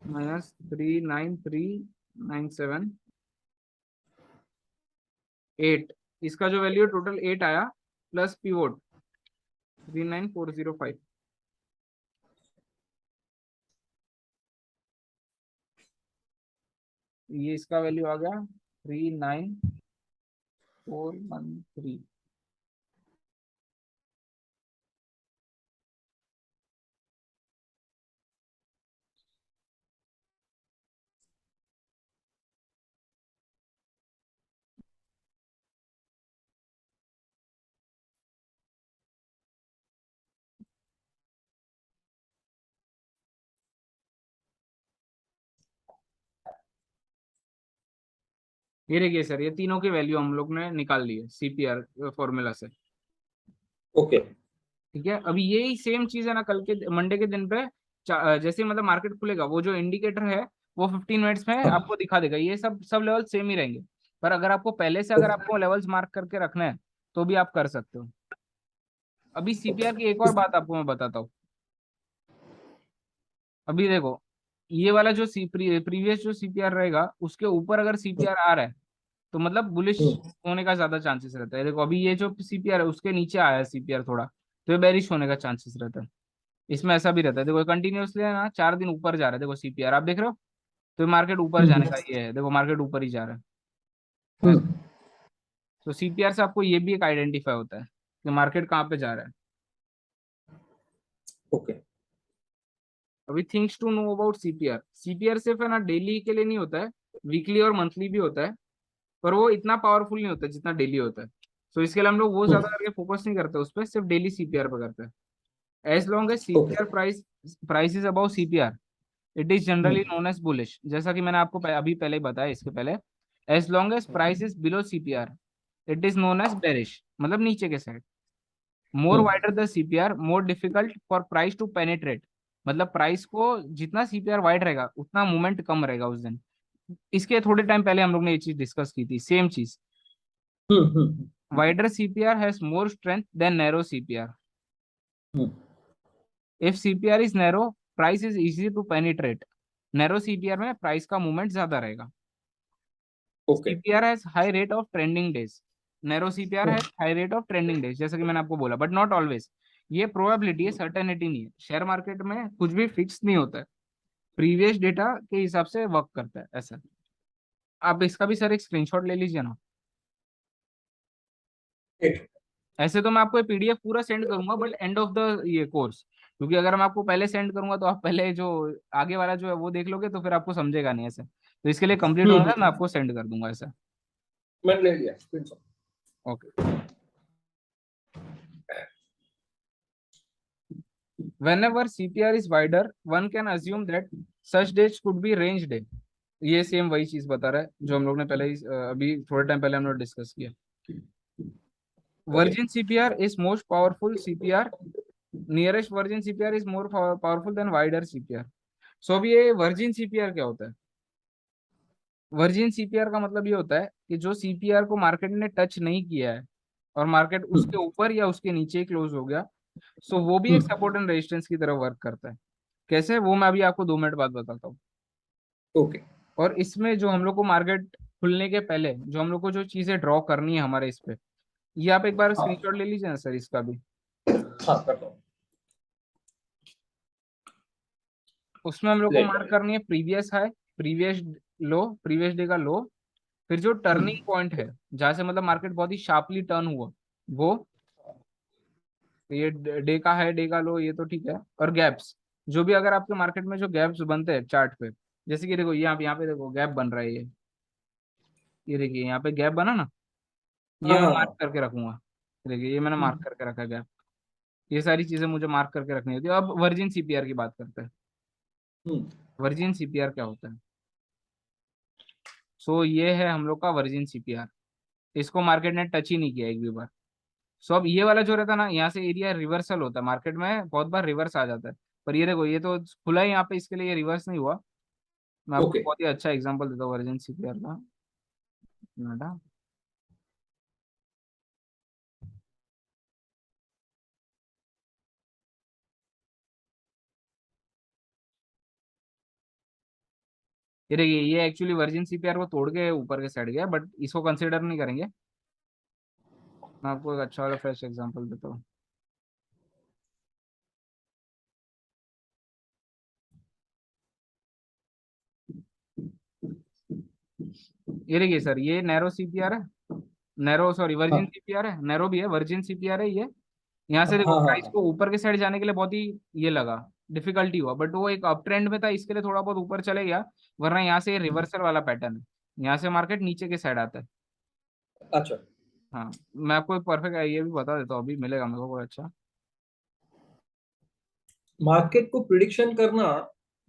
माइनस 39,397.8, इसका जो वैल्यू टोटल 8 आया, प्लस पीवोट 39,405। ये इसका वैल्यू आ गया 39,413। ये देखिए सर, ये तीनों की वैल्यू हम लोग ने निकाल ली है सीपीआर फॉर्मूला से। ओके। ठीक है, अभी यही सेम चीज है ना, कल के मंडे के दिन पे जैसे मतलब मार्केट खुलेगा, वो जो इंडिकेटर है वो 15 मिनट्स में हाँ। आपको दिखा देगा, ये सब लेवल सेम ही रहेंगे। पर अगर आपको पहले से अगर आपको लेवल्स मार्क करके रखना है तो भी आप कर सकते हो। अभी सीपीआर की एक और बात आपको मैं बताता हूँ। अभी देखो, ये वाला जो प्रीवियस जो सीपीआर रहेगा उसके ऊपर अगर सीपीआर आ रहा है तो मतलब बुलिश होने का ज्यादा चांसेस रहता है। देखो अभी ये जो सीपीआर है उसके नीचे आया है सीपीआर थोड़ा, तो ये बेरिश होने का चांसेस रहता है। इसमें ऐसा भी रहता है, देखो कंटिन्यूअसली है ना 4 दिन ऊपर जा रहा है, देखो सीपीआर आप देख रहे हो, तो मार्केट ऊपर जाने का ये है, देखो मार्केट ऊपर ही जा रहा है ऐसा। तो सीपीआर से आपको ये भी एक आइडेंटिफाई होता है कि मार्केट कहाँ पे जा रहा है। ओके। अभी things to know about CPR, CPR सिर्फ है ना डेली के लिए नहीं होता है, वीकली और मंथली भी होता है, पर वो इतना पावरफुल नहीं होता जितना डेली होता है। तो इसके लिए हम लोग वो ज्यादा करके फोकस नहीं करते उस पर, सिर्फ डेली सीपीआर पे करते हैं। As long as okay. CPR price is above CPR, it is generally known as bullish, जैसा कि मैंने आपको अभी पहले ही बताया इसके पहले। As long as price is below CPR, it is known as bearish, मतलब नीचे के side. More wider the CPR more difficult for price to penetrate, मतलब प्राइस को जितना सीपीआर वाइड रहेगा उतना मूवमेंट कम रहेगा उस दिन। इसके थोड़े टाइम पहले हम लोग ने ये चीज डिस्कस की थी, सेम चीज। Wider CPR has more strength than narrow CPR, if CPR is narrow price is easy to penetrate, narrow CPR में प्राइस का मूवमेंट ज्यादा रहेगा। Okay. CPR has high rate of trending days, narrow CPR has high rate of trending days, जैसे कि मैंने आपको बोला, बट नॉट ऑलवेज। ये प्रोबेबिलिटी है, सर्टेनिटी नहीं है, शेयर मार्केट में कुछ भी फिक्स नहीं होता है, प्रीवियस डेटा के हिसाब से वर्क करता है ऐसा। आप इसका भी सर एक स्क्रीनशॉट ले लीजिए ना। ऐसे तो मैं आपको पीडीएफ पूरा सेंड करूंगा बट एंड ऑफ द ये कोर्स, क्योंकि अगर मैं आपको पहले सेंड करूंगा तो आप पहले जो आगे वाला जो है वो देख लोगे तो फिर आपको समझेगा नहीं ऐसे। तो इसके लिए कंप्लीट होने तक मैं आपको सेंड कर दूंगा ऐसा। मैंने ले लिया screenshot. Okay. Whenever CPR is wider, one can assume that such days could be range day। ये सेम वही चीज बता रहा है जो हम लोग ने पहले ही अभी थोड़े टाइम पहले हम लोग डिस्कस किया। Okay. Virgin CPR is most powerful CPR, nearest virgin CPR is more powerful than wider CPR. So अब ये वर्जिन सीपीआर क्या होता है? वर्जिन सीपीआर का मतलब ये होता है कि जो सीपीआर को मार्केट ने टच नहीं किया है और मार्केट उसके ऊपर या उसके नीचे क्लोज हो गया, सो वो भी एक सपोर्ट एंड रेजिस्टेंस की तरह वर्क करता है। कैसे, वो मैं अभी आपको 2 मिनट बाद बताता हूँ। ओके। और इसमें जो हम लोग को मार्केट खुलने के पहले जो हम लोग को जो चीजें ड्रॉ करनी है हमारे इस पे, ये आप एक बार हाँ। स्क्रीनशॉट ले लीजिए ना सर इसका भी। हाँ करता हूँ। उसमें हम लोग को ले मार्क लिया। करनी है प्रीवियस हाई, प्रीवियस लो, प्रीवियस डे का लो, फिर जो टर्निंग पॉइंट है जहां से मतलब मार्केट बहुत ही शार्पली टर्न हुआ वो, तो ये डे का है, डे का लो, ये तो ठीक है। और गैप्स, जो भी अगर आपके मार्केट में जो गैप्स बनते हैं चार्ट पे, जैसे कि देखो यहाँ पे देखो गैप बन रहा है ये देखिए यहाँ पे गैप बना ना, ये हाँ मैं हाँ मार्क हाँ। करके रखूंगा। देखिए ये मैंने मार्क करके रखा है गैप। ये सारी चीजें मुझे मार्क करके रखनी होती है। अब वर्जिन सीपीआर की बात करते हैं। वर्जिन सीपीआर क्या होता है? सो ये है हम लोग का वर्जिन सीपीआर, इसको मार्केट ने टच ही नहीं किया एक भी बार। सो अब ये वाला जो रहता है ना, यहाँ से एरिया रिवर्सल होता है, मार्केट में बहुत बार रिवर्स आ जाता है। पर ये देखो ये तो खुला ही यहाँ पे, इसके लिए ये रिवर्स नहीं हुआ। मैं आपको ओके। बहुत ही अच्छा एग्जांपल देता हूँ वर्जिन सीपीआर का। नोएडा, ये देखिए ये एक्चुअली वर्जिन सीपीआर को तोड़ के ऊपर के साइड गया, बट इसको कंसिडर नहीं करेंगे। मैं आपको एक अच्छा वाला फ्रेश एग्जांपल देता हूँ। ये देखिए सर, ये नैरो सीपीआर है, नैरो सॉरी वर्जिन हाँ सीपीआर है, नैरो भी है, वर्जिन सीपीआर है ये। यहाँ से हाँ देखो हाँ प्राइस हाँ। को ऊपर के साइड जाने के लिए बहुत ही ये लगा, डिफिकल्टी हुआ, बट वो एक अप ट्रेंड में था इसके लिए थोड़ा बहुत ऊपर चले गया। वरना यहाँ से रिवर्सल वाला पैटर्न है, यहाँ से मार्केट नीचे के साइड आता है। अच्छा। हाँ, मैं आपको एक परफेक्ट ये भी बता देता हूँ, अभी मिलेगा मेरे को कोई अच्छा। मार्केट को प्रिडिक्शन करना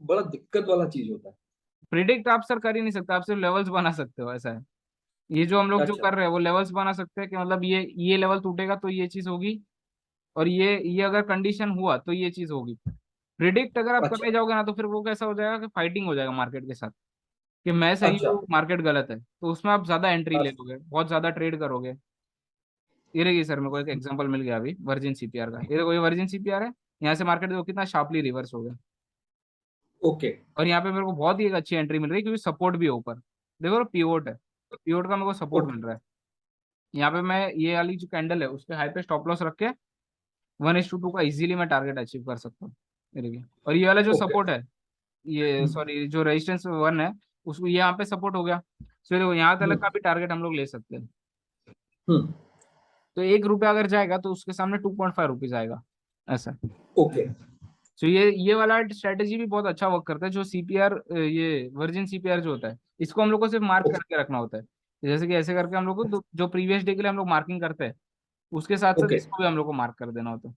बड़ा दिक्कत वाला चीज होता है। प्रिडिक्ट आप सर कर ही नहीं सकते, आप सिर्फ लेवल्स बना सकते हो, ऐसा है। ये जो हम लोग जो अच्छा। कर रहे हैं वो लेवल्स बना सकते हैं कि मतलब ये लेवल टूटेगा तो ये चीज होगी, और ये अगर कंडीशन हुआ तो ये चीज होगी। प्रिडिक्ट अगर आप अच्छा करने जाओगे ना तो फिर वो कैसा हो जाएगा कि फाइटिंग हो जाएगा मार्केट के साथ, कि मैं सही अच्छा। हूँ मार्केट गलत है, तो उसमें आप ज्यादा एंट्री ले अच्छा। लोगे, बहुत ज्यादा ट्रेड करोगे। ये रही सर, मेरे को एक एग्जांपल मिल गया अभी वर्जिन सीपीआर का। ये देखो, ये वर्जिन सीपीआर है। यहाँ से मार्केट देखो कितना शार्पली रिवर्स हो गया। ओके। और यहाँ पे मेरे को बहुत ही एक अच्छी एंट्री मिल रही है क्योंकि सपोर्ट भी है ऊपर। देखो पिवोट है, पिवोट का मेरे को सपोर्ट ओके। मिल रहा है। यहाँ पे मैं ये वाली जो कैंडल है उसके हाई पे स्टॉप लॉस रख के 1:2 का इजीली मैं टारगेट अचीव कर सकता हूँ। ये देखिए, और ये वाला जो ओके। सपोर्ट है, ये सॉरी जो रेजिस्टेंस 1 है, उसको ये यहाँ पे सपोर्ट हो गया। तो देखो यहाँ तक का भी टारगेट हम लोग ले सकते हैं। हम्म। तो 1 रुपया अगर जाएगा तो उसके सामने 2.5 रुपीज आएगा, ऐसा। ओके। तो ये वाला स्ट्रेटेजी भी बहुत अच्छा वर्क करता है, जो सीपीआर, ये वर्जिन सीपीआर जो होता है, इसको हम लोग को सिर्फ मार्क ओके। करके रखना होता है। जैसे कि ऐसे करके हम लोग को जो प्रीवियस डे के लिए हम लोग मार्किंग करते हैं, उसके साथ साथ ओके। इसको भी हम लोग को मार्क कर देना होता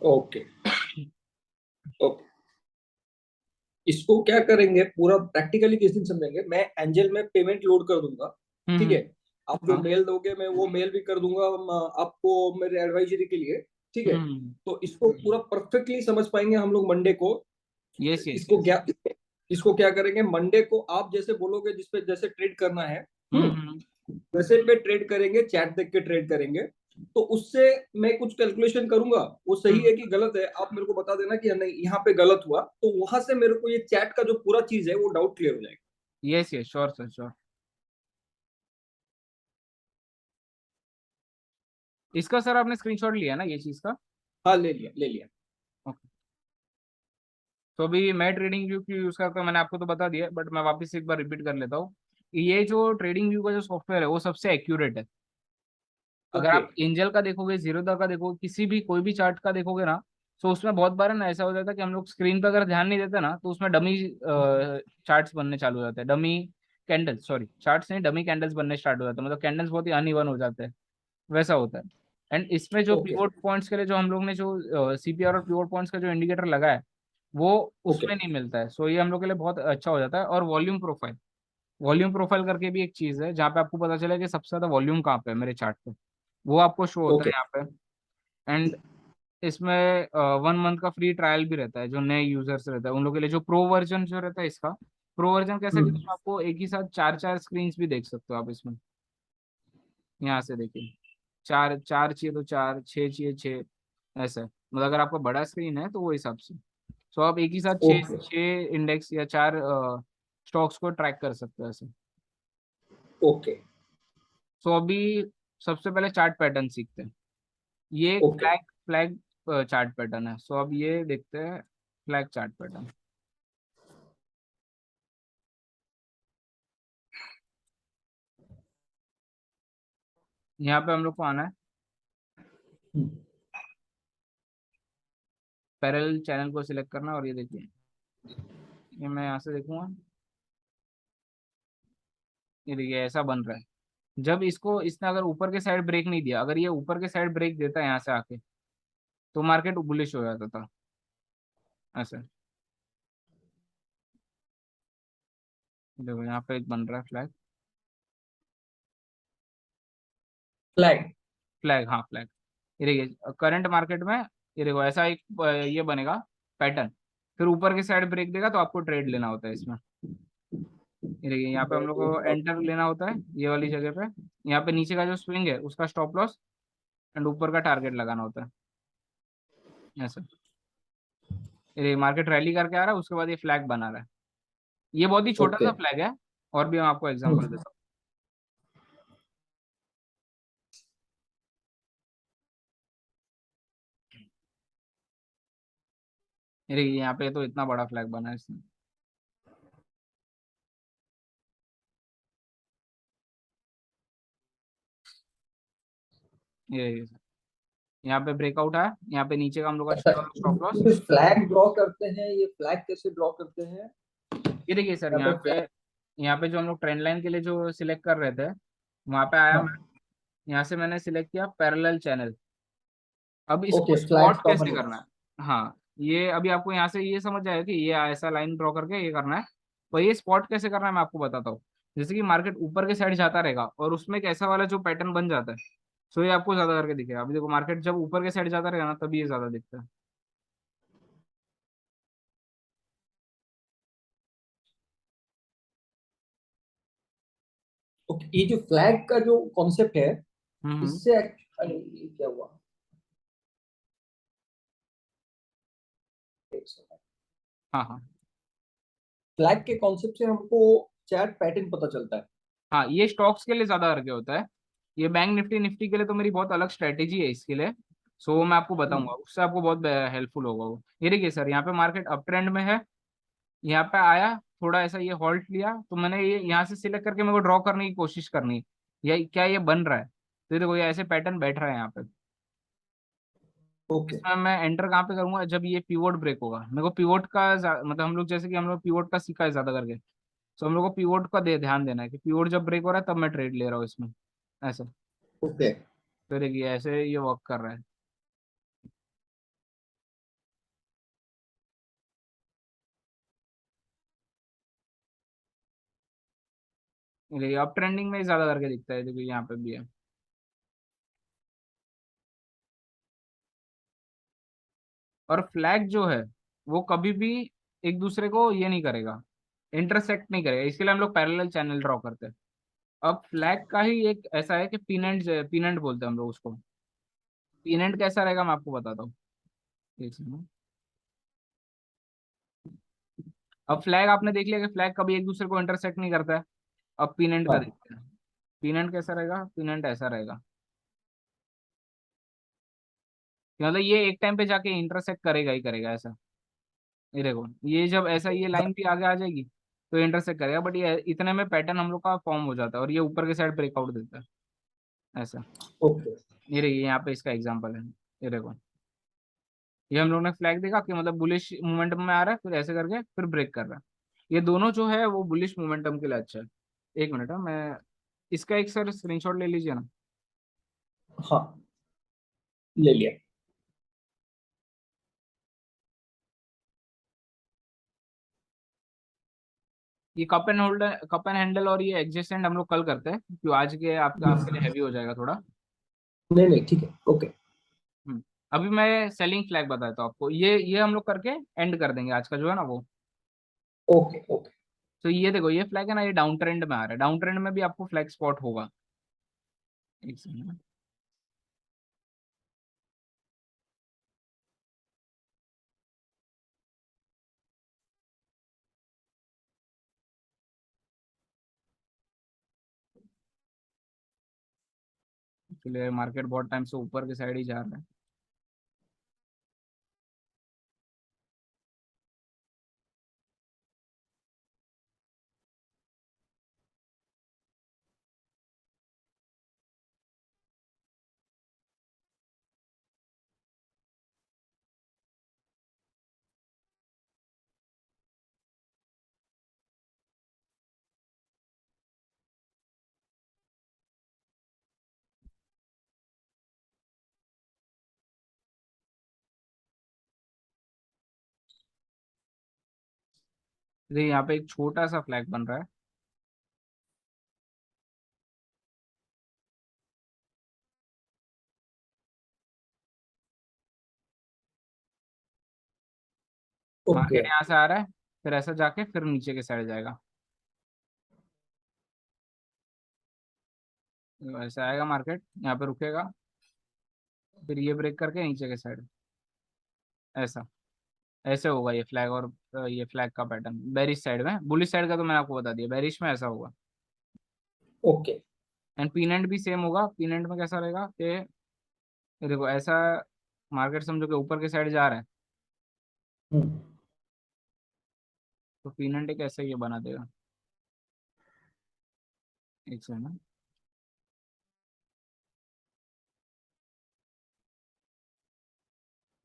ओके। है। ओके। इसको क्या करेंगे पूरा प्रैक्टिकली किस दिन समझेंगे। मैं एंजल में पेमेंट लोड कर दूंगा। ठीक है। हम्म। आप जो हाँ। मेल दोगे मैं वो मेल भी कर दूंगा आपको मेरे एडवाइजरी के लिए। ठीक है। हम्म। तो इसको पूरा परफेक्टली समझ पाएंगे हम लोग मंडे को। यस यस इसको यस। क्या इसको क्या करेंगे मंडे को आप जैसे बोलोगे जिसपे जैसे ट्रेड करना है। हम्म। वैसे पे ट्रेड करेंगे चैट देख के ट्रेड करेंगे। तो उससे मैं कुछ कैलकुलेशन करूंगा वो सही हम्म। है कि गलत है आप मेरे को बता देना कि नहीं यहाँ पे गलत हुआ तो वहां से मेरे को ये चैट का जो पूरा चीज है वो डाउट क्लियर हो जाएगा। Yes yes, sure sir sure. इसका सर आपने स्क्रीनशॉट लिया ना ये चीज का? हाँ ले लिया ले लिया। ओके। तो अभी मैं ट्रेडिंग व्यू क्यों यूज करता हूँ मैंने आपको तो बता दिया, बट मैं वापस एक बार रिपीट कर लेता हूँ। ये जो ट्रेडिंग व्यू का जो सॉफ्टवेयर है वो सबसे एक्यूरेट है। अगर ओके। आप एंजल का देखोगे, जीरोधा का देखोगे, किसी भी कोई भी चार्ट का देखोगे ना, तो उसमें बहुत बार है ना ऐसा हो जाता है कि हम लोग स्क्रीन पर अगर ध्यान नहीं देते ना तो उसमें डमी चार्ट्स बनने चालू हो जाते हैं, डमी कैंडल्स, सॉरी चार्ट्स नहीं, डमी कैंडल्स बनने स्टार्ट हो जाते हैं, मतलब कैंडल्स बहुत ही अनइवन हो जाते हैं, वैसा होता है। एंड इसमें जो ओके। पिवोट पॉइंट्स के लिए जो हम लोग ने जो सीपीआर और पिवोट पॉइंट्स का जो इंडिकेटर लगा है, वो ओके। उसमें नहीं मिलता है। सो ये हम लोग के लिए बहुत अच्छा हो जाता है। और वॉल्यूम प्रोफाइल करके भी एक चीज है जहाँ पे आपको पता चले कि सबसे ज्यादा वॉल्यूम कहाँ पे है मेरे चार्ट पे, वो आपको शो होता है ओके। यहाँ पे। एंड इसमें 1 मंथ का फ्री ट्रायल भी रहता है, जो नए यूजर्स रहता है उन लोगों के लिए। जो प्रो वर्जन जो रहता है इसका, प्रो वर्जन कैसा कि हम्म। इसमें आपको एक ही साथ चार चार स्क्रीन भी देख सकते हो आप इसमें। यहाँ से देखिए, चार चार चाहिए तो चार, छः चाहिए छः, ऐसा है। मतलब अगर आपका बड़ा स्क्रीन है तो वो हिसाब से। सो आप एक ही साथ छः ओके। छः इंडेक्स या चार स्टॉक्स को ट्रैक कर सकते हो ऐसे। ओके। सो अभी सबसे पहले चार्ट पैटर्न सीखते हैं। ये एक okay. Flag flag chart pattern है। सो अब ये देखते हैं फ्लैग चार्ट पैटर्न। यहाँ पे हम लोग को आना है, पैरेलल चैनल को सिलेक्ट करना है, और ये देखिए, ये मैं यहाँ से देखूंगा, ये देखिए ऐसा बन रहा है। जब इसको इसने अगर ऊपर के साइड ब्रेक नहीं दिया, अगर ये ऊपर के साइड ब्रेक देता है यहाँ से आके, तो मार्केट बुलिश हो जाता था ऐसे। देखो यहाँ पे एक बन रहा है फ्लैग। फ्लैग। फ्लैग, हाँ फ्लैग। ये देखिए करंट मार्केट में, ये देखो ऐसा एक ये बनेगा पैटर्न। फिर ऊपर की साइड ब्रेक देगा तो आपको ट्रेड लेना होता है इसमें। ये देखिए यहाँ पे हम लोग को एंटर लेना होता है ये वाली जगह पे। यहाँ पे नीचे का जो स्विंग है उसका स्टॉप लॉस, एंड ऊपर का टारगेट लगाना होता है ऐसा। ये मार्केट रैली करके आ रहा है, उसके बाद ये फ्लैग बना रहा है। ये बहुत ही छोटा ओके। सा फ्लैग है, और भी मैं आपको एग्जांपल देता हूँ। ये देखिए यहाँ पे तो इतना बड़ा फ्लैग बना है इसने। ये यहाँ पे ब्रेकआउट है, यहाँ पे नीचे का हम लोग का अच्छा स्टॉप लॉस। फ्लैग ड्रॉ करते हैं ये फ्लैग कैसे ड्रॉ करते हैं। ये देखिए सर, यहाँ पे यहाँ पे जो हम लोग ट्रेंड लाइन के लिए जो सिलेक्ट कर रहे थे, वहां पे आया मैं। हाँ। यहाँ से मैंने सिलेक्ट किया पैरेलल चैनल। अब इसको ओके फ्लैग स्पॉट स्टॉप कैसे एंड करना लॉस। है? हाँ, ये अभी आपको यहाँ से ये समझ जाएगा कि ये ऐसा लाइन ड्रॉ करके ये करना है। और ये स्पॉट कैसे करना है मैं आपको बताता हूँ। जैसे कि मार्केट ऊपर के साइड जाता रहेगा और उसमें एक ऐसा वाला जो पैटर्न बन जाता है, सो ये आपको ज्यादा करके दिखेगा। अभी देखो मार्केट जब ऊपर के साइड जाता रहेगा ना तभी ये ज्यादा दिखता है। ओके, ये जो फ्लैग का जो कॉन्सेप्ट है, हम्म। इससे अरे ये क्या हुआ, हाँ हाँ। फ्लैग के कॉन्सेप्ट से हमको चार्ट पैटर्न पता चलता है। हाँ ये स्टॉक्स के लिए ज्यादा करके होता है। ये बैंक निफ्टी निफ्टी के लिए तो मेरी बहुत अलग स्ट्रेटेजी है इसके लिए। सो वो मैं आपको बताऊंगा, उससे आपको बहुत हेल्पफुल होगा वो। ये देखिए सर, यहाँ पे मार्केट अप ट्रेंड में है, यहाँ पे आया, थोड़ा ऐसा ये हॉल्ट लिया, तो मैंने ये यहाँ से सिलेक्ट करके मेरे को ड्रॉ करने की कोशिश करनी है, या क्या ये बन रहा है। तो ये देखो ये ऐसे पैटर्न बैठ रहा है यहाँ पे। ओके। इसमें मैं एंटर कहाँ पे करूंगा, जब ये पिवोट ब्रेक होगा। मेरे को पिवोट का मतलब हम लोग जैसे कि हम लोग पिवोट का सीखा है ज्यादा करके, तो हम लोग को पिवोट का ध्यान देना है कि पिवोट जब ब्रेक हो रहा है तब मैं ट्रेड ले रहा हूँ इसमें, ऐसा। ओके। तो देखिए ऐसे ये वर्क कर रहा है। ये अप ट्रेंडिंग में ज्यादा करके दिखता है, देखिए यहाँ पे भी है। और फ्लैग जो है वो कभी भी एक दूसरे को ये नहीं करेगा, इंटरसेक्ट नहीं करेगा, इसके लिए हम लोग पैरेलल चैनल ड्रॉ करते हैं। अब फ्लैग का ही एक ऐसा है कि पिनेंट, पिनेंट बोलते हैं हम लोग उसको। पिनेंट कैसा रहेगा मैं आपको बताता हूँ, एक सेकंड। अब फ्लैग आपने देख लिया कि फ्लैग कभी एक दूसरे को इंटरसेक्ट नहीं करता है। अब पिनेंट का हाँ। देखते हैं। पिनेंट कैसा रहेगा, पिनेंट ऐसा रहेगा कि मतलब ये एक टाइम पे जाके इंटरसेक्ट करेगा ही करेगा, ऐसा। ये देखो ये जब ऐसा ये लाइन भी आगे आ जाएगी तो इंटरसेक्ट करेगा, बट ये इतने में पैटर्न हम लोग का फॉर्म हो जाता है और ये ऊपर के साइड ब्रेकआउट देता है, ऐसा। ओके। ये रही यहाँ पे इसका एग्जांपल है। ये देखो ये हम लोग ने फ्लैग देखा कि मतलब बुलिश मोमेंटम में आ रहा है, फिर ऐसे करके फिर ब्रेक कर रहा है। ये दोनों जो है वो बुलिश मोमेंटम के लिए अच्छा है। एक मिनट है, मैं इसका एक सर स्क्रीनशॉट ले लीजिए ना। हाँ, ले लिया। ये cup and holder, cup and handle और ये एडजेसेंट हम लोग कल करते हैं, क्योंकि आज के आपका आपके लिए हैवी हो जाएगा थोड़ा। नहीं नहीं, ठीक है। ओके। हम्म। अभी मैं सेलिंग फ्लैग बताता हूँ आपको, ये हम लोग करके एंड कर देंगे आज का जो है ना वो। ओके। ओके। तो ये देखो ये फ्लैग है ना, ये डाउन ट्रेंड में आ रहा है, डाउन ट्रेंड में भी आपको फ्लैग स्पॉट होगा। एक सेकंड। इसलिए मार्केट बहुत टाइम से ऊपर के साइड ही जा रहा है। देखिए यहाँ पे एक छोटा सा फ्लैग बन रहा है। ओके। मार्केट यहाँ से आ रहा है, फिर ऐसा जाके फिर नीचे के साइड जाएगा, ऐसा आएगा मार्केट, यहाँ पे रुकेगा, फिर ये ब्रेक करके नीचे के साइड, ऐसा। ऐसे होगा ये फ्लैग, और ये फ्लैग का पैटर्न बेरिश साइड में, बुलिश साइड का तो मैंने आपको बता दिया, बेरिश में ऐसा होगा। ओके। एंड पीनेंट भी सेम होगा। पीनेंट में कैसा रहेगा कि ये देखो ऐसा, मार्केट समझो कि ऊपर के साइड जा रहा है, हम्म। तो पीनेंट एक ऐसा ये बना देगा। एक सेकंड ना।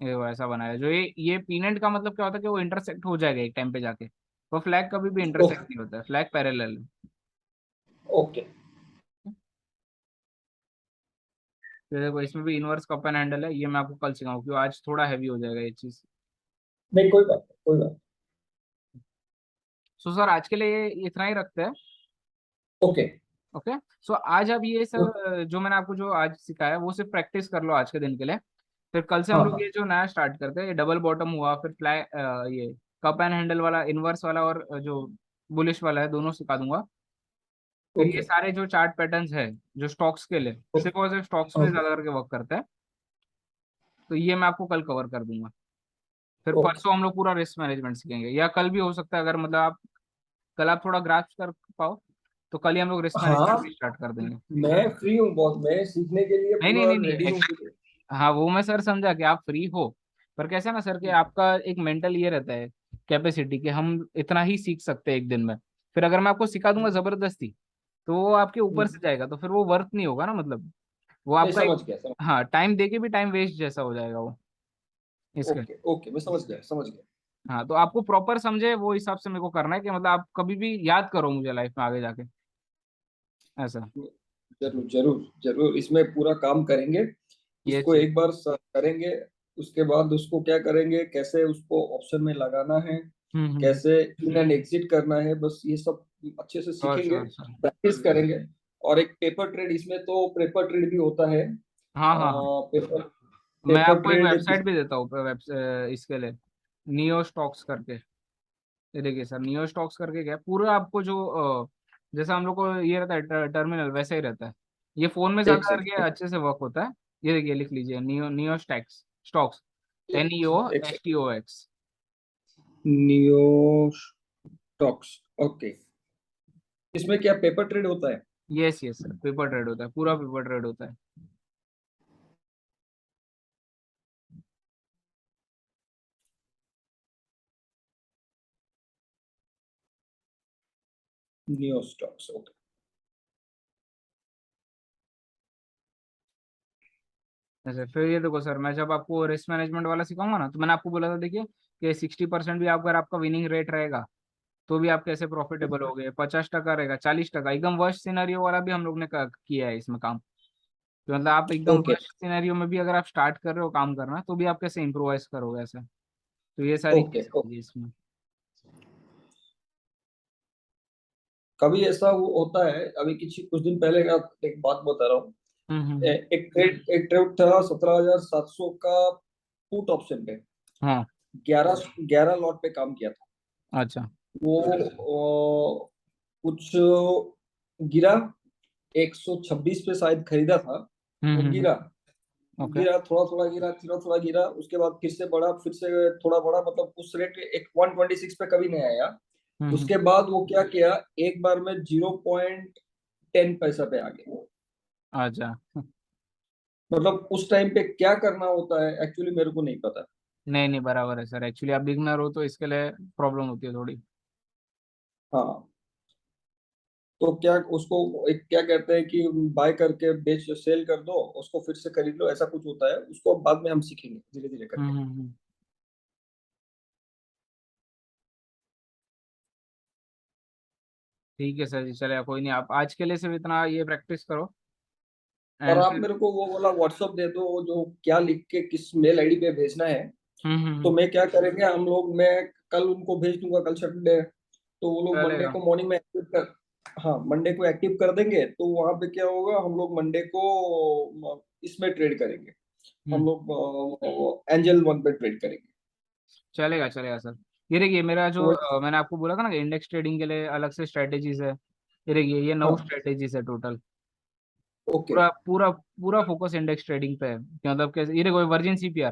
ये वो ऐसा बनाया जो ये पीनेंट का मतलब क्या होता है कि वो इंटरसेक्ट हो जाएगा एक टाइम पे जाके। तो फ्लैग कभी भी इंटरसेक्ट ओके। नहीं होता है, फ्लैग पैरेलल है। ओके। तो देखो इसमें भी इनवर्स कप एंड हैंडल है, ये मैं आपको कल सिखाऊंगा क्योंकि आज थोड़ा हैवी हो जाएगा ये चीज। नहीं, कोई बात नहीं, कोई बात सो सर आज के लिए इतना ही रखते हैं। नहीं। ओके। ओके। सो आज आप ये सर जो मैंने आपको जो आज सिखाया वो सिर्फ प्रैक्टिस कर लो आज के दिन के लिए। फिर कल से हम हाँ लोग हाँ। ये जो नया स्टार्ट करते हैं, ये डबल बॉटम हुआ, फिर फ्लाई ये कप एंड हैंडल वाला, इनवर्स वाला, और जो बुलिश वाला है, दोनों सिखा दूंगा। फिर ये ओके सारे जो चार्ट पैटर्न्स है जो स्टॉक्स के लिए, सिर्फ और सिर्फ स्टॉक्स में ओके ज्यादा करके वर्क करता है, तो ये मैं आपको कल कवर कर दूंगा। फिर ओके। परसों हम लोग पूरा रिस्क मैनेजमेंट सीखेंगे, या कल भी हो सकता है, अगर मतलब आप कल आप थोड़ा ग्रास्प कर पाओ तो कल ही हम लोग रिस्क हाँ, मैनेजमेंट भी स्टार्ट कर देंगे। मैं फ्री हूँ बहुत, मैं सीखने के लिए नहीं नहीं पूरा नहीं नहीं रेडी हूँ। हाँ वो मैं सर समझा कि आप फ्री हो, पर कैसा है ना सर कि आपका एक मेंटल ये रहता है कैपेसिटी कि हम इतना ही सीख सकते हैं एक दिन में। फिर अगर मैं आपको सिखा दूंगा जबरदस्ती तो वो आपके ऊपर से जाएगा, तो फिर वो वर्थ नहीं होगा ना, मतलब वो नहीं, आपका एक, समझ गया समझ। हाँ टाइम दे के भी टाइम वेस्ट जैसा हो जाएगा वो इसके। ओके ओके, मैं समझ गया समझ गया। हाँ तो आपको प्रॉपर समझे वो हिसाब से मेरे को करना है कि मतलब आप कभी भी याद करो मुझे लाइफ में आगे जाके, ऐसा। जरूर जरूर जरूर, इसमें पूरा काम करेंगे। ये इसको चीज। एक बार करेंगे, उसके बाद उसको क्या करेंगे, कैसे उसको ऑप्शन में लगाना है, हम्म। कैसे इन एंड एग्जिट करना है, बस ये सब अच्छे से श्योर सीखेंगे, श्योर सर। प्रैक्टिस करेंगे। और एक पेपर ट्रेड, इसमें तो पेपर ट्रेड भी होता है। हाँ हाँ हाँ। पेपर मैं पेपर आपको एक ट्रेड वेबसाइट भी देता हूँ इसके लिए, नियो स्टॉक्स करके। ये देखिए सर, नियो स्टॉक्स करके क्या है, पूरा आपको जो जैसा हम लोग को ये रहता है टर्मिनल, वैसा ही रहता है। ये फोन में एक ज्यादा करके सेकंड, अच्छे से वर्क होता है। ये देखिए, लिख लीजिए, नियो नियो स्टैक्स स्टॉक्स, एक second. NEOSTOX। Neo stocks, okay. इसमें क्या पेपर ट्रेड होता है? Yes yes sir, paper trade होता है, पूरा पेपर ट्रेड होता है। Neo stocks, okay. जैसे फिर ये देखो सर, मैं जब आपको रिस्क मैनेजमेंट वाला सिखाऊंगा ना, तो मैंने आपको बोला था देखिए कि 60% भी अगर आपका विनिंग रेट रहेगा तो भी आप कैसे प्रॉफिटेबल हो गए, 50% रहेगा, 40%, एकदम वर्स्ट सिनेरियो वाला भी हम लोग ने किया है इसमें काम। तो मतलब आप एकदम ओके वर्स्ट सिनेरियो में भी अगर आप स्टार्ट कर रहे हो काम करना, तो भी आप कैसे इम्प्रोवाइज करोगे ऐसा। तो ये सारी ओके चीजें ओके। होगी इसमें। कभी ऐसा होता है, अभी कुछ दिन पहले का एक बात बता रहा हूँ। हम्म। एक ट्रेड था 17,700 का, पुट ऑप्शन पे हाँ। 11 11 लॉट पे काम किया था। अच्छा। वो कुछ गिरा, 126 पे शायद खरीदा था। वो हम्म। गिरा, ओके। थोड़ा थोड़ा गिरा, थोड़ा थोड़ा गिरा, उसके बाद फिर से बढ़ा, फिर से थोड़ा बढ़ा, मतलब उस रेट एक 126 पे कभी नहीं आया। हम्म। उसके बाद वो क्या किया, एक बार में 0.10 पैसा पे आ गया। अच्छा। मतलब उस टाइम पे क्या करना होता है एक्चुअली मेरे को नहीं पता। नहीं नहीं, बराबर है सर, एक्चुअली आप बिगनर हो तो इसके लिए प्रॉब्लम होती है थोड़ी। हाँ, तो क्या उसको एक क्या कहते हैं कि बाय करके बेच सेल कर दो, उसको फिर से खरीद लो, ऐसा कुछ होता है, उसको बाद में हम सीखेंगे धीरे धीरे करके। हम्म। ठीक है सर जी, चलेगा, कोई नहीं, आप आज के लिए सिर्फ इतना ये प्रैक्टिस करो और एंड आप फिर। मेरे को वो वाला व्हाट्सअप दे दो, वो जो क्या लिख के किस मेल आईडी पे भेजना है। तो हम्म। मैं क्या करेंगे हम लोग, मैं कल उनको भेज दूंगा, कल सैटरडे है, तो वो लोग मंडे चलेगा। को मॉर्निंग में एक्टिव कर, हाँ मंडे को एक्टिव कर देंगे, तो वहां पे क्या होगा, हम लोग मंडे को इसमें ट्रेड करेंगे। हम हम्म। लोग एंजल वन पे ट्रेड करेंगे। चलेगा चलेगा सर। ये देखिए मेरा जो तो मैंने आपको बोला था ना कि इंडेक्स ट्रेडिंग के लिए अलग से स्ट्रेटेजीज है, ये देखिए ये 9 हाँ, स्ट्रेटेजीज है टोटल। ओके। पूरा पूरा पूरा फोकस इंडेक्स ट्रेडिंग पे है कि मतलब कैसे, ये देखो वर्जिन CPR,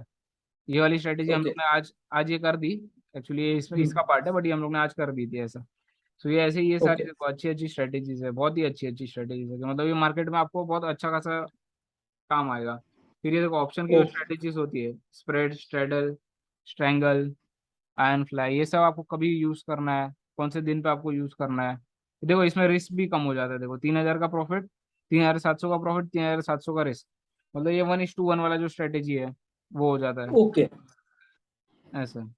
ये वाली स्ट्रेटेजी हम ओके। लोग ने आज आज ये कर दी। एक्चुअली ये इसका पार्ट है, बट ये हम लोग ने आज कर दी थी ऐसा। तो ये ऐसे ही ये सारी ओके। देखो अच्छी अच्छी स्ट्रेटेजीज है, बहुत ही अच्छी अच्छी स्ट्रेटेजीज है कि मतलब ये मार्केट में आपको बहुत अच्छा खासा काम आएगा। फिर ये देखो ऑप्शन की जो ओके स्ट्रेटेजीज होती है, spread, straddle, strangle, iron fly, ये सब आपको कभी यूज करना है, कौन से दिन पे आपको यूज करना है। देखो इसमें रिस्क भी कम हो जाता है, देखो 3,000 का प्रॉफिट, 3,700 का प्रॉफिट, 3,700 का रिस्क, मतलब ये 1:1 वाला जो स्ट्रेटेजी है वो हो जाता है ओके। ऐसा।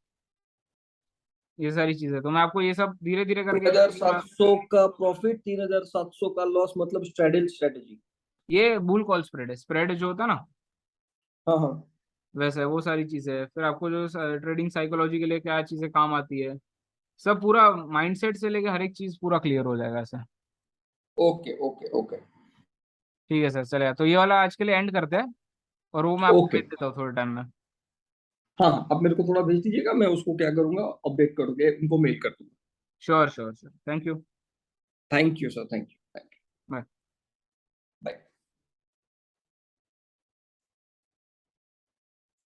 ये सारी चीजें तो मैं आपको ये सब धीरे धीरे तीन करके हजार सात सौ का प्रॉफिट, 3,700 का लॉस, मतलब स्ट्रेडल स्ट्रेटेजी। ये बुल कॉल स्प्रेड है, स्प्रेड जो होता है ना हाँ हाँ। वैसे है, वो सारी चीजें है। फिर आपको जो ट्रेडिंग साइकोलॉजी के लिए क्या चीजें काम आती है, सब पूरा माइंडसेट से लेके हर एक चीज पूरा क्लियर हो जाएगा ऐसा। Okay okay okay. ठीक है सर, चलेगा। तो ये वाला आज के लिए एंड करते हैं, और वो मैं आपको ओके भेज देता हूँ थोड़े टाइम में। हाँ हाँ, अब मेरे को थोड़ा भेज दीजिएगा, मैं उसको क्या करूंगा, अपडेट करूंगा, उनको मेल कर दूंगा। Sure sure sure, thank you. Thank you sir, thank you. Bye. Bye.